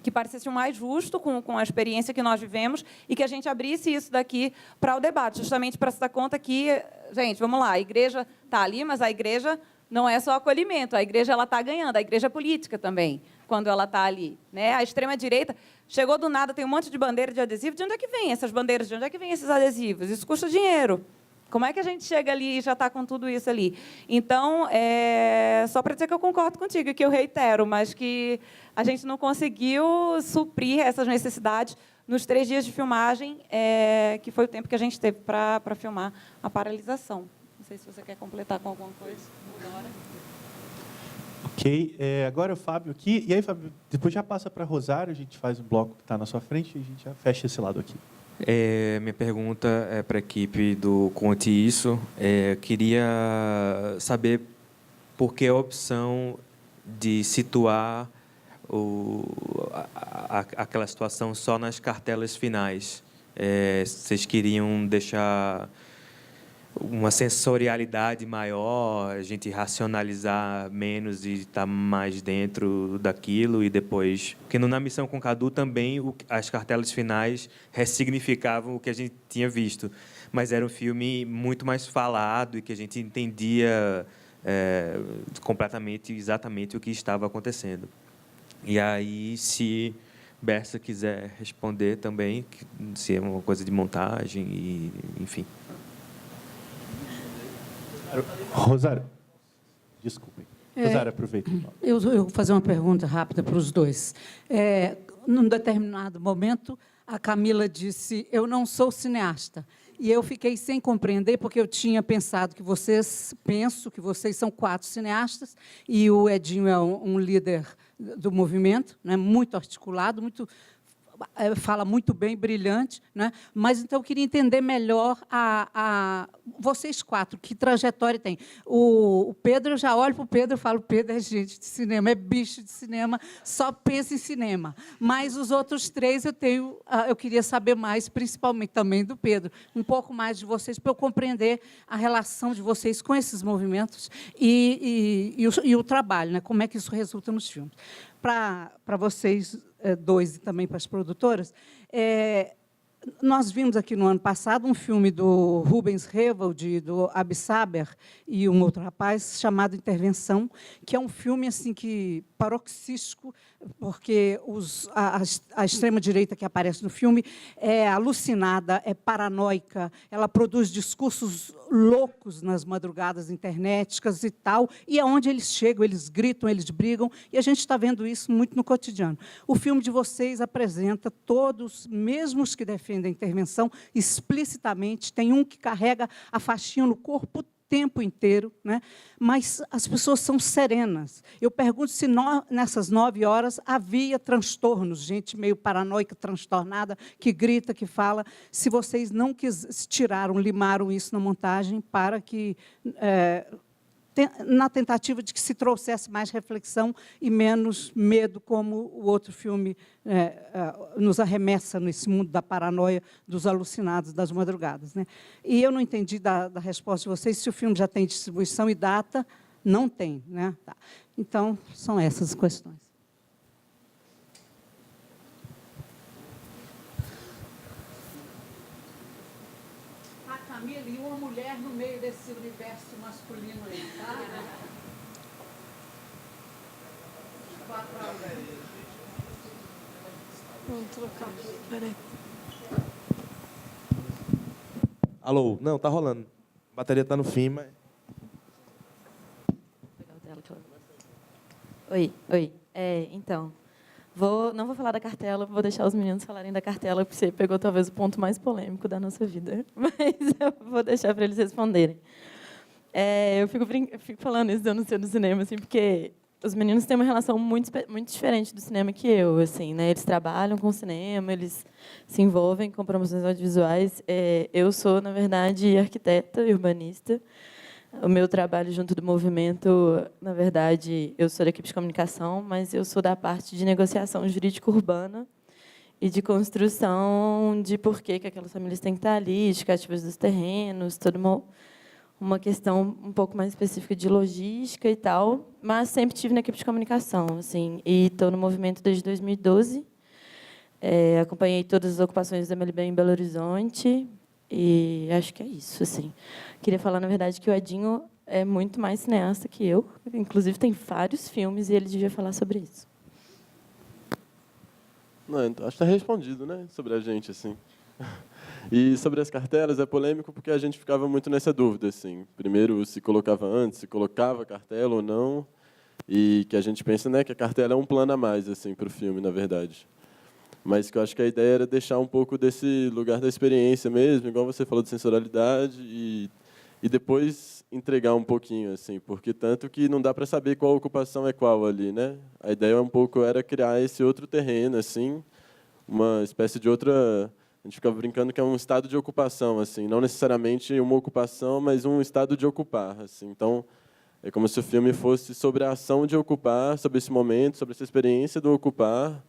que parecesse o mais justo com a experiência que nós vivemos e que a gente abrisse isso daqui para o debate, justamente para se dar conta que, gente, vamos lá, a igreja está ali, mas a igreja não é só acolhimento, a igreja está ganhando, a igreja política também, quando ela está ali. Né? A extrema-direita chegou do nada, tem um monte de bandeira de adesivo. De onde é que vem essas bandeiras? De onde é que vem esses adesivos? Isso custa dinheiro. Como é que a gente chega ali e já está com tudo isso ali? Então, só para dizer que eu concordo contigo, que eu reitero, mas que a gente não conseguiu suprir essas necessidades nos 3 dias de filmagem, que foi o tempo que a gente teve para filmar a paralisação. Não sei se você quer completar com alguma coisa. Ok, agora o Fábio aqui. E aí, Fábio, depois já passa para Rosário, a gente faz o bloco que está na sua frente e a gente já fecha esse lado aqui. Minha pergunta é para a equipe do Conte Isso. Queria saber por que a opção de situar aquela situação só nas cartelas finais. Vocês queriam deixar uma sensorialidade maior, a gente racionalizar menos e estar mais dentro daquilo e depois... Porque Na Missão com Cadu também as cartelas finais ressignificavam o que a gente tinha visto, mas era um filme muito mais falado e que a gente entendia completamente, exatamente o que estava acontecendo. E aí, se Bersa quiser responder também, se é uma coisa de montagem, e, enfim... Rosário, desculpe. Rosário, aproveita. Eu vou fazer uma pergunta rápida para os dois. Num determinado momento, a Camila disse, eu não sou cineasta. E eu fiquei sem compreender, porque eu tinha pensado que penso que vocês são 4 cineastas, e o Edinho é um líder do movimento, né, muito articulado, fala muito bem, brilhante, né? Mas então eu queria entender melhor vocês 4, que trajetória tem. O Pedro, eu já olho para o Pedro e falo, Pedro é gente de cinema, é bicho de cinema, só pensa em cinema. Mas os outros 3 eu queria saber mais, principalmente também do Pedro, um pouco mais de vocês, para eu compreender a relação de vocês com esses movimentos e o trabalho, né? Como é que isso resulta nos filmes. Para vocês 2 e também para as produtoras, nós vimos aqui no ano passado um filme do Rubens Revald, do Abi Saber e um outro rapaz, chamado Intervenção, que é um filme assim, paroxístico, porque a extrema-direita que aparece no filme é alucinada, é paranoica, ela produz discursos loucos nas madrugadas internéticas e tal, e aonde eles chegam, eles gritam, eles brigam, e a gente está vendo isso muito no cotidiano. O filme de vocês apresenta todos, mesmo os que defendem da intervenção, explicitamente. Tem um que carrega a faixinha no corpo o tempo inteiro, né? Mas as pessoas são serenas. Eu pergunto se nessas 9 horas havia transtornos, gente meio paranoica, transtornada, que grita, que fala. Se vocês não tiraram, limaram isso na montagem para que... na tentativa de que se trouxesse mais reflexão e menos medo, como o outro filme nos arremessa nesse mundo da paranoia, dos alucinados, das madrugadas, né? E eu não entendi da resposta de vocês se o filme já tem distribuição e data. Não tem, né? Tá. Então, são essas as questões. Camila, e uma mulher no meio desse universo masculino aí, tá? Vamos trocar aqui, peraí. Alô? Não, tá rolando. A bateria tá no fim, mas... Oi. Então, não vou falar da cartela, vou deixar os meninos falarem da cartela, porque você pegou talvez o ponto mais polêmico da nossa vida, mas eu vou deixar para eles responderem. Eu fico falando isso do Anúncio do Cinema, assim, porque os meninos têm uma relação muito diferente do cinema que eu, assim, né? Eles trabalham com cinema, eles se envolvem com promoções audiovisuais. Eu sou, na verdade, arquiteta e urbanista. O meu trabalho junto do movimento, na verdade, eu sou da equipe de comunicação, mas eu sou da parte de negociação jurídica urbana e de construção de por que aquelas famílias têm que estar ali, justificativas dos terrenos, toda uma questão um pouco mais específica de logística e tal, mas sempre tive na equipe de comunicação, assim, e estou no movimento desde 2012. Acompanhei todas as ocupações da MLB em Belo Horizonte. E acho que é isso, assim. Queria falar, na verdade, que o Edinho é muito mais cineasta que eu. Inclusive, tem vários filmes e ele devia falar sobre isso. Não, acho que está respondido, né, sobre a gente, assim. E sobre as cartelas, é polêmico porque a gente ficava muito nessa dúvida, assim. Primeiro, se colocava antes, se colocava cartela ou não. E que a gente pensa, né, que a cartela é um plano a mais, assim, para o filme, na verdade. Mas que eu acho que a ideia era deixar um pouco desse lugar da experiência mesmo, igual você falou de sensorialidade, e depois entregar um pouquinho, assim, porque tanto que não dá para saber qual ocupação é qual ali, né? A ideia um pouco era criar esse outro terreno, assim, uma espécie de outra... A gente ficava brincando que é um estado de ocupação, assim, não necessariamente uma ocupação, mas um estado de ocupar, assim. Então, é como se o filme fosse sobre a ação de ocupar, sobre esse momento, sobre essa experiência do ocupar,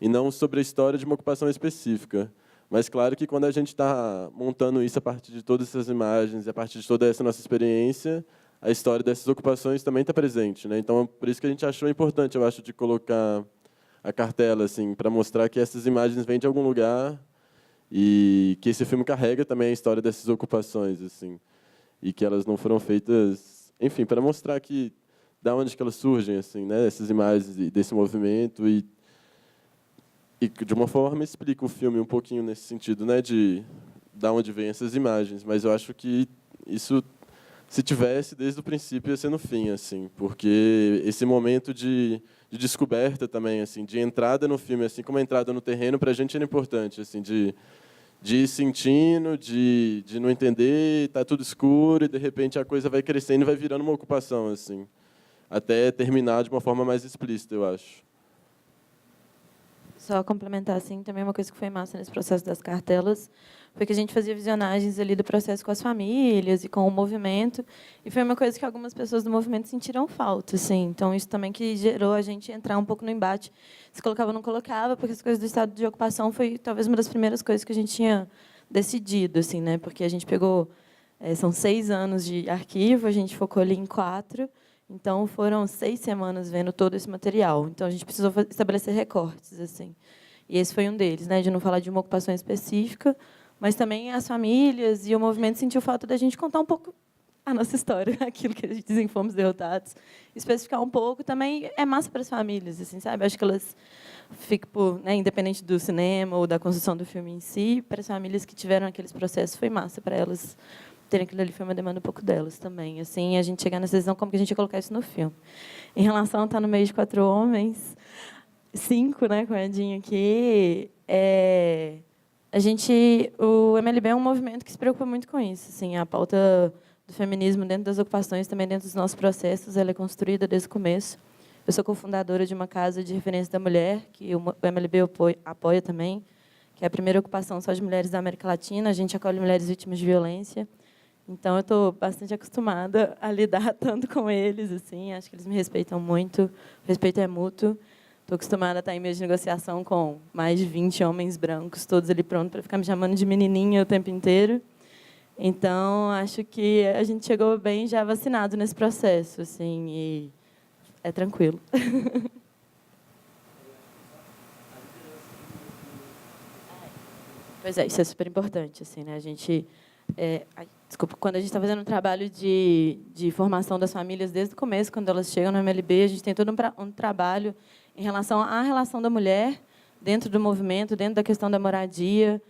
e não sobre a história de uma ocupação específica. Mas, claro que quando a gente está montando isso a partir de todas essas imagens, e a partir de toda essa nossa experiência, a história dessas ocupações também está presente, né? Então, por isso que a gente achou importante, eu acho, de colocar a cartela, assim, para mostrar que essas imagens vêm de algum lugar e que esse filme carrega também a história dessas ocupações, assim, e que elas não foram feitas, enfim, para mostrar que da onde que elas surgem, assim, né? Essas imagens desse movimento e de uma forma explica o filme um pouquinho nesse sentido, né, de onde vêm essas imagens, mas eu acho que isso, se tivesse desde o princípio, ia ser no fim, assim, porque esse momento de descoberta também, assim, de entrada no filme, assim como a entrada no terreno, para a gente era importante, assim, de ir sentindo, de não entender, tá tudo escuro e de repente a coisa vai crescendo e vai virando uma ocupação, assim, até terminar de uma forma mais explícita, eu acho. Só complementar, assim, também uma coisa que foi massa nesse processo das cartelas foi que a gente fazia visionagens ali do processo com as famílias e com o movimento, e foi uma coisa que algumas pessoas do movimento sentiram falta, assim. Então, isso também que gerou a gente entrar um pouco no embate. Se colocava ou não colocava, porque as coisas do estado de ocupação foi talvez uma das primeiras coisas que a gente tinha decidido, assim, né? Porque a gente pegou... são 6 anos de arquivo, a gente focou ali em 4, então, foram 6 semanas vendo todo esse material. Então, a gente precisou estabelecer recortes, assim. E esse foi um deles, né, de não falar de uma ocupação específica, mas também as famílias e o movimento sentiu falta da gente contar um pouco a nossa história, aquilo que a gente diz em Fomos Derrotados, especificar um pouco. Também é massa para as famílias, assim, sabe? Acho que elas ficam, né, independente do cinema ou da construção do filme em si, para as famílias que tiveram aqueles processos, foi massa para elas terem aquilo ali, foi uma demanda um pouco delas também. Assim, a gente chegar nessa decisão, como que a gente ia colocar isso no filme. Em relação a estar no meio de 4 homens, 5, né, com o Edinho aqui, O MLB é um movimento que se preocupa muito com isso. Assim, a pauta do feminismo dentro das ocupações, também dentro dos nossos processos, ela é construída desde o começo. Eu sou cofundadora de uma casa de referência da mulher, que o MLB apoia também, que é a primeira ocupação só de mulheres da América Latina. A gente acolhe mulheres vítimas de violência. Então, eu estou bastante acostumada a lidar tanto com eles, assim. Acho que eles me respeitam muito. O respeito é mútuo. Estou acostumada a estar em mesa de negociação com mais de 20 homens brancos, todos ali prontos para ficar me chamando de menininha o tempo inteiro. Então, acho que a gente chegou bem já vacinado nesse processo, assim, e é tranquilo. Pois é, isso é super importante, assim, né? A gente, desculpa, quando a gente está fazendo um trabalho de formação das famílias desde o começo, quando elas chegam no MLB, a gente tem todo um trabalho em relação à relação da mulher dentro do movimento, dentro da questão da moradia.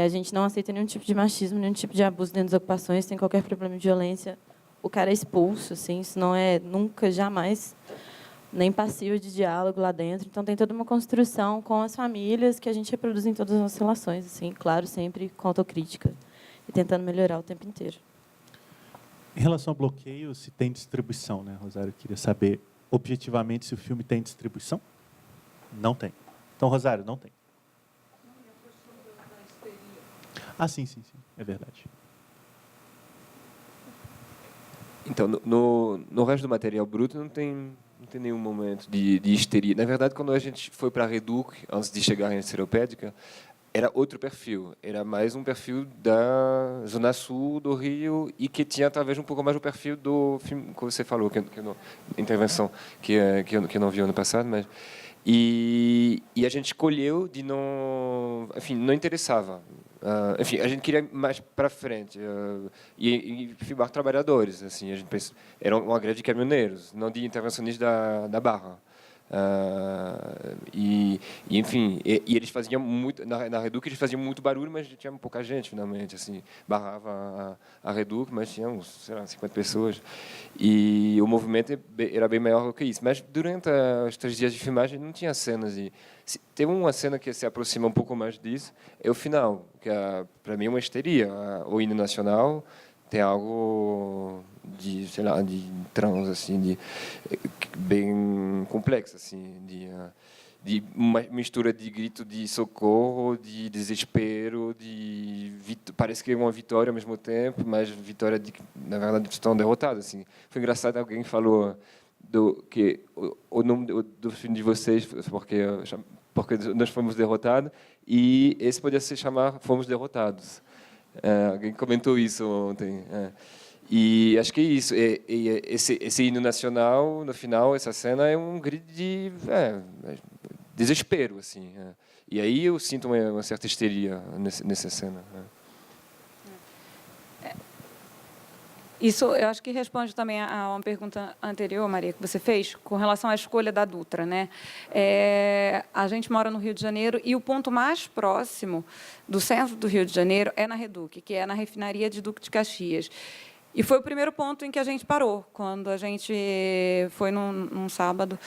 A gente não aceita nenhum tipo de machismo, nenhum tipo de abuso dentro das ocupações. Tem qualquer problema de violência, o cara é expulso, assim, isso não é nunca, jamais, nem passível de diálogo lá dentro. Então, tem toda uma construção com as famílias que a gente reproduz em todas as nossas relações, assim, claro, sempre com autocrítica e tentando melhorar o tempo inteiro. Em relação ao bloqueio, se tem distribuição, né, Rosário? Eu queria saber, objetivamente, se o filme tem distribuição? Não tem. Então, Rosário, não tem. Ah, sim, é verdade. Então, no resto do material bruto não tem nenhum momento de histeria. Na verdade, quando a gente foi para a Reduc, antes de chegar em Seropédica, era outro perfil. Era mais um perfil da Zona Sul do Rio e que tinha talvez um pouco mais o perfil do filme que você falou, intervenção, que eu não vi ano passado, mas... E a gente escolheu de não... Enfim, não interessava. Enfim, a gente queria mais para frente e filmar trabalhadores, assim, a gente pensa, era uma greve de caminhoneiros, não de intervencionistas da Barra. Enfim, eles faziam muito na Reduc, eles faziam muito barulho, mas tinha pouca gente finalmente, assim, barrava a Reduc, mas tinha uns, sei lá, 50 pessoas e o movimento era bem maior do que isso. Mas durante os 3 dias de filmagem não tinha cenas e teve uma cena que se aproxima um pouco mais disso, é o final, que para mim é uma histeria. O hino nacional tem algo de, sei lá, de trans, assim, bem complexo, assim, de uma mistura de grito de socorro, de desespero, parece que é uma vitória ao mesmo tempo, mas vitória na verdade estão derrotados, assim. Foi engraçado, alguém falou que o nome do filme de vocês porque nós fomos derrotados e esse podia se chamar Fomos Derrotados. Alguém comentou isso ontem. E acho que é isso. Esse hino nacional, no final, essa cena é um grito de desespero, assim. E aí eu sinto uma certa histeria nessa cena. Isso, eu acho que responde também a uma pergunta anterior, Maria, que você fez, com relação à escolha da Dutra, né? A gente mora no Rio de Janeiro e o ponto mais próximo do centro do Rio de Janeiro é na Reduc, que é na refinaria de Duque de Caxias. E foi o primeiro ponto em que a gente parou, quando a gente foi num sábado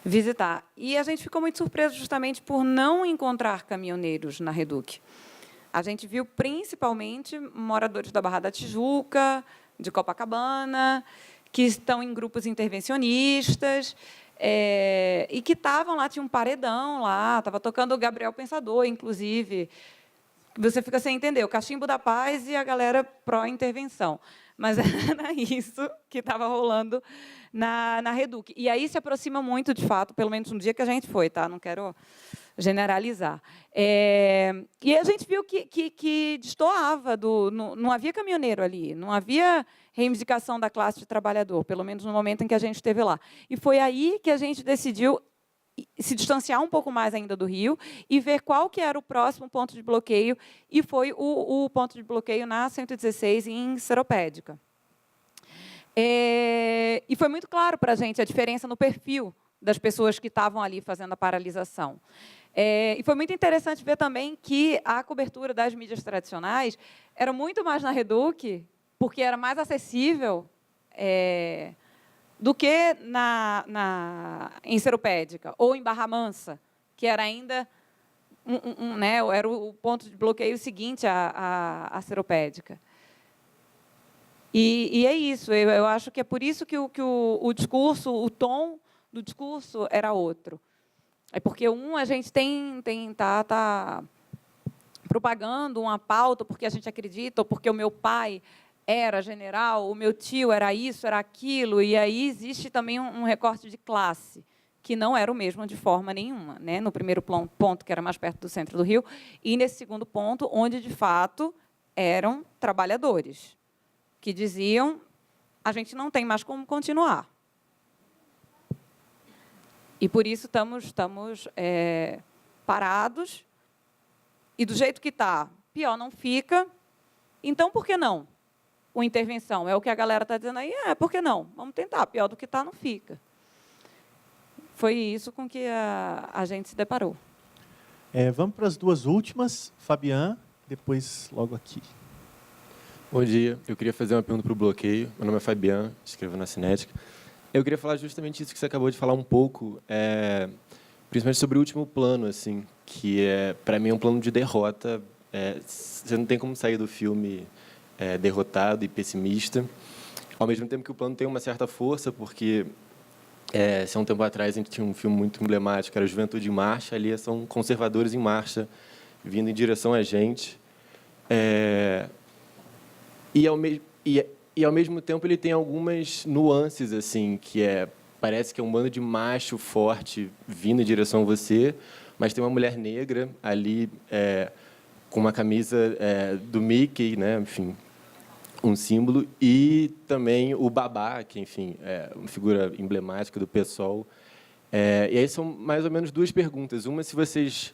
visitar. E a gente ficou muito surpreso justamente por não encontrar caminhoneiros na Reduc. A gente viu principalmente moradores da Barra da Tijuca, de Copacabana, que estão em grupos intervencionistas, e que estavam lá, tinha um paredão lá, estava tocando o Gabriel Pensador, inclusive. Você fica sem entender, o Cachimbo da Paz e a galera pró-intervenção. Mas era isso que estava rolando na Reduc. E aí se aproxima muito, de fato, pelo menos no dia que a gente foi, tá? Não quero generalizar. E a gente viu que destoava, não havia caminhoneiro ali, não havia reivindicação da classe de trabalhador, pelo menos no momento em que a gente esteve lá. E foi aí que a gente decidiu se distanciar um pouco mais ainda do Rio e ver qual que era o próximo ponto de bloqueio, e foi o ponto de bloqueio na 116, em Seropédica. E foi muito claro para a gente a diferença no perfil das pessoas que estavam ali fazendo a paralisação. E foi muito interessante ver também que a cobertura das mídias tradicionais era muito mais na Reduc, porque era mais acessível do que em Seropédica ou em Barra Mansa, que era ainda né, era o ponto de bloqueio seguinte à seropédica. E é isso, eu acho que é por isso que o discurso, o tom do discurso era outro. É porque a gente tá propagando uma pauta porque a gente acredita, ou porque o meu pai era general, o meu tio era isso, era aquilo, e aí existe também um recorte de classe, que não era o mesmo de forma nenhuma, né? No primeiro ponto, que era mais perto do centro do Rio, e nesse segundo ponto, onde, de fato, eram trabalhadores, que diziam, a gente não tem mais como continuar. E, por isso, estamos parados, e, do jeito que está, pior não fica, então, por que não? Uma intervenção, é o que a galera está dizendo aí, por que não? Vamos tentar, pior do que está, não fica. Foi isso com que a gente se deparou. Vamos para as duas últimas, Fabian, depois logo aqui. Bom dia, eu queria fazer uma pergunta para o Bloqueio. Meu nome é Fabian, escrevo na Cinética. Eu queria falar justamente isso que você acabou de falar um pouco, principalmente sobre o último plano, assim, que para mim, é um plano de derrota. Você não tem como sair do filme derrotado e pessimista, ao mesmo tempo que o plano tem uma certa força, porque se há um tempo atrás a gente tinha um filme muito emblemático, era Juventude em Marcha, ali são conservadores em marcha, vindo em direção a gente. E ao mesmo tempo ele tem algumas nuances, assim, que parece que é um bando de macho forte vindo em direção a você, mas tem uma mulher negra ali com uma camisa do Mickey, né, enfim, um símbolo, e também o Babá, que, enfim, é uma figura emblemática do PSOL. E aí são mais ou menos duas perguntas. Uma, se vocês,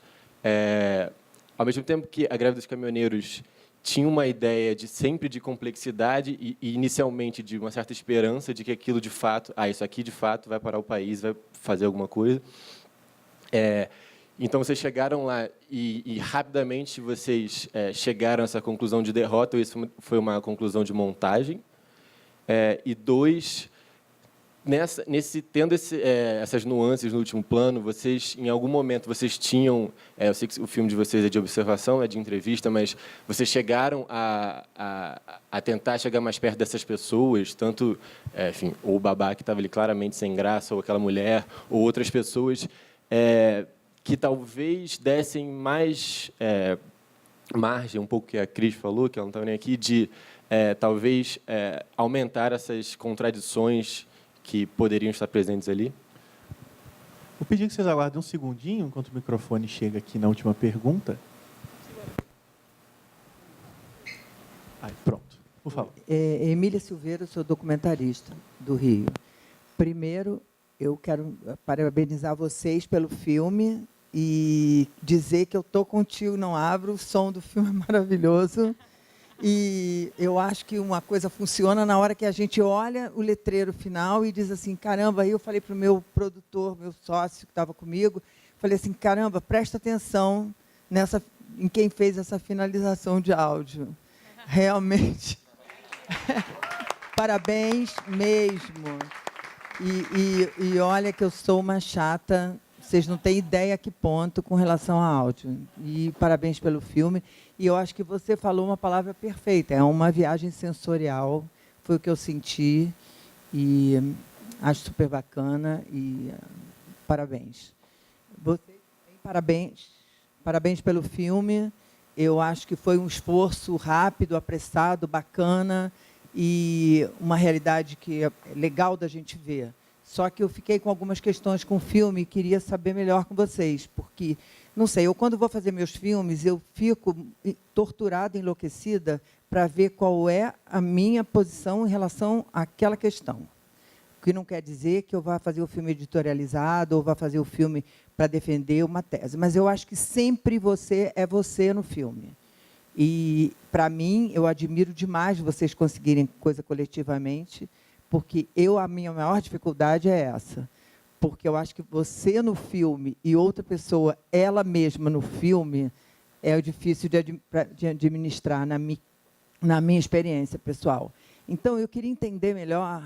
ao mesmo tempo que a greve dos caminhoneiros tinha uma ideia sempre de complexidade e inicialmente de uma certa esperança de que aquilo de fato, isso aqui de fato vai parar o país, vai fazer alguma coisa. Então, vocês chegaram lá e rapidamente vocês chegaram a essa conclusão de derrota, ou isso foi uma conclusão de montagem? E dois, tendo essas nuances no último plano, vocês, em algum momento, vocês tinham... eu sei que o filme de vocês é de observação, é de entrevista, mas vocês chegaram a tentar chegar mais perto dessas pessoas, tanto, enfim, ou o Babá, que estava ali claramente sem graça, ou aquela mulher, ou outras pessoas... que talvez dessem mais margem, um pouco que a Cris falou, que ela não estava nem aqui, de talvez aumentar essas contradições que poderiam estar presentes ali? Vou pedir que vocês aguardem um segundinho, enquanto o microfone chega aqui na última pergunta. Pronto, por favor. Emília Silveira, sou documentarista do Rio. Primeiro, eu quero parabenizar vocês pelo filme e dizer que eu estou contigo, não abro. O som do filme é maravilhoso. E eu acho que uma coisa funciona na hora que a gente olha o letreiro final e diz assim, caramba, aí eu falei para o meu produtor, meu sócio que estava comigo, falei assim, caramba, presta atenção em quem fez essa finalização de áudio. Realmente. Parabéns mesmo. E olha que eu sou uma chata, vocês não têm ideia a que ponto com relação a áudio. E parabéns pelo filme. E eu acho que você falou uma palavra perfeita, é uma viagem sensorial, foi o que eu senti, e acho super bacana, e parabéns. Parabéns pelo filme, eu acho que foi um esforço rápido, apressado, bacana, e uma realidade que é legal da gente ver. Só que eu fiquei com algumas questões com o filme e queria saber melhor com vocês, porque, não sei, eu quando vou fazer meus filmes, eu fico torturada, enlouquecida, para ver qual é a minha posição em relação àquela questão. O que não quer dizer que eu vá fazer o filme editorializado ou vá fazer o filme para defender uma tese, mas eu acho que sempre você é você no filme. E, para mim, eu admiro demais vocês conseguirem coisa coletivamente, porque a minha maior dificuldade é essa. Porque eu acho que você no filme e outra pessoa, ela mesma no filme, é difícil de administrar na minha experiência pessoal. Então, eu queria entender melhor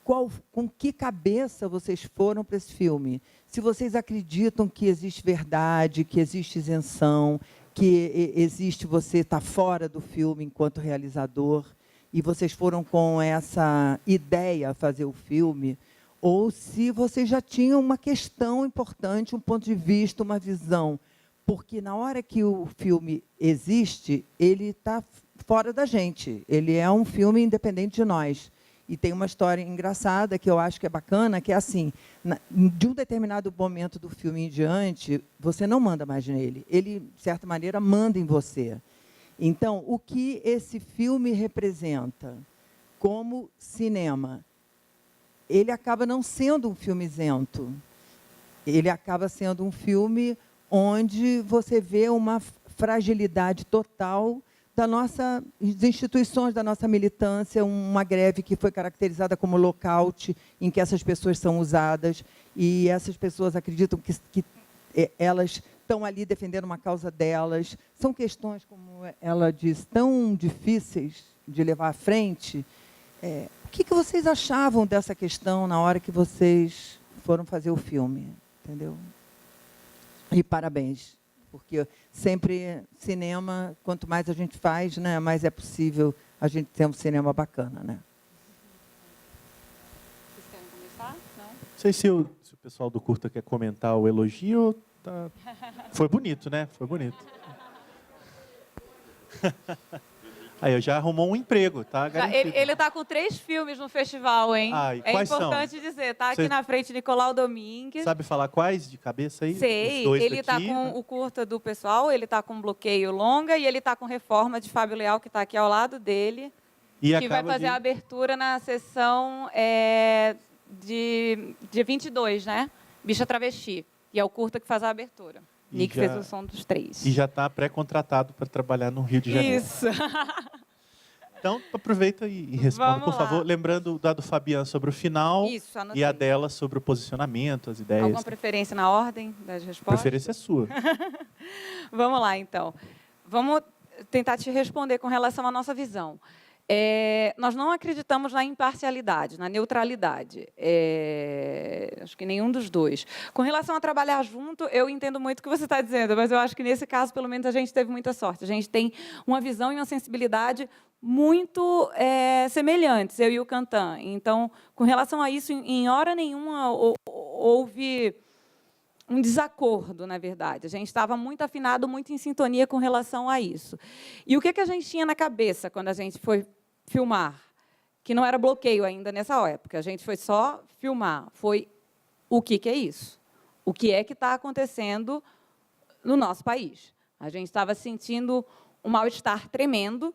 com que cabeça vocês foram para esse filme. Se vocês acreditam que existe verdade, que existe isenção, que existe você estar fora do filme enquanto realizador, e vocês foram com essa ideia a fazer o filme, ou se vocês já tinham uma questão importante, um ponto de vista, uma visão. Porque na hora que o filme existe, ele está fora da gente. Ele é um filme independente de nós. E tem uma história engraçada que eu acho que é bacana, que é assim, de um determinado momento do filme em diante, você não manda mais nele. Ele, de certa maneira, manda em você. Então, o que esse filme representa como cinema? Ele acaba não sendo um filme isento. Ele acaba sendo um filme onde você vê uma fragilidade total das instituições da nossa militância, uma greve que foi caracterizada como lockout, em que essas pessoas são usadas, e essas pessoas acreditam que elas estão ali defendendo uma causa delas. São questões, como ela diz, tão difíceis de levar à frente. O que vocês achavam dessa questão na hora que vocês foram fazer o filme? Entendeu? E parabéns. Porque sempre cinema, quanto mais a gente faz, né, mais é possível a gente ter um cinema bacana, né? Vocês querem começar? Não? Não sei se o pessoal do curta quer comentar o elogio. Tá... Foi bonito, né? Foi bonito. Aí, já arrumou um emprego, tá? Ele está com 3 filmes no festival, hein? E quais importante dizer, tá aqui na frente Nicolau Domingues. Sabe falar quais de cabeça aí? Sei, ele está com o curta do pessoal, ele está com Bloqueio Longa e ele está com Reforma de Fábio Leal, que está aqui ao lado dele, que vai fazer a abertura na sessão de dia 22, né? Bicha Travesti. E é o curta que faz a abertura. Nick fez o som dos 3. E já está pré-contratado para trabalhar no Rio de Janeiro. Isso. Então, aproveita e responda, por favor. Lembrando da do Fabiano sobre o final. Isso, e a dela sobre o posicionamento, as ideias. Alguma preferência na ordem das respostas? Preferência é sua. Vamos lá, então. Vamos tentar te responder com relação à nossa visão. Nós não acreditamos na imparcialidade, na neutralidade. Acho que nenhum dos dois. Com relação a trabalhar junto, eu entendo muito o que você está dizendo, mas eu acho que nesse caso, pelo menos, a gente teve muita sorte. A gente tem uma visão e uma sensibilidade muito semelhantes, eu e o Cantan. Então, com relação a isso, em hora nenhuma houve um desacordo, na verdade. A gente estava muito afinado, muito em sintonia com relação a isso. E o que a gente tinha na cabeça quando a gente foi filmar? Que não era bloqueio ainda nessa época. A gente foi só filmar. Foi o que é isso? O que é que está acontecendo no nosso país? A gente estava sentindo um mal-estar tremendo.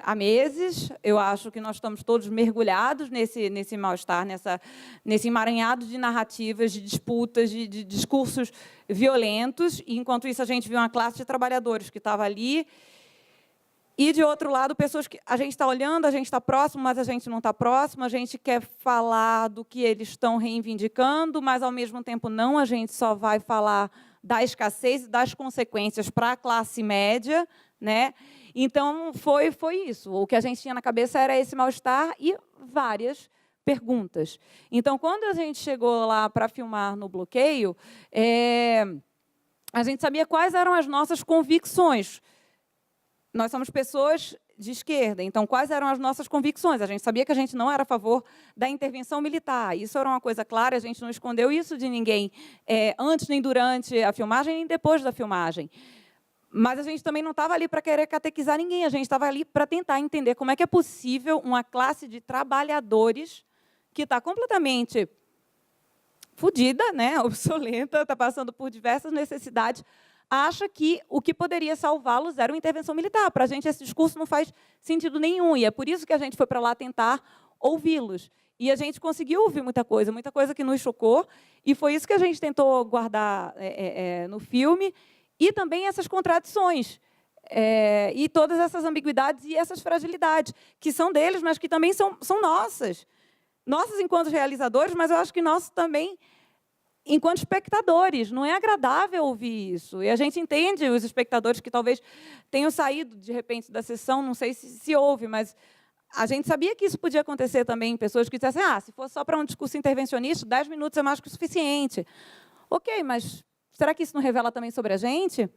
Há meses, eu acho que nós estamos todos mergulhados nesse mal-estar, nesse emaranhado de narrativas, de disputas, de discursos violentos. E, enquanto isso, a gente viu uma classe de trabalhadores que estava ali. E, de outro lado, pessoas que a gente está olhando, a gente está próximo, mas a gente não está próximo. A gente quer falar do que eles estão reivindicando, mas, ao mesmo tempo, não. A gente só vai falar da escassez e das consequências para a classe média, né? Então, foi isso. O que a gente tinha na cabeça era esse mal-estar e várias perguntas. Então, quando a gente chegou lá para filmar no Bloqueio, a gente sabia quais eram as nossas convicções. Nós somos pessoas de esquerda, então, quais eram as nossas convicções? A gente sabia que a gente não era a favor da intervenção militar. Isso era uma coisa clara, a gente não escondeu isso de ninguém, antes nem durante a filmagem, nem depois da filmagem. Mas a gente também não estava ali para querer catequizar ninguém, a gente estava ali para tentar entender como é que é possível uma classe de trabalhadores que está completamente fodida, né, obsoleta, está passando por diversas necessidades, acha que o que poderia salvá-los era uma intervenção militar. Para a gente, esse discurso não faz sentido nenhum, e é por isso que a gente foi para lá tentar ouvi-los. E a gente conseguiu ouvir muita coisa que nos chocou, e foi isso que a gente tentou guardar no filme, e também essas contradições, e todas essas ambiguidades e essas fragilidades, que são deles, mas que também são nossas. Nossas enquanto realizadores, mas eu acho que nossas também enquanto espectadores. Não é agradável ouvir isso. E a gente entende os espectadores que talvez tenham saído, de repente, da sessão, não sei se houve, mas a gente sabia que isso podia acontecer também em pessoas que dissessem, se fosse só para um discurso intervencionista, 10 minutos é mais que o suficiente. Ok, mas será que isso não revela também sobre a gente?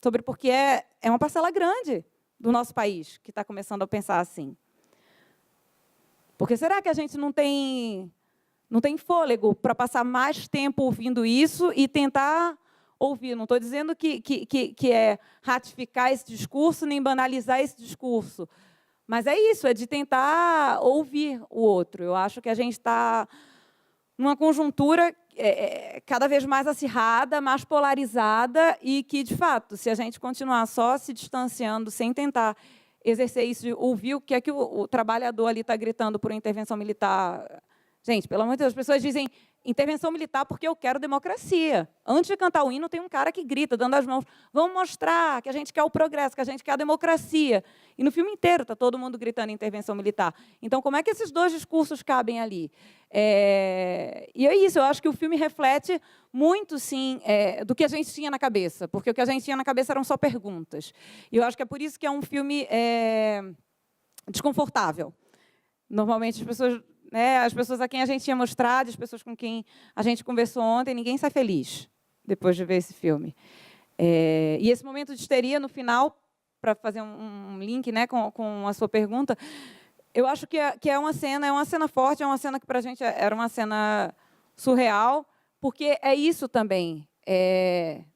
Sobre porque é uma parcela grande do nosso país que está começando a pensar assim. Porque será que a gente não tem fôlego para passar mais tempo ouvindo isso e tentar ouvir? Não estou dizendo que é ratificar esse discurso nem banalizar esse discurso, mas é isso, é de tentar ouvir o outro. Eu acho que a gente está numa conjuntura cada vez mais acirrada, mais polarizada, e que, de fato, se a gente continuar só se distanciando, sem tentar exercer isso, de ouvir o que é que o trabalhador ali está gritando por intervenção militar. Gente, pelo amor de Deus, as pessoas dizem intervenção militar porque eu quero democracia. Antes de cantar o hino, tem um cara que grita, dando as mãos. Vamos mostrar que a gente quer o progresso, que a gente quer a democracia. E no filme inteiro está todo mundo gritando intervenção militar. Então, como é que esses dois discursos cabem ali? E é isso, eu acho que o filme reflete muito, sim, do que a gente tinha na cabeça. Porque o que a gente tinha na cabeça eram só perguntas. E eu acho que é por isso que é um filme desconfortável. Normalmente, as pessoas a quem a gente tinha mostrado, as pessoas com quem a gente conversou ontem, ninguém sai feliz depois de ver esse filme. E esse momento de histeria, no final, para fazer um link, né, com a sua pergunta, eu acho que é uma cena forte, é uma cena que, para a gente, era uma cena surreal, porque é isso também.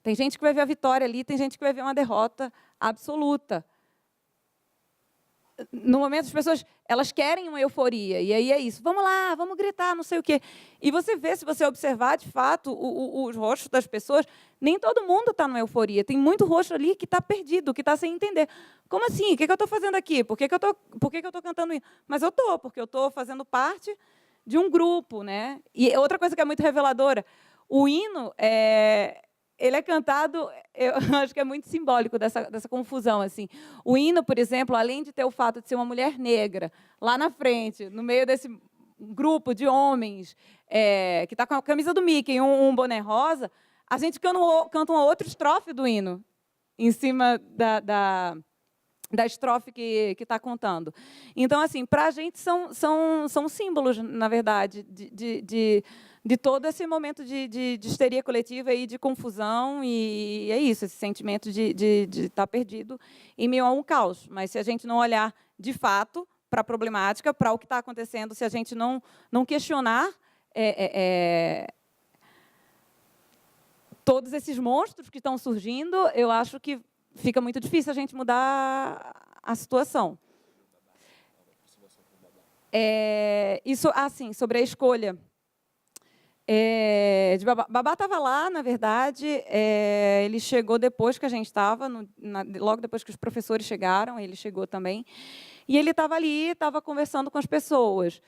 Tem gente que vai ver a vitória ali, tem gente que vai ver uma derrota absoluta. No momento, as pessoas elas querem uma euforia, e aí é isso. Vamos lá, vamos gritar, não sei o quê. E você vê, se você observar, de fato, os rostos das pessoas, nem todo mundo está numa euforia. Tem muito rosto ali que está perdido, que está sem entender. Como assim? O que eu estou fazendo aqui? Por que eu estou cantando isso? Mas eu estou, porque eu estou fazendo parte de um grupo, né? E outra coisa que é muito reveladora, o hino ele é cantado, eu acho que é muito simbólico dessa confusão. Assim. O hino, por exemplo, além de ter o fato de ser uma mulher negra, lá na frente, no meio desse grupo de homens, que está com a camisa do Mickey e um boné rosa, a gente canta uma outra estrofe do hino, em cima da estrofe que está contando. Então, assim, para a gente são símbolos, na verdade, de todo esse momento de histeria coletiva e de confusão, e é isso, esse sentimento de estar perdido em meio a um caos. Mas se a gente não olhar, de fato, para a problemática, para o que está acontecendo, se a gente não questionar todos esses monstros que estão surgindo, eu acho que fica muito difícil a gente mudar a situação. Isso, assim, sobre a escolha de Babá. Babá estava lá, na verdade, ele chegou depois que a gente estava, logo depois que os professores chegaram, ele chegou também, e ele estava ali, estava conversando com as pessoas.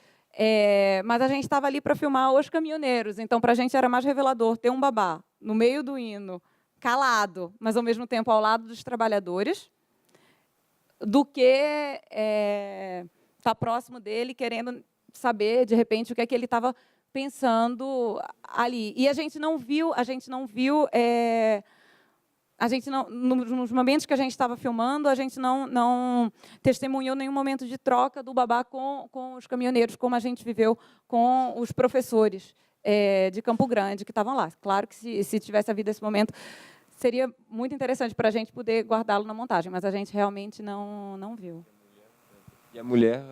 Mas a gente estava ali para filmar Os Caminhoneiros, então, para a gente era mais revelador ter um Babá no meio do hino, calado, mas, ao mesmo tempo, ao lado dos trabalhadores, do que estar próximo dele, querendo saber, de repente, o que é que ele estava pensando ali. E a gente não viu, nos momentos que a gente estava filmando, a gente não testemunhou nenhum momento de troca do Babá com os caminhoneiros, como a gente viveu com os professores de Campo Grande, que estavam lá. Claro que, se tivesse havido esse momento, seria muito interessante para a gente poder guardá-lo na montagem, mas a gente realmente não viu. E a mulher,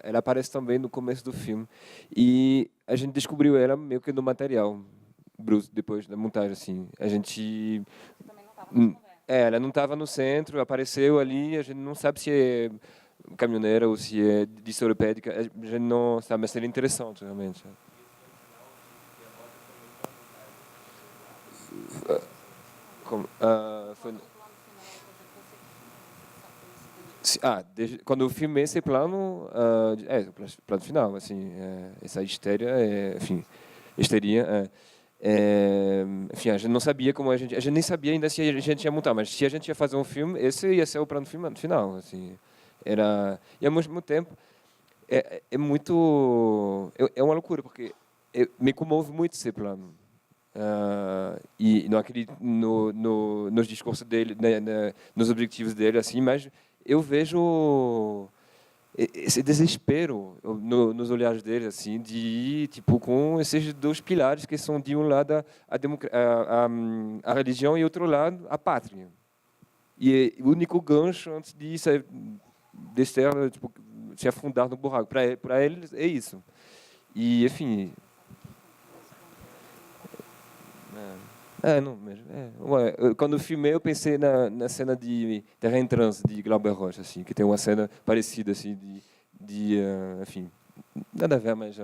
ela aparece também no começo do filme. E a gente descobriu ela meio que no material bruto, depois da montagem. Assim. A gente... ela não estava no centro, apareceu ali, a gente não sabe se é caminhoneira ou se é de soropédica, a gente não sabe, mas seria interessante, realmente. Quando eu filmei esse plano, o plano final, assim, essa histeria, histeria, enfim, a gente não sabia como a gente nem sabia ainda se a gente ia montar, mas se a gente ia fazer um filme, esse ia ser o plano final, assim, e ao mesmo tempo é muito, é uma loucura, porque me comove muito esse plano. E não acredito nos discursos dele, nos objetivos dele, assim, mas eu vejo esse desespero nos olhares deles, assim, de ir tipo com esses dois pilares que são de um lado a religião e outro lado a pátria. E o único gancho antes disso é descer, tipo, se afundar no buraco. Para eles é isso. E, enfim, não, mesmo. Quando eu filmei, eu pensei na cena de Terra em Transe, de Glauber Rocha, assim, que tem uma cena parecida, assim, enfim, nada a ver, mas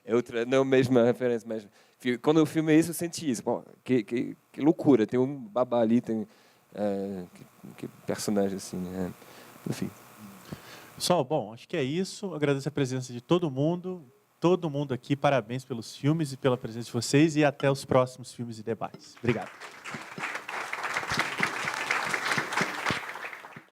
é outra, não a mesma referência, mas quando eu filmei isso, eu senti isso. Pô, que loucura, tem um babá ali, tem que personagem, assim, enfim. Pessoal, bom, acho que é isso. Agradeço a presença de todo mundo. Todo mundo aqui, parabéns pelos filmes e pela presença de vocês e até os próximos filmes e debates. Obrigado.